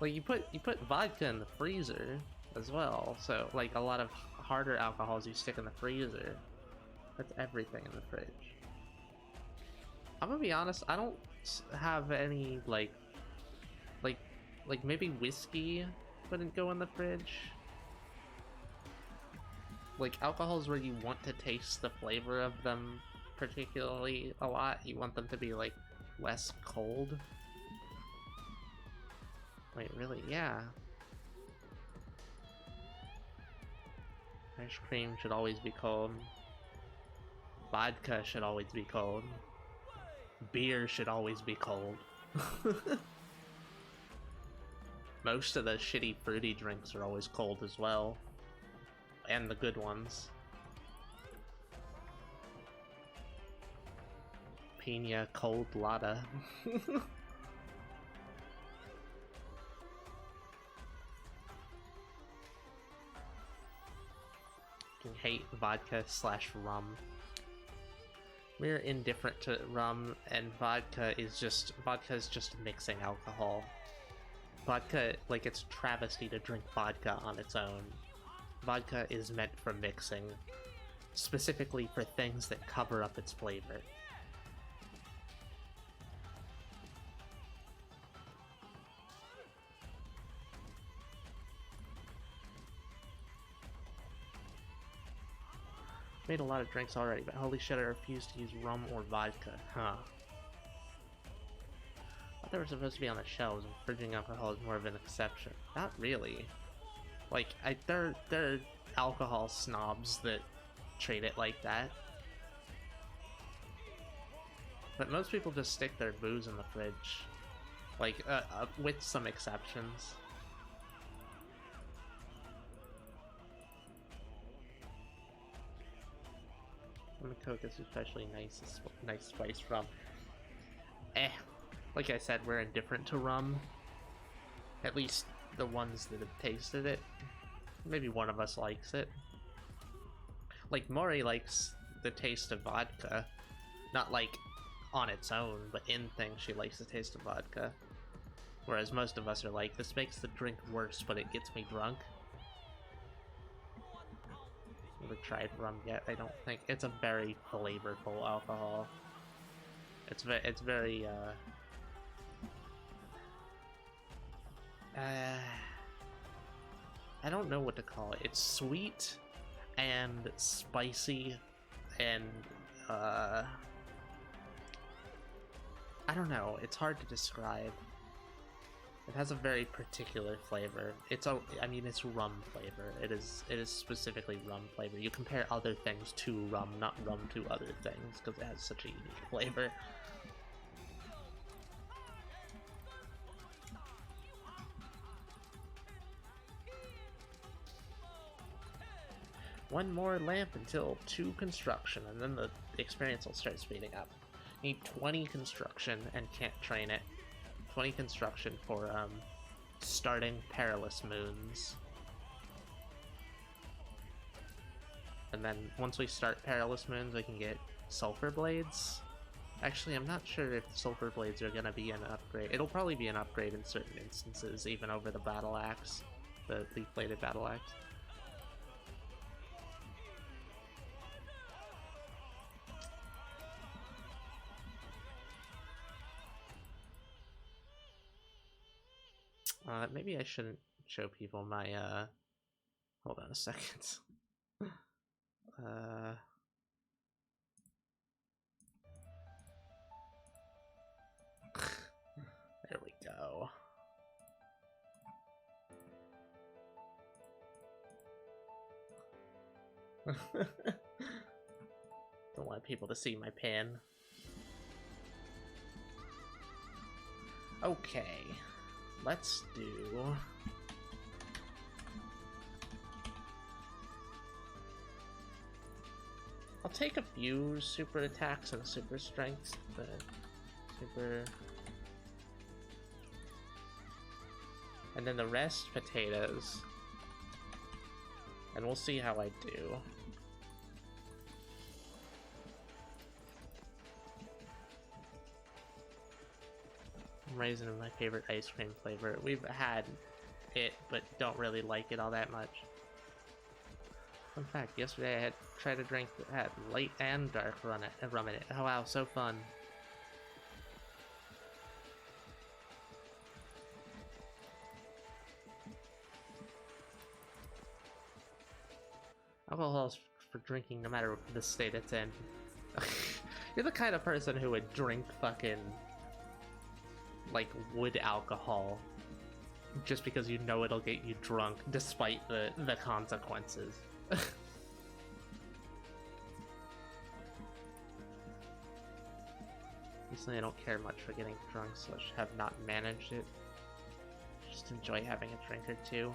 Like you put vodka in the freezer as well. So like a lot of harder alcohols you stick in the freezer. That's everything in the fridge. I'm gonna be honest. I don't have any like maybe whiskey wouldn't go in the fridge. Like alcohols where you want to taste the flavor of them particularly a lot. You want them to be like less cold. Wait, really? Yeah. Ice cream should always be cold. Vodka should always be cold. Beer should always be cold. Most of the shitty fruity drinks are always cold as well. And the good ones. Pina colada. Hate vodka / rum. We're indifferent to rum, and vodka is just mixing alcohol. Vodka, like, it's a travesty to drink vodka on its own. Vodka is meant for mixing, specifically for things that cover up its flavor. Made a lot of drinks already, but holy shit, I refuse to use rum or vodka. Huh. I thought they were supposed to be on the shelves, and fridging alcohol is more of an exception. Not really. Like, there are alcohol snobs that treat it like that. But most people just stick their booze in the fridge. Like, with some exceptions. Lemon Coke is especially nice spice rum. Like I said, we're indifferent to rum. At least the ones that have tasted it. Maybe one of us likes it. Like, Mori likes the taste of vodka. Not like on its own, but in things she likes the taste of vodka. Whereas most of us are like, this makes the drink worse, but it gets me drunk. Never tried rum yet, I don't think. It's a very flavorful alcohol. It's very, I don't know what to call it. It's sweet and spicy and, I don't know. It's hard to describe. It has a very particular flavor. It's rum flavor. It is specifically rum flavor. You compare other things to rum, not rum to other things, because it has such a unique flavor. One more lamp until 2 construction, and then the experience will start speeding up. Need 20 construction and can't train it. 20 construction for starting Perilous Moons. And then once we start Perilous Moons, we can get Sulfur Blades. Actually, I'm not sure if Sulfur Blades are gonna be an upgrade. It'll probably be an upgrade in certain instances, even over the Battle Axe, the Leaf-Bladed Battle Axe. Maybe I shouldn't show people my, hold on a second. There we go. Don't want people to see my pin. Okay, let's do... I'll take a few super attacks and super strengths, but super... And then the rest, potatoes. And we'll see how I do. Raisin is my favorite ice cream flavor. We've had it, but don't really like it all that much. Fun fact, yesterday I had tried to drink that had light and dark rum in it. Oh wow, so fun. Alcohol is for drinking no matter the state it's in. You're the kind of person who would drink fucking like wood alcohol just because you know it'll get you drunk despite the consequences. Recently I don't care much for getting drunk, so I have not managed it. Just enjoy having a drink or two.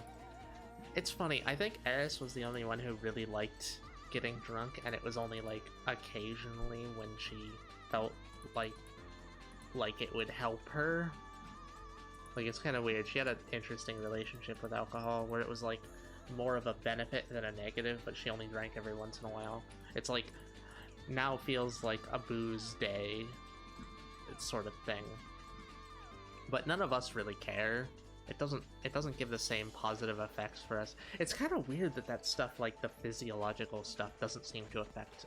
It's funny, I think Eris was the only one who really liked getting drunk, and it was only like occasionally when she felt like it would help her. Like, it's kind of weird. She had an interesting relationship with alcohol where it was like more of a benefit than a negative, but she only drank every once in a while. It's like now feels like a booze day sort of thing, but none of us really care. It doesn't give the same positive effects for us. It's kind of weird that stuff, like the physiological stuff, doesn't seem to affect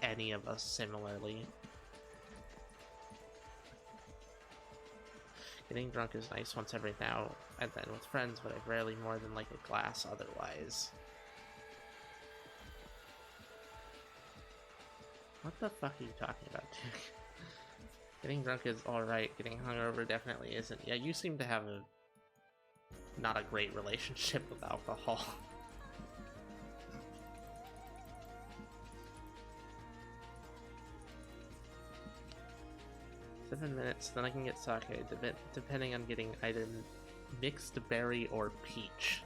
any of us similarly. Getting drunk is nice once every now and then with friends, but I've rarely more than like a glass otherwise. What the fuck are you talking about, dude? Getting drunk is alright, getting hungover definitely isn't. Yeah, you seem to have not a great relationship with alcohol. "7 minutes, then I can get sake, depending on getting either mixed berry or peach."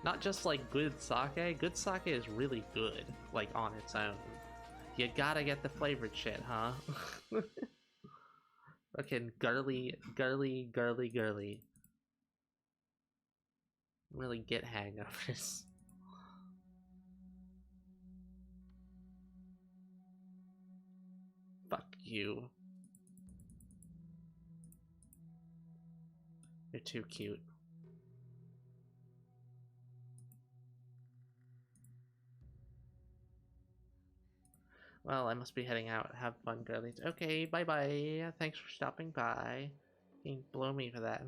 Not just like good sake is really good, like on its own. You gotta get the flavored shit, huh? Fucking girly. Really get hangovers. Fuck you. You're too cute. Well, I must be heading out. Have fun, girlies. Okay, bye-bye. Thanks for stopping by. You can blow me for that.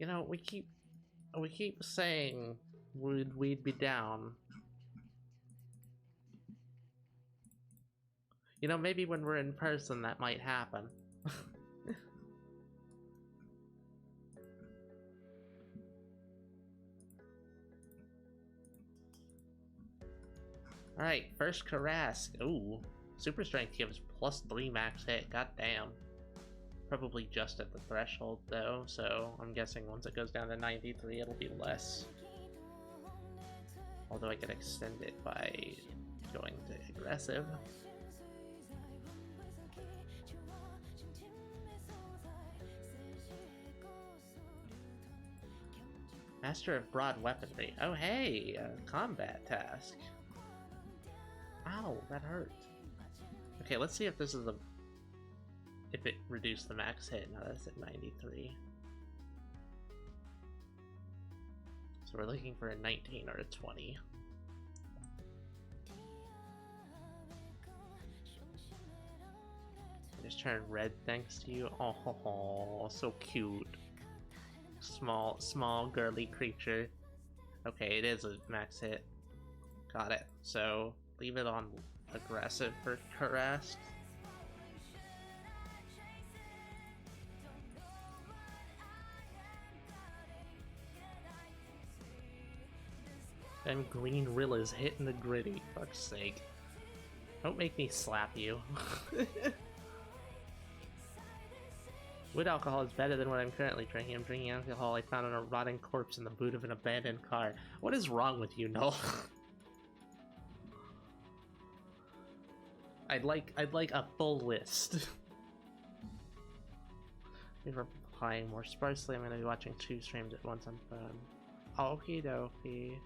You know, we keep saying we'd be down. You know, maybe when we're in person that might happen. Alright, first Karask. Ooh. Super Strength gives +3 max hit. God damn. Probably just at the threshold though, so I'm guessing once it goes down to 93 it'll be less. Although I can extend it by going to aggressive. Master of Broad Weaponry. Oh hey, a combat task. Ow, that hurt. Okay, let's see if this is if it reduced the max hit. Now that's at 93. So we're looking for a 19 or a 20. I just turned red thanks to you. Oh, so cute. Small girly creature. Okay, it is a max hit. Got it. So leave it on aggressive for harassed. And Green Rilla's hitting the gritty, fuck's sake. Don't make me slap you. Wood alcohol is better than what I'm currently drinking. I'm drinking alcohol I found on a rotting corpse in the boot of an abandoned car. What is wrong with you, Null? I'd like a full list. If we're playing more sparsely, I'm gonna be watching 2 streams at once on phone. Okie dokie.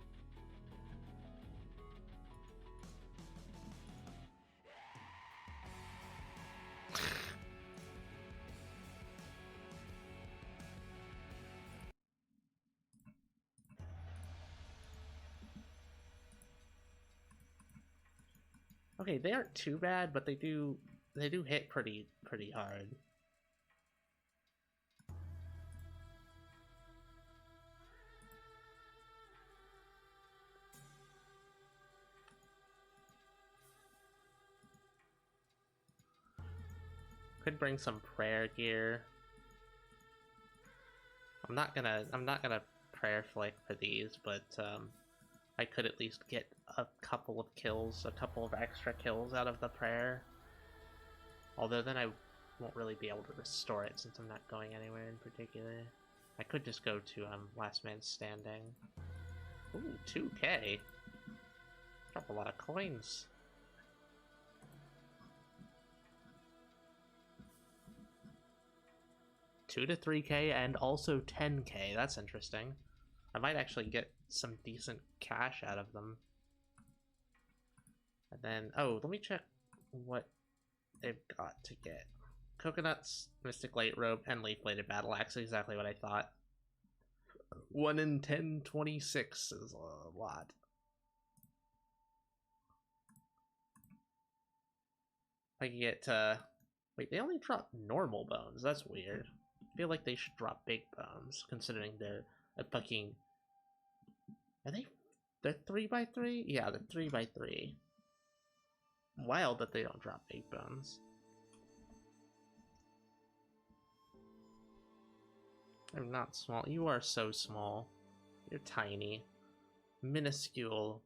Okay, they aren't too bad, but they do hit pretty hard. Could bring some prayer gear. I'm not gonna prayer flick for these, but I could at least get a couple of kills, a couple of extra kills out of the prayer. Although then I won't really be able to restore it since I'm not going anywhere in particular. I could just go to Last Man Standing. Ooh, 2K. Drop a lot of coins. $2 to $3K and also $10K. That's interesting. I might actually get some decent cash out of them. And then, oh, let me check what they've got to get. Coconuts, Mystic Light Robe, and Leaf Bladed Battle Axe. Exactly what I thought. 1 in 10, 26 is a lot. I can get, wait, they only drop normal bones. That's weird. I feel like they should drop big bones, considering they're a fucking... Are they... They're 3x3? Yeah, they're 3x3. Wild that they don't drop big bones. I'm not small. You are so small. You're tiny. Minuscule.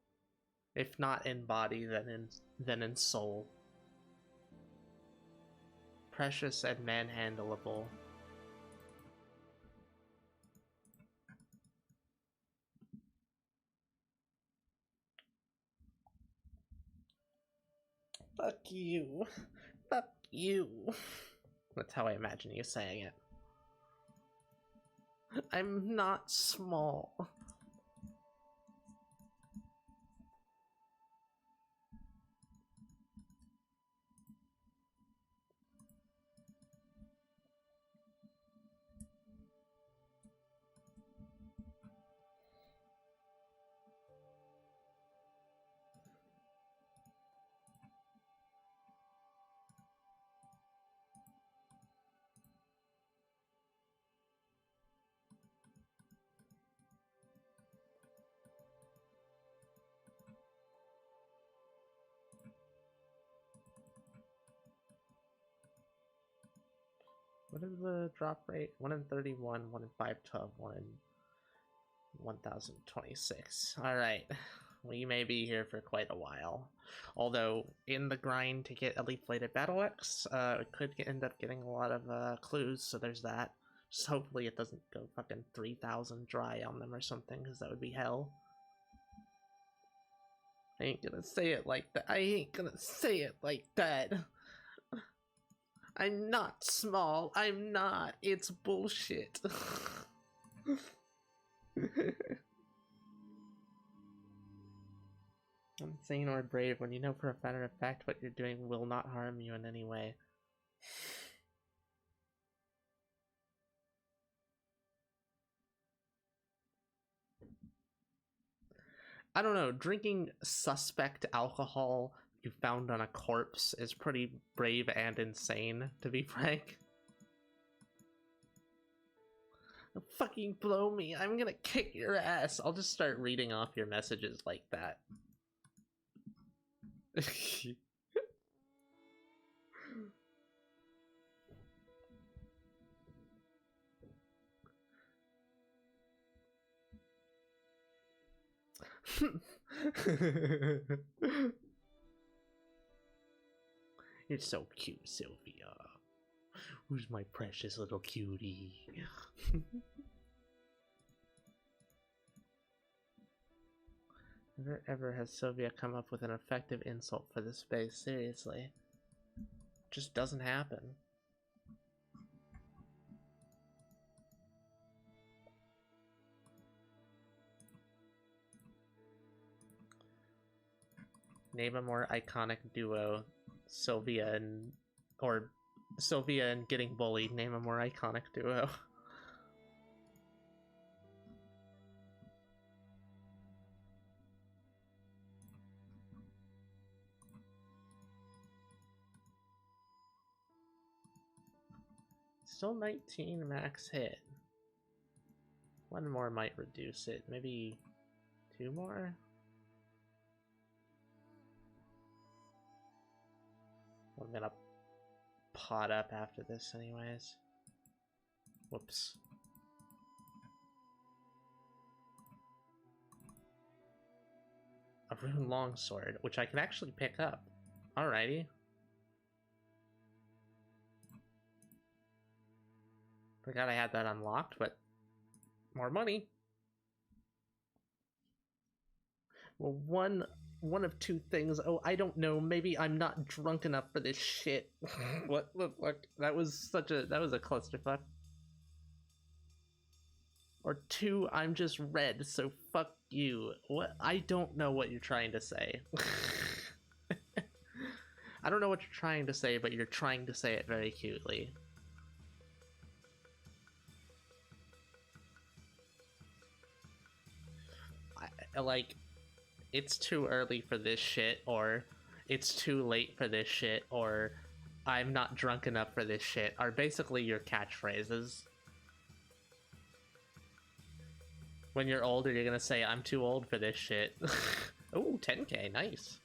If not in body, then in soul. Precious and manhandleable. Fuck you. Fuck you. That's how I imagine you saying it. I'm not small. What is the drop rate? 1 in 31, 1 in 512, 1 in 1026. Alright. We may be here for quite a while. Although, in the grind to get a Leaf Bladed Battle Axe, we could end up getting a lot of clues, so there's that. Just hopefully it doesn't go fucking 3,000 dry on them or something, because that would be hell. I ain't gonna say it like that. I ain't gonna say it like that. I'm not small. I'm not. It's bullshit. Insane or brave when you know for a matter of fact what you're doing will not harm you in any way. I don't know, drinking suspect alcohol you found on a corpse is pretty brave and insane, to be frank. Fucking blow me, I'm gonna kick your ass. I'll just start reading off your messages like that. You're so cute, Sylvia. Who's my precious little cutie? Never ever has Sylvia come up with an effective insult for this face, seriously. Just doesn't happen. Name a more iconic duo. Sylvia and... or Sylvia and getting bullied. Name a more iconic duo. Still 19 max hit. One more might reduce it. Maybe 2 more? I'm gonna pot up after this anyways. Whoops. A rune longsword, which I can actually pick up. Alrighty. Forgot I had that unlocked, but more money. Well, one of two things. Oh, I don't know. Maybe I'm not drunk enough for this shit. What the fuck? That was a clusterfuck. Or 2, I'm just red, so fuck you. What? I don't know what you're trying to say. I don't know what you're trying to say, but you're trying to say it very cutely. Like, it's too early for this shit, or it's too late for this shit, or I'm not drunk enough for this shit are basically your catchphrases. When you're older, you're gonna say, I'm too old for this shit. Ooh, 10k, nice.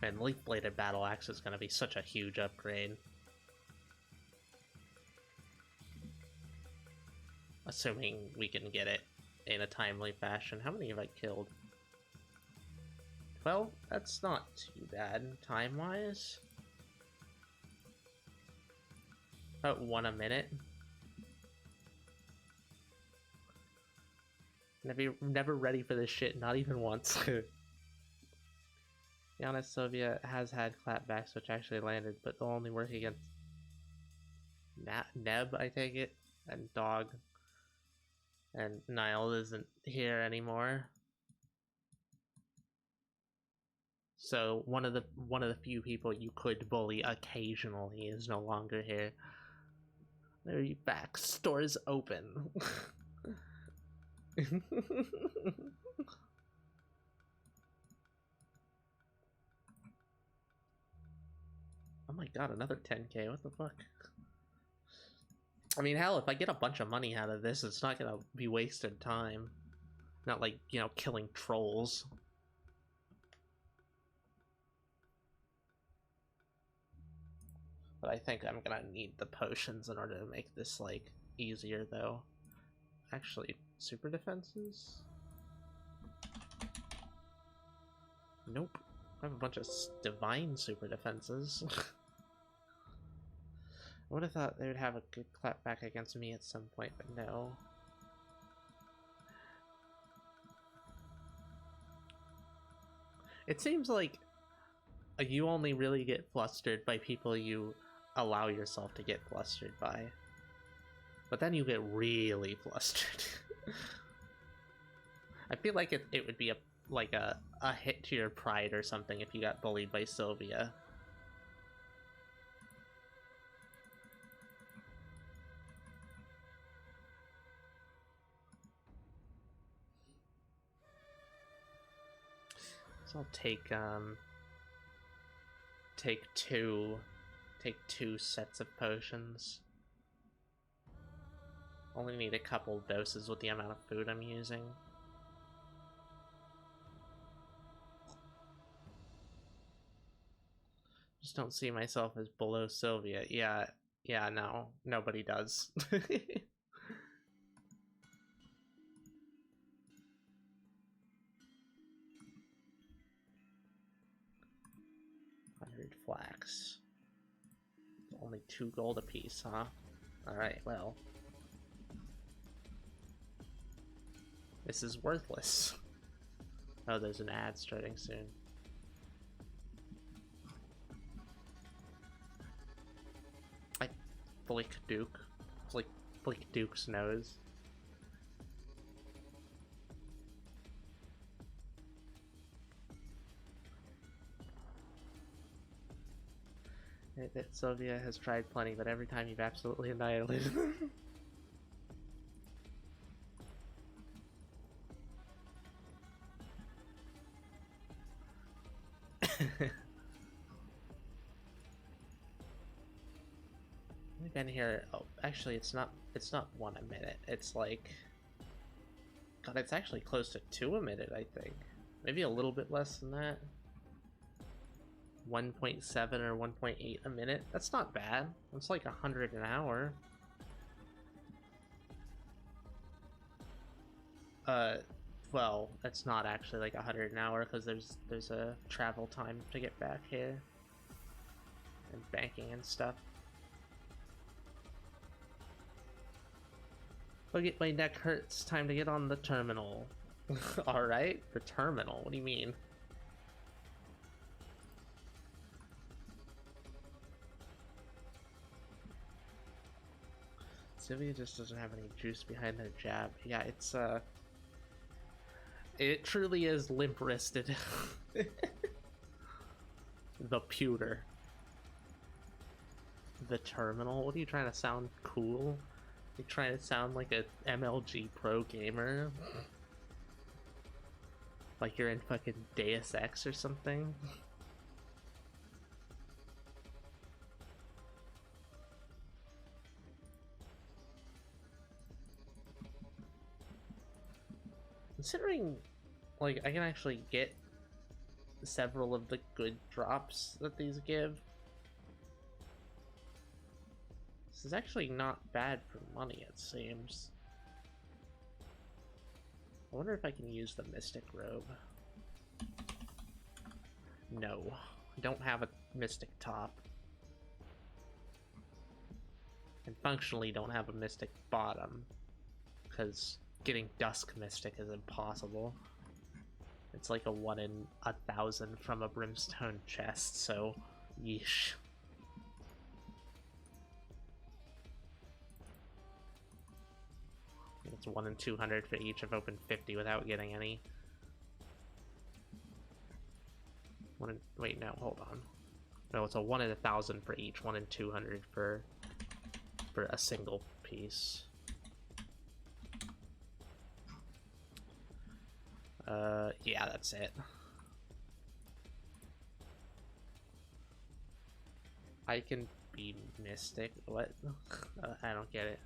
Man, Leaf-Bladed Battle Axe is going to be such a huge upgrade. Assuming we can get it in a timely fashion. How many have I killed? Well, that's not too bad time-wise. About 1 a minute. Never ready for this shit, not even once. Be honest, Sylvia has had clapbacks which actually landed, but they'll only work against Neb, I take it, and Dog. And Niall isn't here anymore. So one of the few people you could bully occasionally is no longer here. There you back. Store's open. Oh my god, another 10k, what the fuck? I mean, hell, if I get a bunch of money out of this, it's not gonna be wasted time. Not like, you know, killing trolls. But I think I'm gonna need the potions in order to make this, like, easier, though. Actually, super defenses? Nope. I have a bunch of divine super defenses. I would have thought they would have a good clapback against me at some point, but no. It seems like you only really get flustered by people you allow yourself to get flustered by. But then you get really flustered. I feel like it would be a hit to your pride or something if you got bullied by Sylvia. So I'll take two sets of potions. Only need a couple doses with the amount of food I'm using. Just don't see myself as below Sylvia. Yeah, no. Nobody does. 100 flax. Only 2 gold apiece, huh? Alright, well. This is worthless. Oh, there's an ad starting soon. I flick Duke. Flick Duke's nose. That Sylvia has tried plenty, but every time you've absolutely annihilated them. We've been here. Oh, actually, it's not 1 a minute. It's like, God, it's actually close to 2 a minute. I think maybe a little bit less than that. 1.7 or 1.8 a minute. That's not bad. It's like 100 an hour. Well, it's not actually like 100 an hour because there's a travel time to get back here and banking and stuff. Look, my neck hurts. Time to get on the terminal. All right, the terminal. What do you mean? Sylvia just doesn't have any juice behind her jab. Yeah, it's it truly is limp-wristed. The pewter. The terminal? What are you trying to sound cool? You trying to sound like a MLG pro gamer? Like you're in fucking Deus Ex or something? Considering, like, I can actually get several of the good drops that these give. This is actually not bad for money, it seems. I wonder if I can use the Mystic Robe. No, I don't have a Mystic Top. And functionally don't have a Mystic Bottom, because getting Dusk Mystic is impossible. It's like a 1 in 1,000 from a Brimstone chest, so yeesh. It's 1 in 200 for each. I've opened 50 without getting any. Wait, no, hold on. No, it's a 1 in 1,000 for each. 1 in 200 for a single piece. Yeah, that's it. I can be Mystic. What? I don't get it.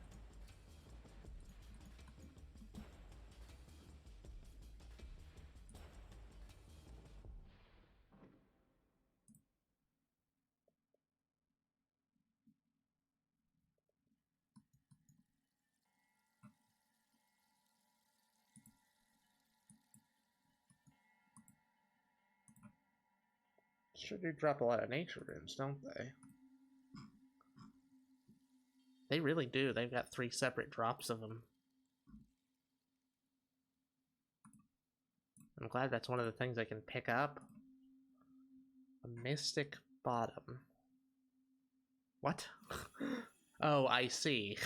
Sure do drop a lot of nature runes, don't they? They really do. They've got 3 separate drops of them. I'm glad that's one of the things I can pick up. A Mystic Bottom. What? Oh, I see.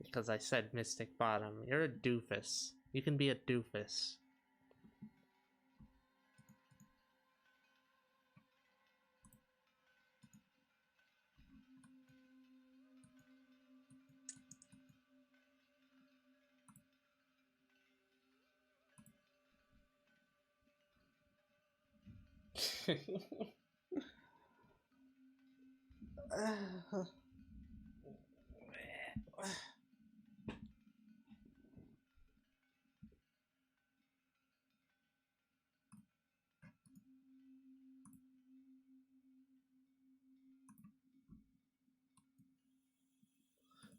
Because I said Mystic Bottom. You're a doofus. You can be a doofus.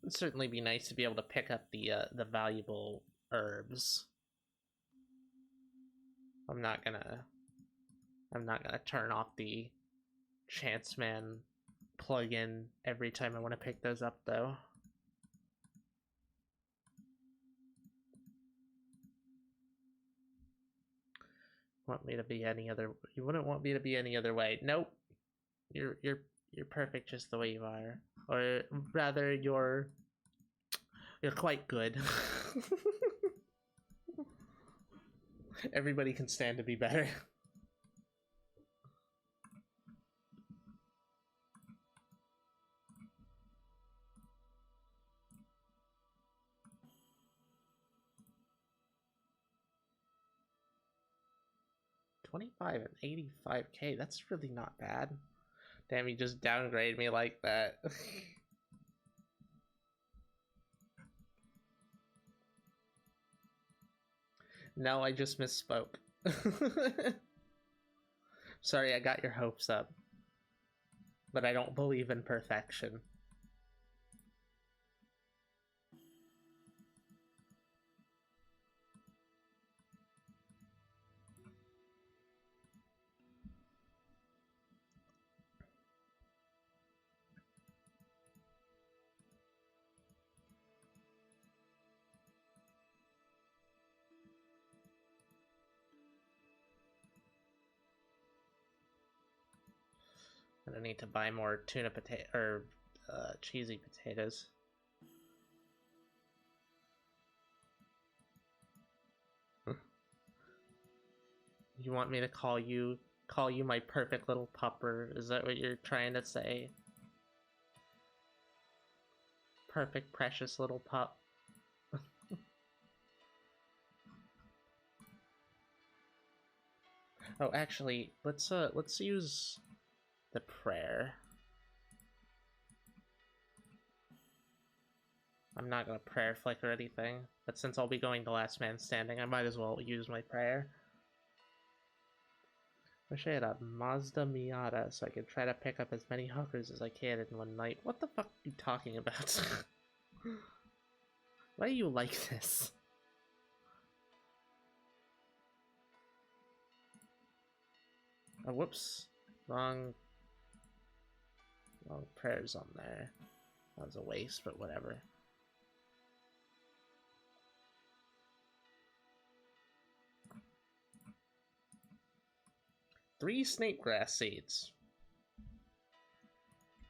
It'd certainly be nice to be able to pick up the valuable herbs. I'm not gonna turn off the Chance Man plugin every time I want to pick those up, though. Want me to be any other? You wouldn't want me to be any other way. Nope. You're perfect just the way you are, or rather, you're quite good. Everybody can stand to be better. $25 and $85K. That's really not bad. Damn, you just downgrade me like that. No, I just misspoke. Sorry, I got your hopes up. But I don't believe in perfection. I need to buy more tuna potato or cheesy potatoes. You want me to call you my perfect little pupper? Is that what you're trying to say? Perfect, precious little pup. Oh, actually, let's use the prayer. I'm not gonna prayer flick or anything, but since I'll be going to last man standing, I might as well use my prayer. Wish I had a Mazda Miata so I could try to pick up as many hookers as I can in one night. What the fuck are you talking about? Why are you like this? Oh, whoops. Wrong prayers on there. That was a waste, but whatever. Three snake grass seeds.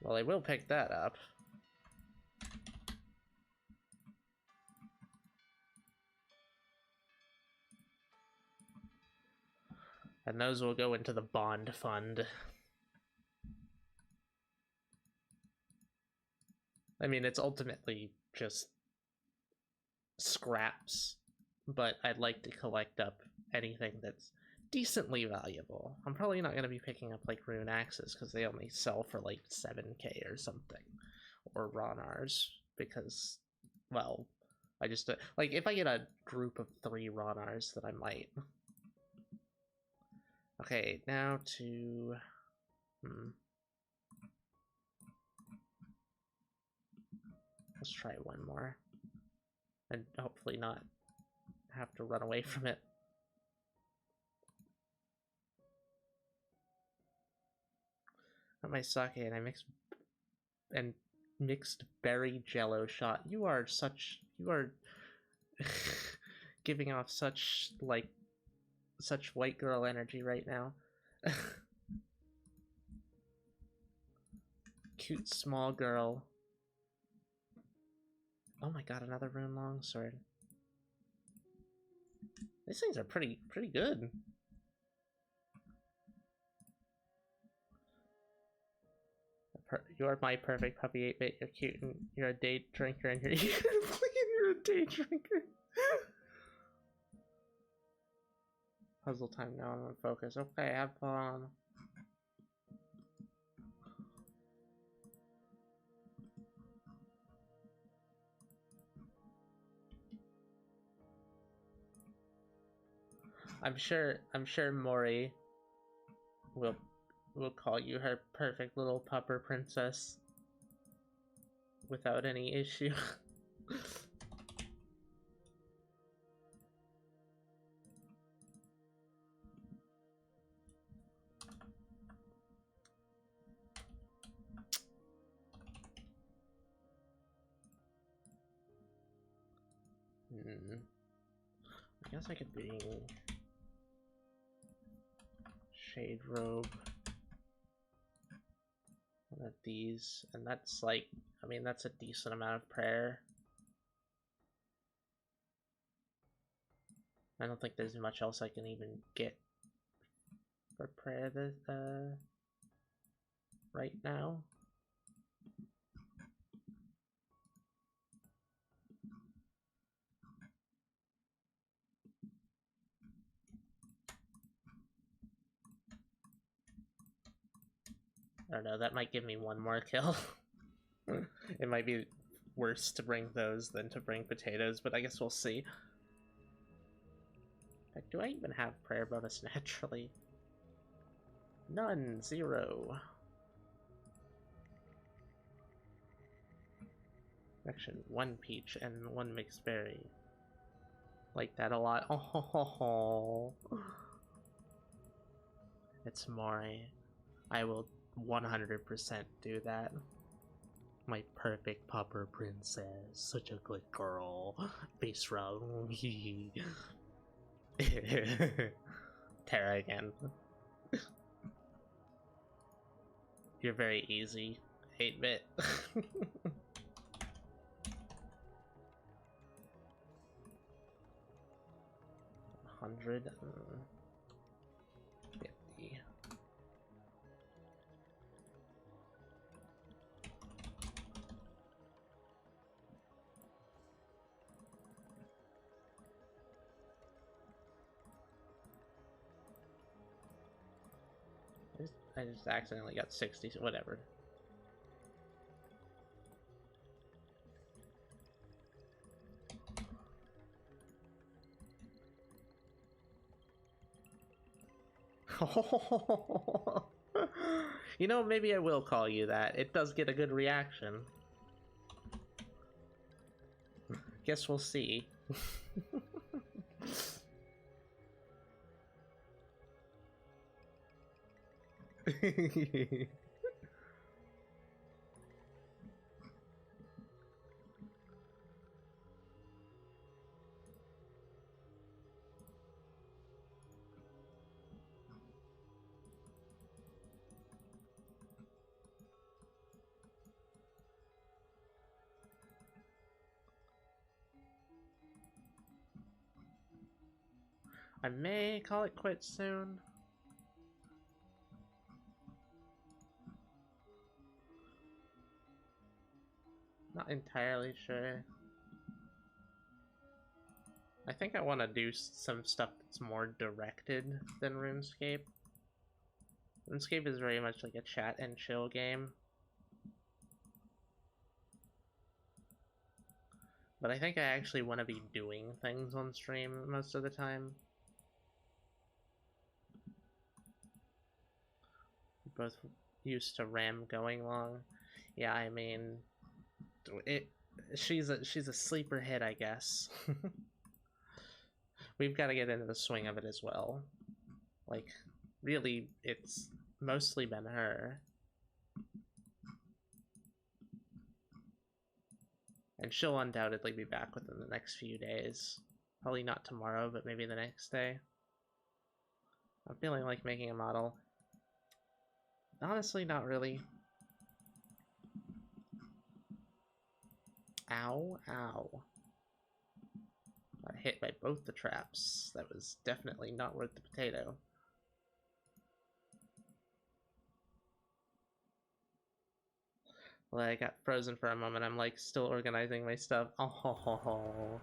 Well, I will pick that up. And those will go into the bond fund. I mean, it's ultimately just scraps, but I'd like to collect up anything that's decently valuable. I'm probably not going to be picking up like rune axes because they only sell for like 7K or something, or Ronars, because, well, I just like if I get a group of 3 Ronars, then I might. Okay, now to let's try one more, and hopefully not have to run away from it. Got my sake and I mixed berry jello shot. You are giving off such white girl energy right now. Cute small girl. Oh my god, another rune longsword. These things are pretty good. You are my perfect puppy 8-bit. You're cute and you're a day drinker and you're you're a day drinker. Puzzle time now. I'm on focus. Okay, have fun. I'm sure Mori will call you her perfect little pupper princess. without any issue. I guess I could bring Shade Robe, one of these, and that's like, I mean, that's a decent amount of prayer. I don't think there's much else I can even get for prayer that, right now. I don't know, that might give me one more kill. It might be worse to bring those than to bring potatoes, but I guess we'll see. Do I even have prayer bonus naturally? None. 0. Actually, 1 peach and 1 mixed berry. Like that a lot. Oh, it's Mori. I will 100% do that. My perfect pupper princess. Such a good girl. Face rub. Terra again. You're very easy. 8-bit. 100. 50. I just accidentally got 60, so whatever. You know, maybe I will call you that. It does get a good reaction. Guess we'll see. I may call it quits soon. Not entirely sure. I think I want to do some stuff that's more directed than RuneScape. RuneScape is very much like a chat and chill game. But I think I actually want to be doing things on stream most of the time. We're both used to RAM going long. Yeah, I mean, she's a sleeper hit, I guess. We've got to get into the swing of it as well. Like, really, it's mostly been her. And she'll undoubtedly be back within the next few days. Probably not tomorrow, but maybe the next day. I'm feeling like making a model. Honestly, not really. Ow, ow. Got hit by both the traps. That was definitely not worth the potato. Well, I got frozen for a moment. I'm like still organizing my stuff. Oh,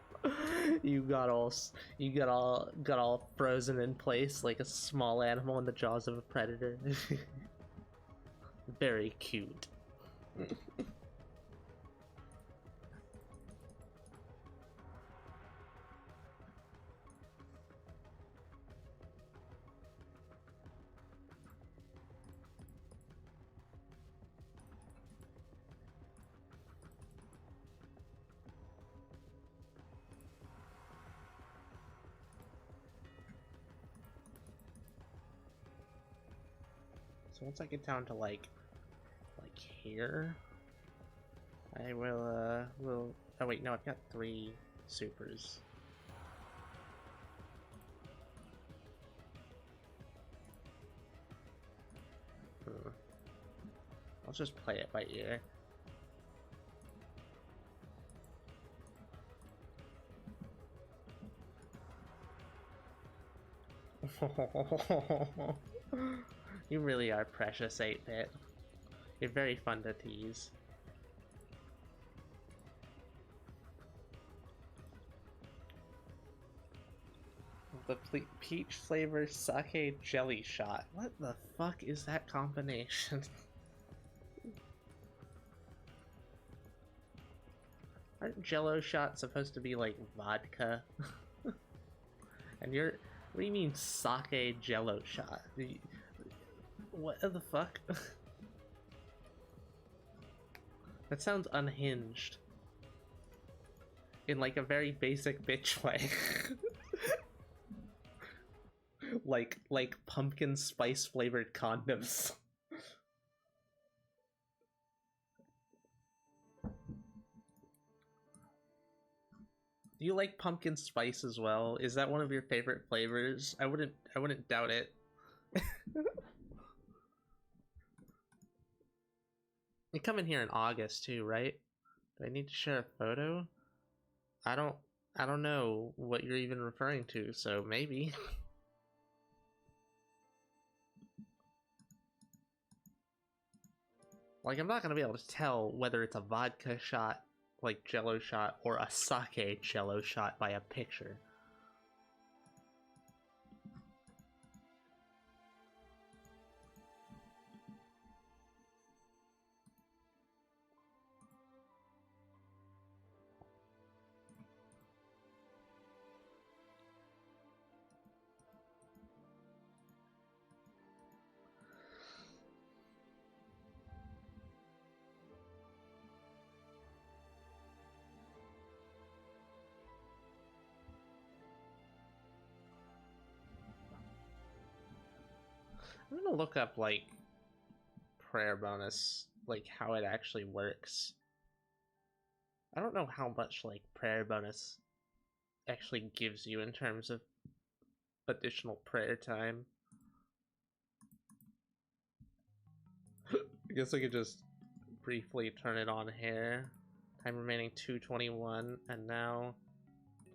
you got all frozen in place like a small animal in the jaws of a predator. Very cute. So once I get down to like here, I will. Oh wait, no, I've got 3 supers. I'll just play it by ear. You really are precious, 8-bit. You're very fun to tease. The peach flavor sake jelly shot. What the fuck is that combination? Aren't jello shots supposed to be like vodka? And what do you mean sake jello shot? What the fuck? That sounds unhinged. In like a very basic bitch way. like pumpkin spice flavored condoms. Do you like pumpkin spice as well? Is that one of your favorite flavors? I wouldn't doubt it. You come in here in August too, right? Do I need to share a photo? I don't know what you're even referring to, so maybe. Like, I'm not gonna be able to tell whether it's a vodka shot, like jello shot, or a sake jello shot by a picture. I'm gonna look up, like, prayer bonus, like, how it actually works. I don't know how much, like, prayer bonus actually gives you in terms of additional prayer time. I guess I could just briefly turn it on here. Time remaining 221, and now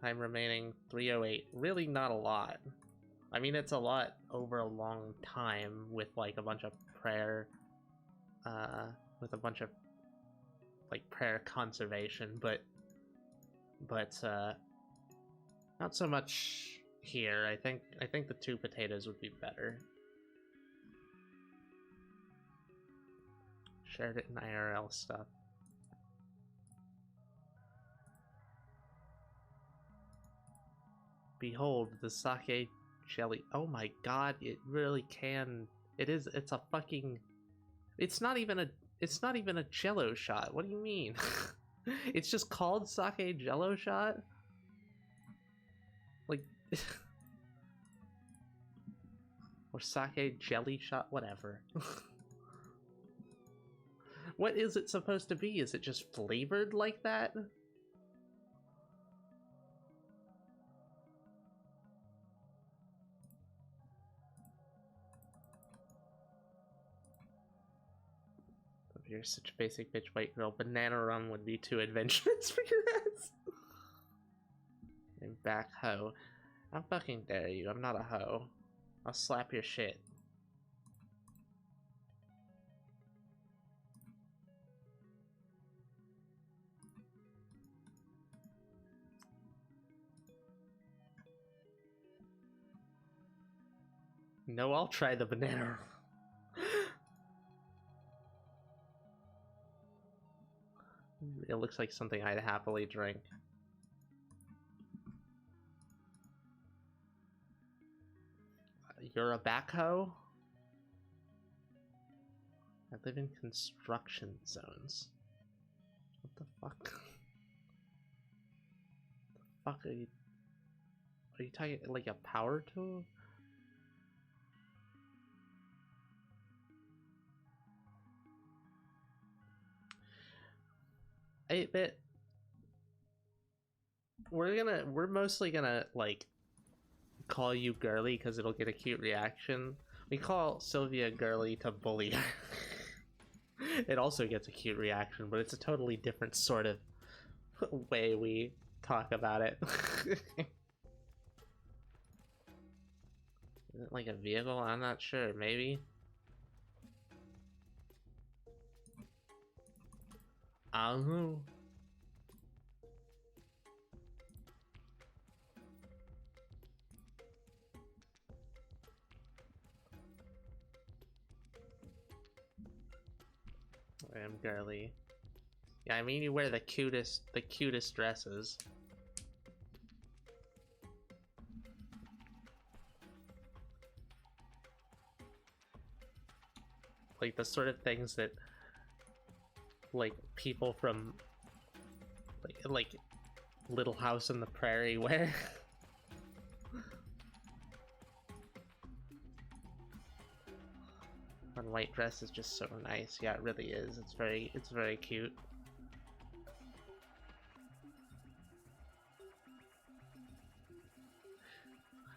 time remaining 308. Really not a lot. I mean, it's a lot over a long time with like a bunch of prayer, with a bunch of like prayer conservation, but not so much here. I think the 2 potatoes would be better. Shared it in IRL stuff. Behold, the sake jelly. Oh my god, it really can. It's a fucking. It's not even a jello shot. What do you mean? It's just called sake jello shot? Like. Or sake jelly shot? Whatever. What is it supposed to be? Is it just flavored like that? You're such a basic bitch white girl. Banana rum would be too adventurous for your ass. And back hoe. How fucking dare you? I'm not a hoe. I'll slap your shit. No, I'll try the banana. It looks like something I'd happily drink. You're a backhoe? I live in construction zones. What the fuck? The fuck are you? Are you talking like a power tool? 8-bit, we're mostly gonna like call you girly because it'll get a cute reaction. We call Sylvia girly to bully her. It also gets a cute reaction, but it's a totally different sort of way we talk about it. Is it like a vehicle? I'm not sure. Maybe. I don't know. I am girly. Yeah, I mean you wear the cutest dresses. Like the sort of things that like people from like Little House on the Prairie wear. One white dress is just so nice. Yeah, it really is. It's very cute.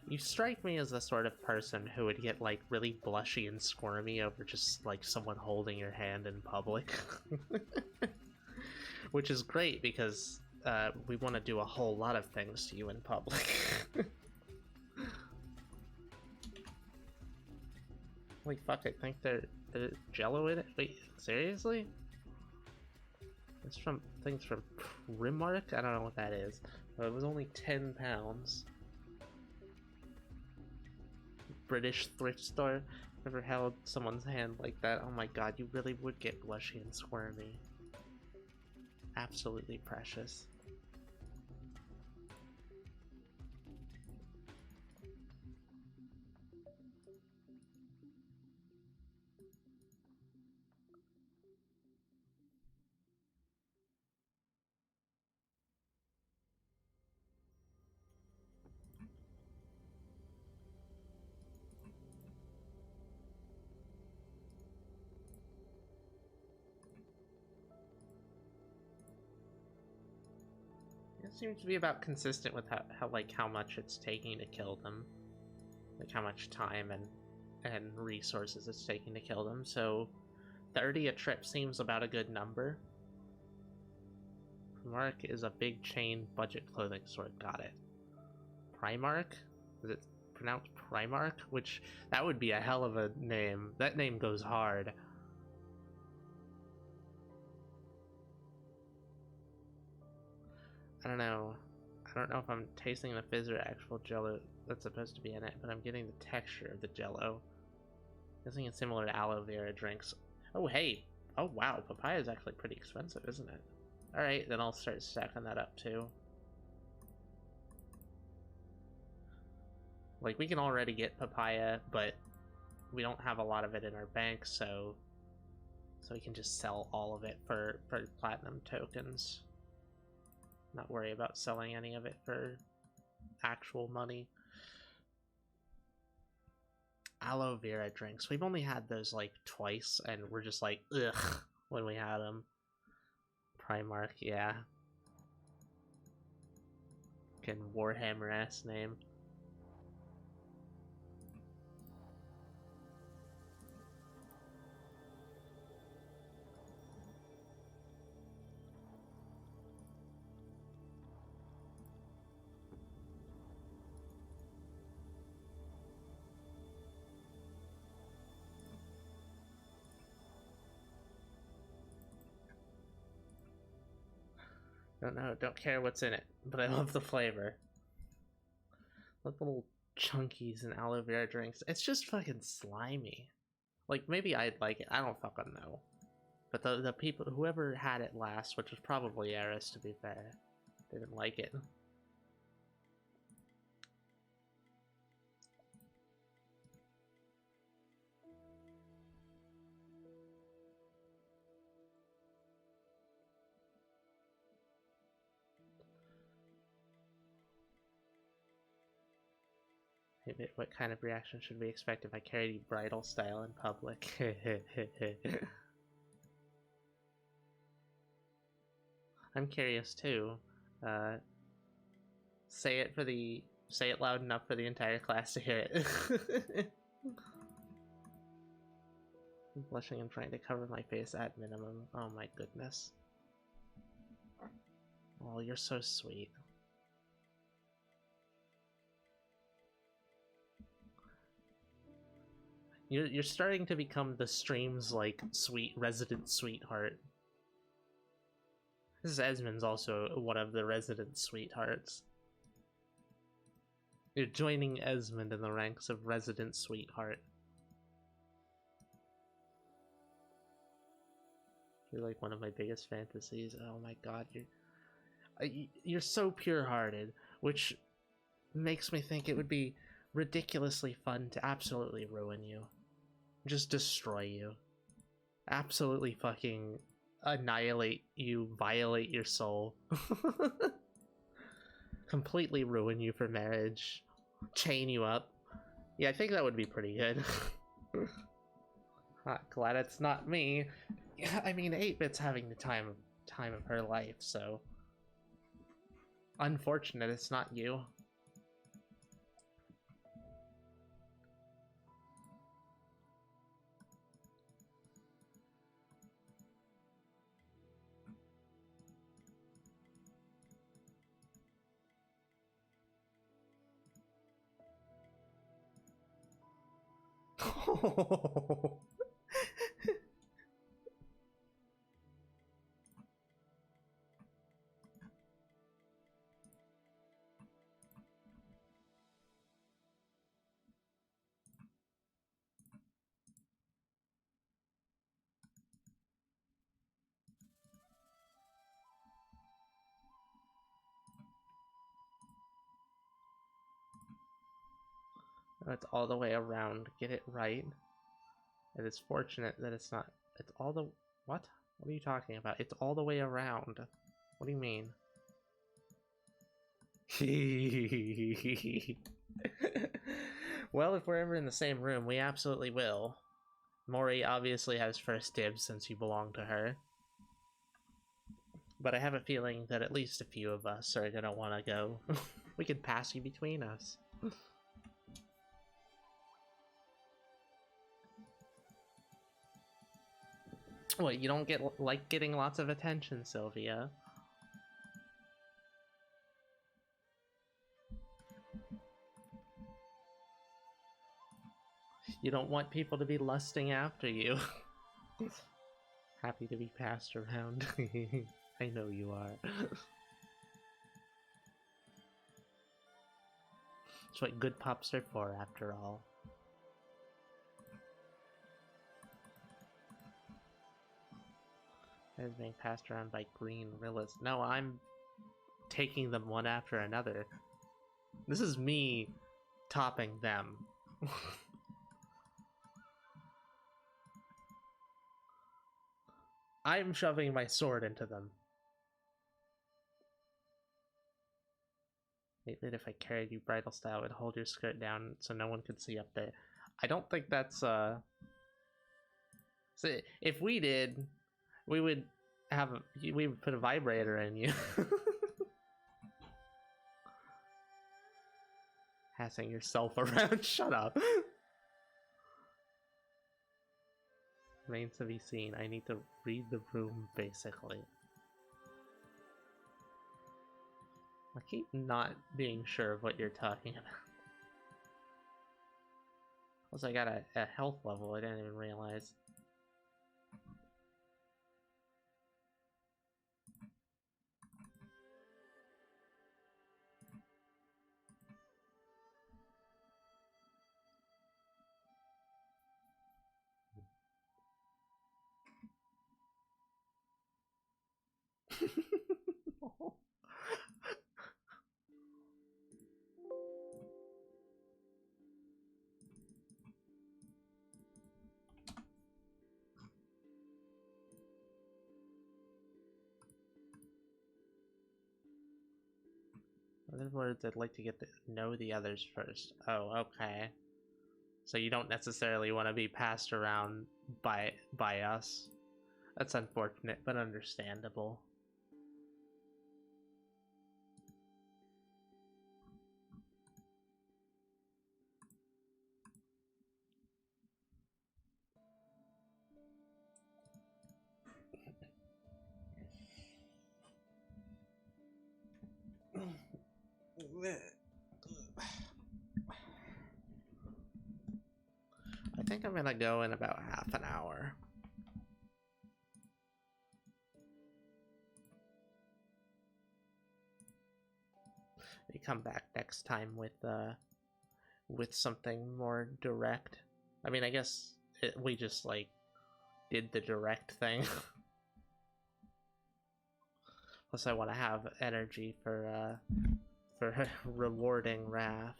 You strike me as the sort of person who would get like really blushy and squirmy over just like someone holding your hand in public. Which is great because we want to do a whole lot of things to you in public. Like fuck, I think they're Jello in it. Wait, seriously? It's from things from Primark? I don't know what that is. But it was only £10. British thrift store. Never held someone's hand like that. Oh my god, you really would get blushy and squirmy. Absolutely precious. It seems to be about consistent with how much it's taking to kill them. Like how much time and resources it's taking to kill them. So 30 a trip seems about a good number. Primark is a big chain budget clothing store. Got it. Primark? Is it pronounced Primark? Which, that would be a hell of a name. That name goes hard. I don't know. I don't know if I'm tasting the fizz or actual jello that's supposed to be in it, but I'm getting the texture of the jello. I'm guessing it's similar to aloe vera drinks. Oh, hey! Oh, wow, papaya is actually pretty expensive, isn't it? Alright, then I'll start stacking that up, too. Like, we can already get papaya, but we don't have a lot of it in our bank, so we can just sell all of it for platinum tokens. Not worry about selling any of it for actual money. Aloe vera drinks. We've only had those like twice, and we're just like, ugh, when we had them. Primark, yeah. Fucking Warhammer ass name. Don't know, don't care what's in it, but I love the flavor. Like little chunkies and aloe vera drinks. It's just fucking slimy. Like, maybe I'd like it. I don't fucking know. But the people, whoever had it last, which was probably Eris to be fair, didn't like it. What kind of reaction should we expect if I carried you bridal style in public? I'm curious too. Uh, say it loud enough for the entire class to hear it. I'm blushing and trying to cover my face at minimum. Oh my goodness. Oh, you're so sweet. You're starting to become the stream's like sweet resident sweetheart. This is Esmond's also one of the resident sweethearts. You're joining Esmond in the ranks of resident sweetheart. You're like one of my biggest fantasies. Oh my god, you're so pure-hearted, which makes me think it would be ridiculously fun to absolutely ruin you. Just destroy you. Absolutely fucking annihilate you, violate your soul. Completely ruin you for marriage. Chain you up. Yeah, I think that would be pretty good. Glad it's not me. Yeah, I mean, 8-Bit's having the time of her life, so... Unfortunate it's not you. It's all the way around. Get it right. It is fortunate that it's not. It's all the. What? What are you talking about? It's all the way around. What do you mean? Well, if we're ever in the same room, we absolutely will. Mori obviously has first dibs since you belong to her. But I have a feeling that at least a few of us are gonna want to go. We could pass you between us. What, you don't like getting lots of attention, Sylvia? You don't want people to be lusting after you. Happy to be passed around. I know you are. That's what good pups are for, after all. I was being passed around by green Rillas. No, I'm taking them one after another. This is me topping them. I'm shoving my sword into them. Maybe if I carried you bridal style, it would hold your skirt down so no one could see up there. I don't think that's, So if we did, we would put a vibrator in you. Passing yourself around, shut up. Remains to be seen. I need to read the room, basically. I keep not being sure of what you're talking about. Also, I got a health level I didn't even realize. In other words, I'd like to get to know the others first. Oh, okay. So you don't necessarily want to be passed around by us. That's unfortunate, but understandable. I think I'm gonna go in about half an hour. We come back next time with something more direct. I mean, I guess we just like did the direct thing. Plus, I want to have energy for rewarding Wrath.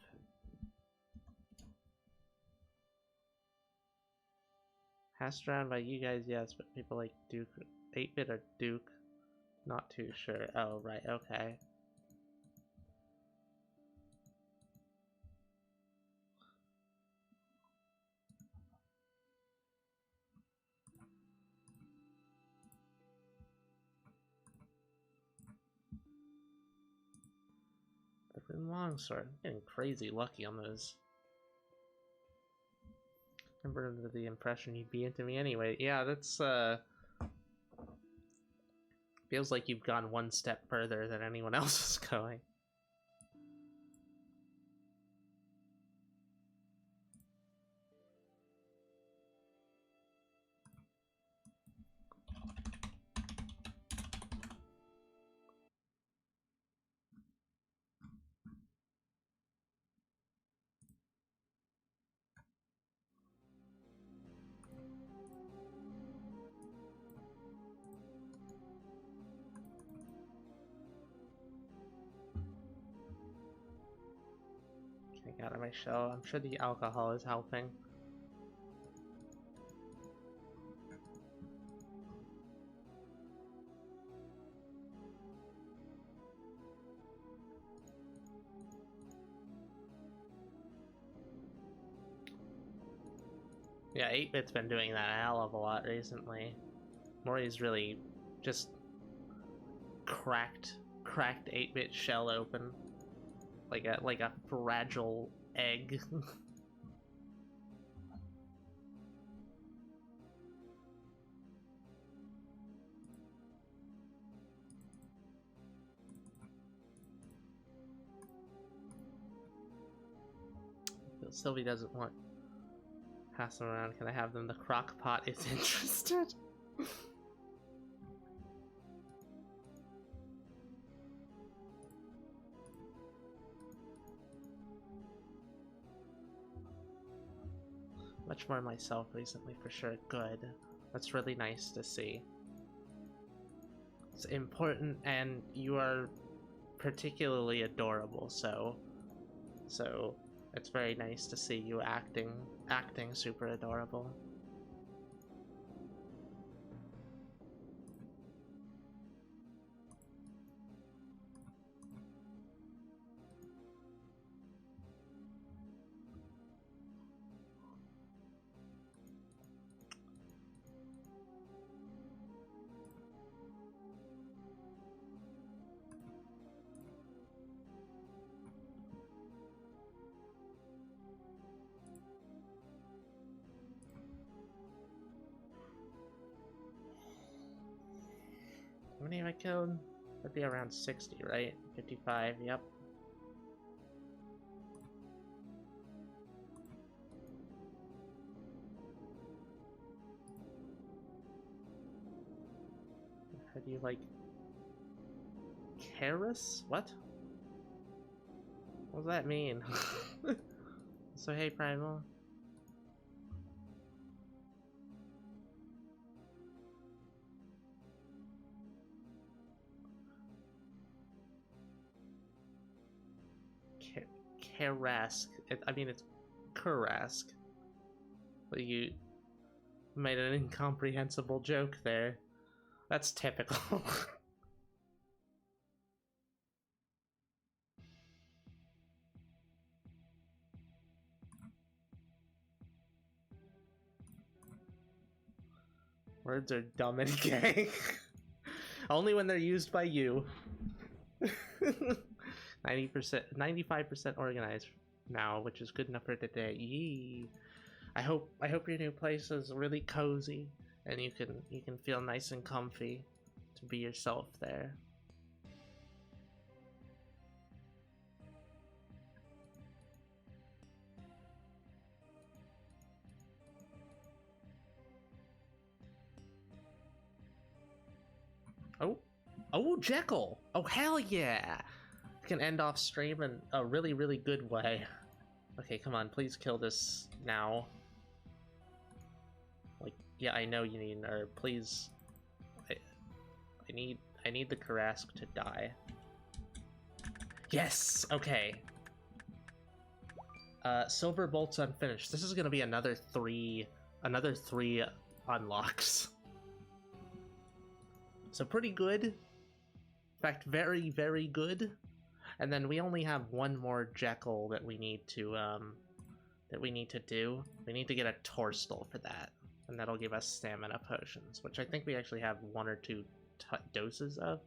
Passed around by you guys, yes, but people like Duke, 8-bit or Duke, not too sure. Oh, right, okay. Longsword. I'm getting crazy lucky on those. Remember under the impression you'd be into me anyway. Yeah, that's feels like you've gone one step further than anyone else is going. Getting out of my shell. I'm sure the alcohol is helping. Yeah, 8-bit's been doing that a hell of a lot recently. Mori's really just cracked 8-bit shell open like a fragile egg. Sylvie doesn't want pass them around. Can I have them? The crock pot is interested. Much more myself recently, for sure. Good. That's really nice to see. It's important, and you are particularly adorable, so it's very nice to see you acting super adorable. How many have I killed? That'd be around 60, right? 55, yep. How do you like... Karis? What? What does that mean? So hey, Primal. Karask. I mean, it's Karask. But you made an incomprehensible joke there. That's typical. Words are dumb and gay. Only when they're used by you. 90%, 95% organized now, which is good enough for today. Yee. I hope your new place is really cozy and you can feel nice and comfy to be yourself there. Oh, Jekyll! Oh, hell yeah! Can end off stream in a really, really good way. Okay, come on, please kill this now. Like, yeah, I know you need, or please. I need the Karask to die. Yes! Okay. Silver Bolt's unfinished. This is gonna be another three unlocks. So pretty good. In fact, very, very good. And then we only have one more Jekyll that we need to do. We need to get a Torstal for that, and that'll give us stamina potions, which I think we actually have 1 or 2 doses of.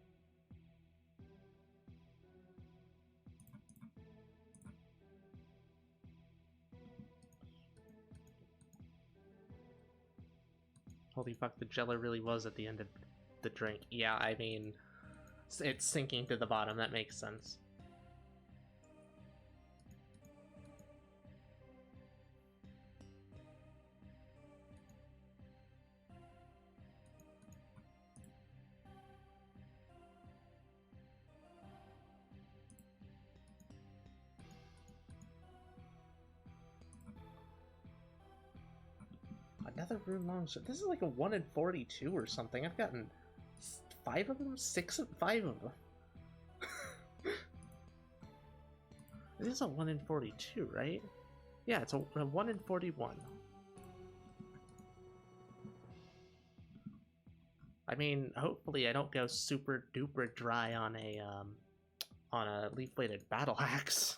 Holy fuck, the Jello really was at the end of the drink. Yeah, I mean, it's sinking to the bottom, that makes sense. Another rune long shot. This is like a 1 in 42 or something. I've gotten 5 of them? 5 of them. This is a 1 in 42, right? Yeah, it's a 1 in 41. I mean, hopefully I don't go super duper dry on a leaf-bladed battle axe.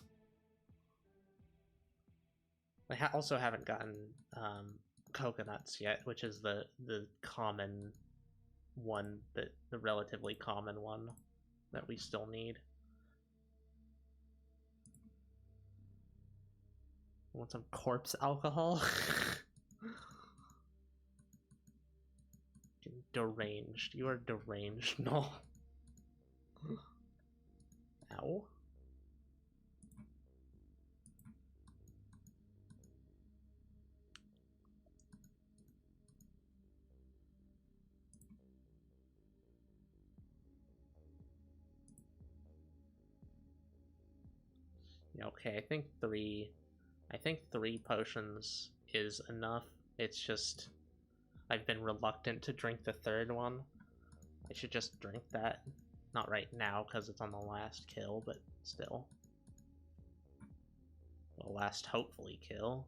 I also haven't gotten coconuts yet, which is the common one, the relatively common one that we still need. Want some corpse alcohol? Deranged. You are deranged. No. Ow. Yeah, okay, I think three potions is enough. It's just I've been reluctant to drink the third one. I should just drink that. Not right now, because it's on the last kill, but still. The last, hopefully, kill.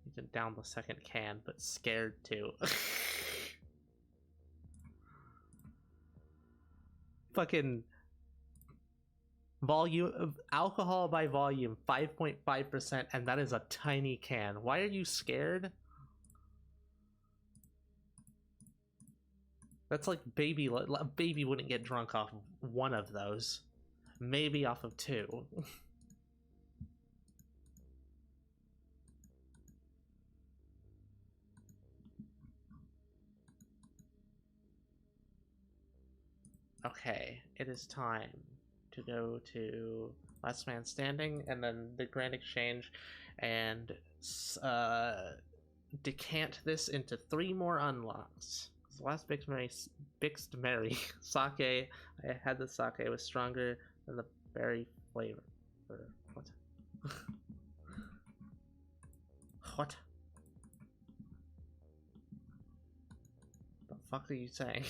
Need to down the second can, but scared too. Fucking volume of alcohol by volume 5.5%, and that is a tiny can. Why are you scared? That's like baby. A baby wouldn't get drunk off one of those, maybe off of 2. Okay, it is time to go to Last Man Standing and then the Grand Exchange and decant this into 3 more unlocks. The last Bixed Mary sake, I had the sake, it was stronger than the berry flavor. What? What? The fuck are you saying?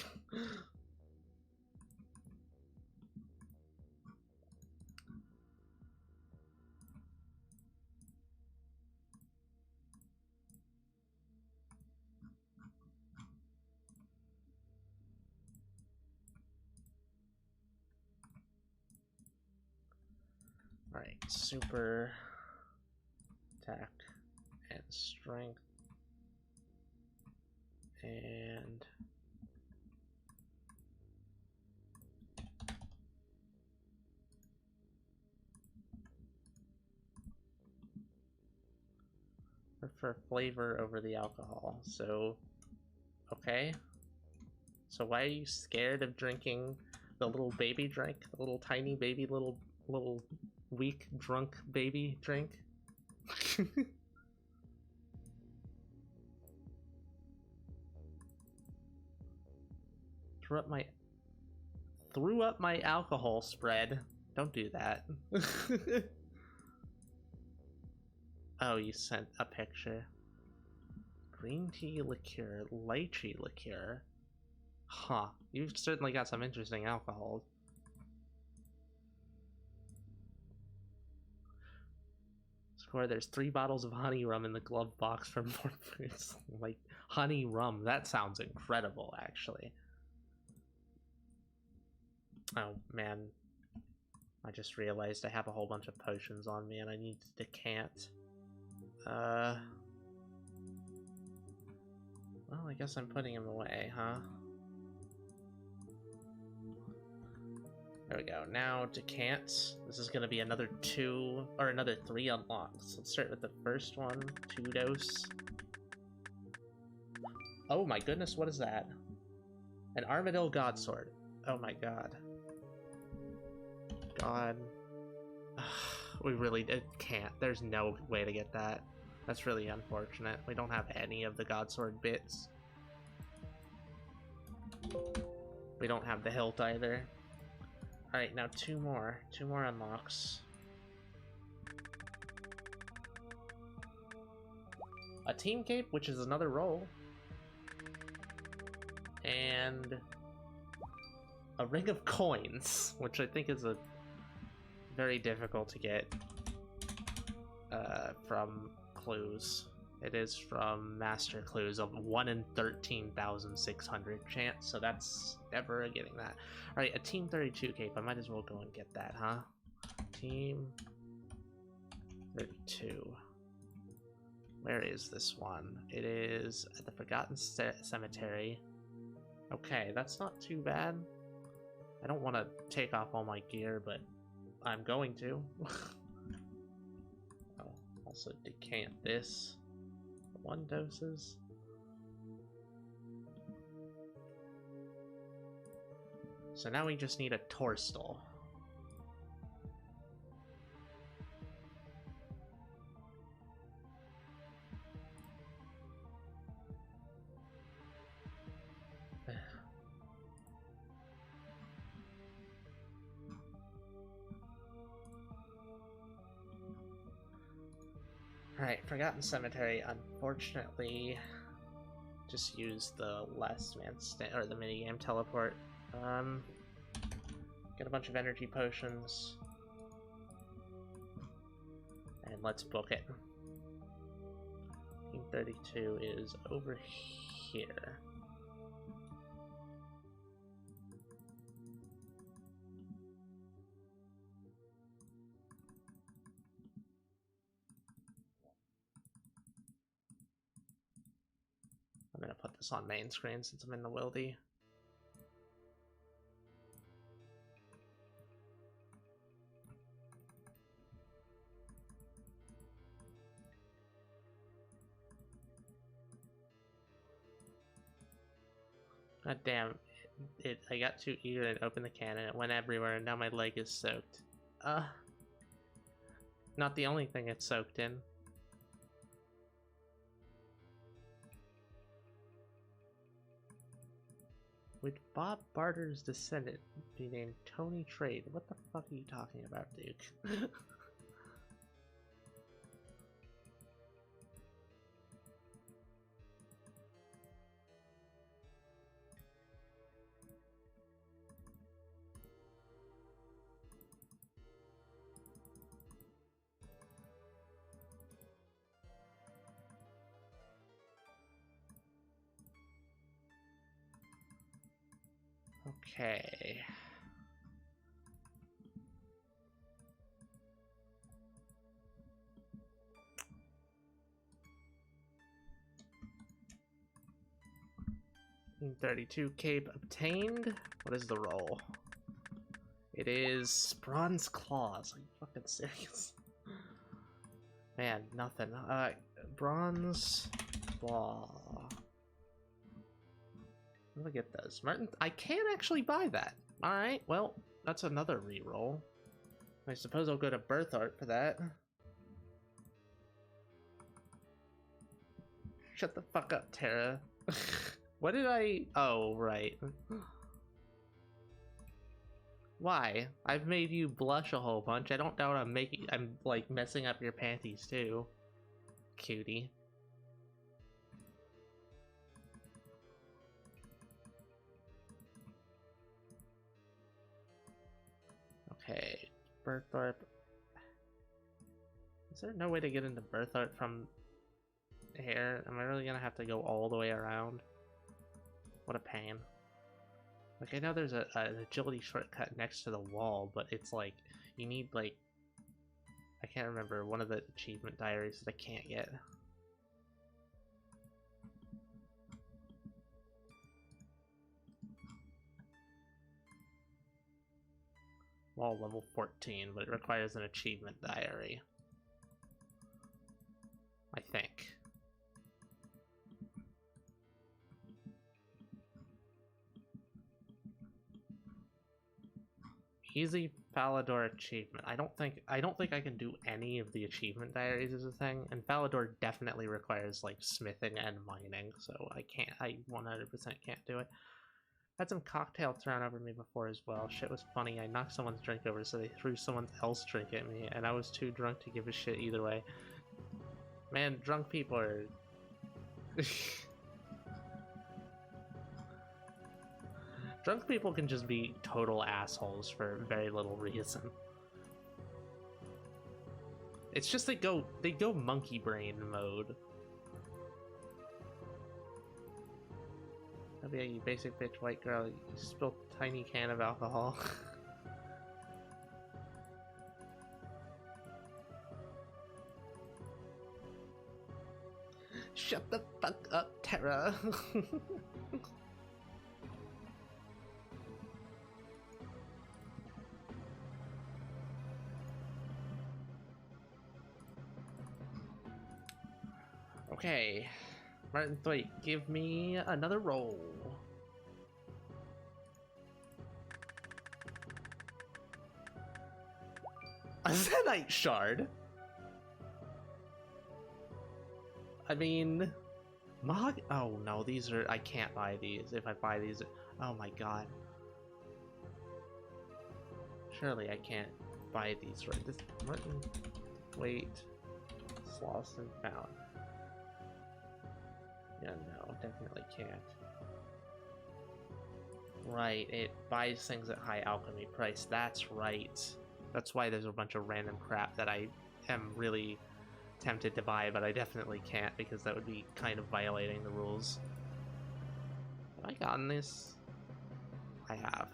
Alright, super attack and strength and prefer flavor over the alcohol. So okay, so why are you scared of drinking the little baby drink, the little tiny baby little weak drunk baby drink? Threw up my alcohol spread. Don't do that. Oh, you sent a picture. Green tea liqueur, lychee liqueur. Huh. You've certainly got some interesting alcohol. Score, there's 3 bottles of honey rum in the glove box from more fruits. Like, honey rum. That sounds incredible, actually. Oh, man. I just realized I have a whole bunch of potions on me and I need to decant. Well, I guess I'm putting them away, huh? There we go. Now decant. This is gonna be another 2 or another 3 unlocks. Let's start with the first one. 2 dose. Oh my goodness, what is that? An Armadyl Godsword. Oh my god. God. We really can't. There's no way to get that. That's really unfortunate. We don't have any of the Godsword bits. We don't have the hilt either. Alright, now 2 more. 2 more unlocks. A team cape, which is another roll. And a ring of coins, which I think is a very difficult to get from clues. It is from master clues of 1 in 13,600 chance, so that's never getting that. Alright, a Team 32 cape. I might as well go and get that, huh? Team 32. Where is this one? It is at the Forgotten Cemetery. Okay, that's not too bad. I don't want to take off all my gear, but I'm going to. I'll also decant this. 1 doses. So now we just need a Torstal. Alright, Forgotten Cemetery, unfortunately, just use the last man or the minigame teleport. Get a bunch of energy potions. And let's book it. Team 32 is over here. I'm gonna put this on main screen since I'm in the wildy. God damn, I got too eager and opened the can and it went everywhere and now my leg is soaked. Not the only thing it's soaked in. Would Bob Barter's descendant be named Tony Trade? What the fuck are you talking about, Duke? Okay. Team 32 cape obtained. What is the roll? It is bronze claws. Are you fucking serious? Man, nothing. Bronze claw. I'm gonna get those. Martin, I can actually buy that. Alright, well, that's another reroll. I suppose I'll go to Birth Art for that. Shut the fuck up, Terra. What did I... Oh, right. Why? I've made you blush a whole bunch. I don't doubt I'm like messing up your panties too. Cutie. Okay, Berthorpe. Is there no way to get into Berthorpe from here? Am I really gonna have to go all the way around? What a pain. Like, I know there's an agility shortcut next to the wall, but it's like, you need, like, I can't remember, one of the achievement diaries that I can't get. Wall level 14, but it requires an achievement diary. I think. Easy Falador achievement. I don't think I can do any of the achievement diaries as a thing, and Falador definitely requires like smithing and mining, so I 100% can't do it. Had some cocktail thrown over me before as well. Shit was funny. I knocked someone's drink over, so they threw someone else's drink at me, and I was too drunk to give a shit either way. Man, drunk people are... Drunk people can just be total assholes for very little reason. It's just they go monkey brain mode. Oh yeah, you basic bitch white girl, you spilled a tiny can of alcohol. Shut the fuck up, Terra. Okay, Martin Thwaite, give me another roll. A Zenyte shard? I mean... Oh no, these are... I can't buy these. If I buy these... Oh my god. Surely I can't buy these right. This Martin Thwaite Slauson found. Yeah, no, definitely can't. Right, it buys things at high alchemy price. That's right. That's why there's a bunch of random crap that I am really tempted to buy, but I definitely can't because that would be kind of violating the rules. Have I gotten this? I have.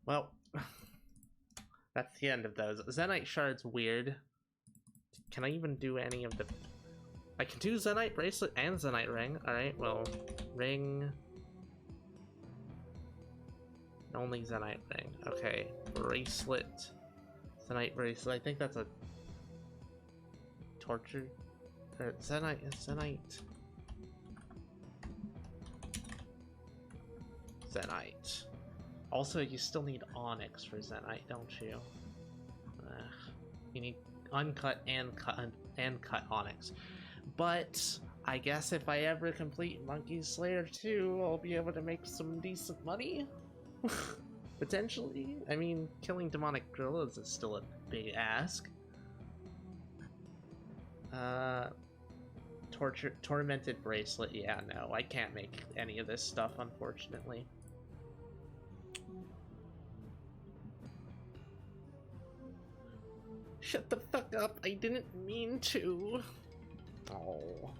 Well, that's the end of those. Zenyte shard's weird. Can I even do any of the... I can do Zenyte bracelet and Zenyte ring. Alright, well, ring... Only Zenyte ring. Okay, bracelet. Zenyte bracelet. I think that's a... torture... Or Zenyte... Zenyte. Also, you still need Onyx for Zenyte, don't you? You need uncut and cut Onyx. But I guess if I ever complete Monkey Slayer 2, I'll be able to make some decent money. Potentially. I mean, killing demonic gorillas is still a big ask. Tormented bracelet. Yeah, no, I can't make any of this stuff, unfortunately. Shut the fuck up, I didn't mean to. Oh.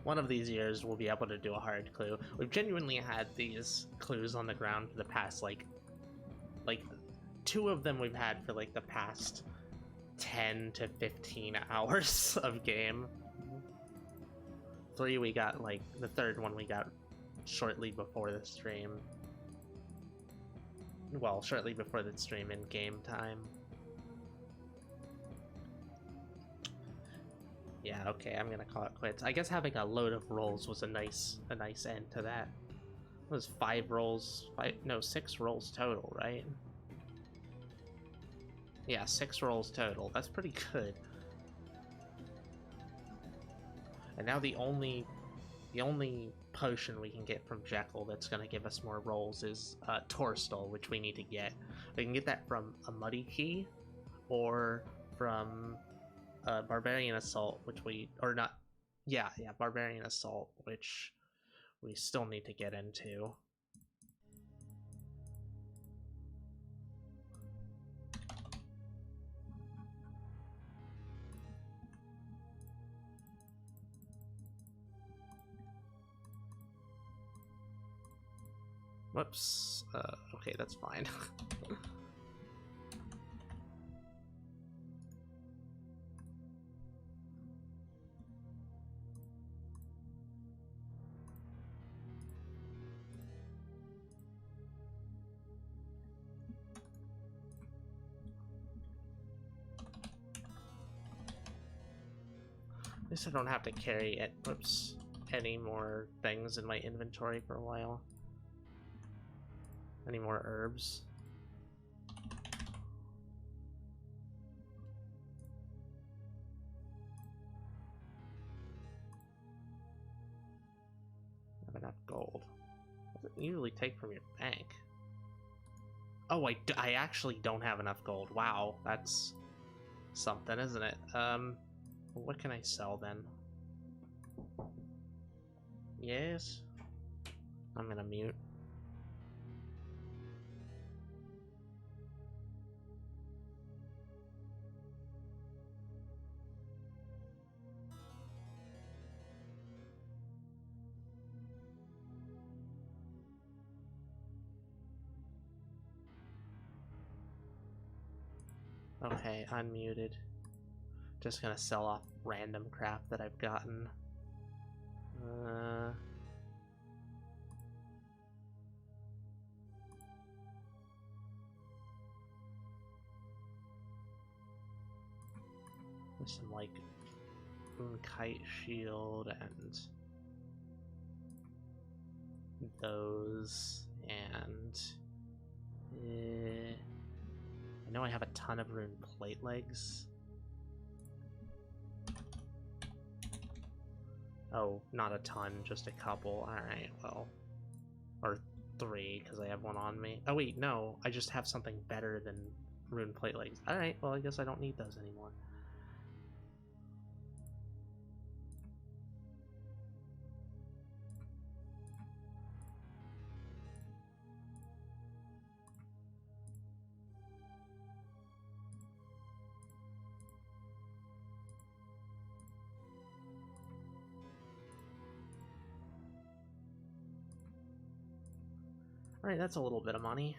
One of these years we'll be able to do a hard clue. We've genuinely had these clues on the ground for the past, like 2 of them we've had for like the past 10 to 15 hours of game. 3 we got, like, the third one we got shortly before the stream. Well, shortly before the stream in game time. Yeah, okay, I'm gonna call it quits. I guess having a load of rolls was a nice end to that. It was 5 rolls, 6 rolls total, right? Yeah, 6 rolls total. That's pretty good. And now the only potion we can get from Jekyll that's going to give us more rolls is Torstol, which we need to get. We can get that from a Muddy Key or from Barbarian Assault, which we... or not... Yeah, Barbarian Assault, which we still need to get into. Whoops. Okay, that's fine. At least I don't have to carry it. Whoops. Any more things in my inventory for a while. Any more herbs? Not enough gold. What does it usually take from your bank? Oh, I actually don't have enough gold. Wow, that's something, isn't it? What can I sell then? Yes. I'm gonna mute. Okay, unmuted. Just gonna sell off random crap that I've gotten. There's some, like, kite shield and those, and I know I have a ton of rune plate legs. Oh, not a ton, just a couple. Alright, well. Or 3, because I have one on me. Oh wait, no, I just have something better than rune plate legs. Alright, well I guess I don't need those anymore. Alright, that's a little bit of money.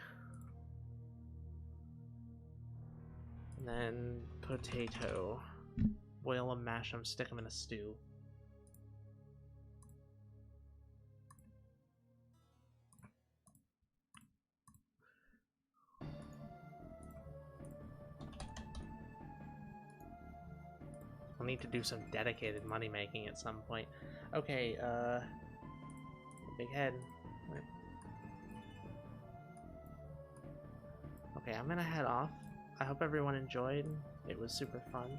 And then potato. Boil them, mash them, stick them in a stew. I'll need to do some dedicated money making at some point. Okay, big head. Okay, I'm gonna head off. I hope everyone enjoyed. It was super fun.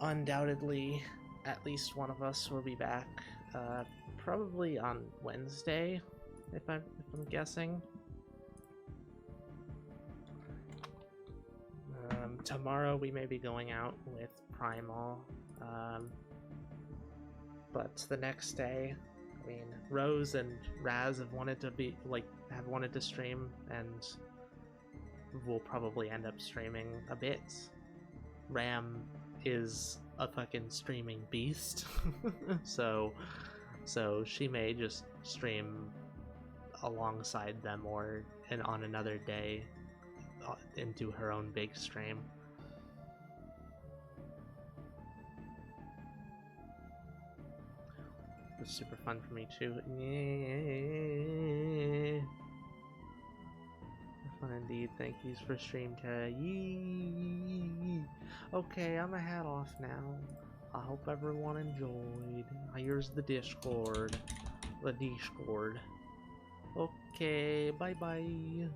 Undoubtedly, at least one of us will be back, probably on Wednesday, if I'm guessing. Tomorrow we may be going out with Primal, but the next day, I mean, Rose and Raz have wanted to stream, and we'll probably end up streaming a bit. Ram is a fucking streaming beast, so she may just stream alongside them or on another day and do her own big stream. was super fun for me too. Yeah. Fun indeed. Thank yous for stream tag. Yee. Okay, I'm a head off now. I hope everyone enjoyed. Here's the Discord. The Discord. Okay, bye bye.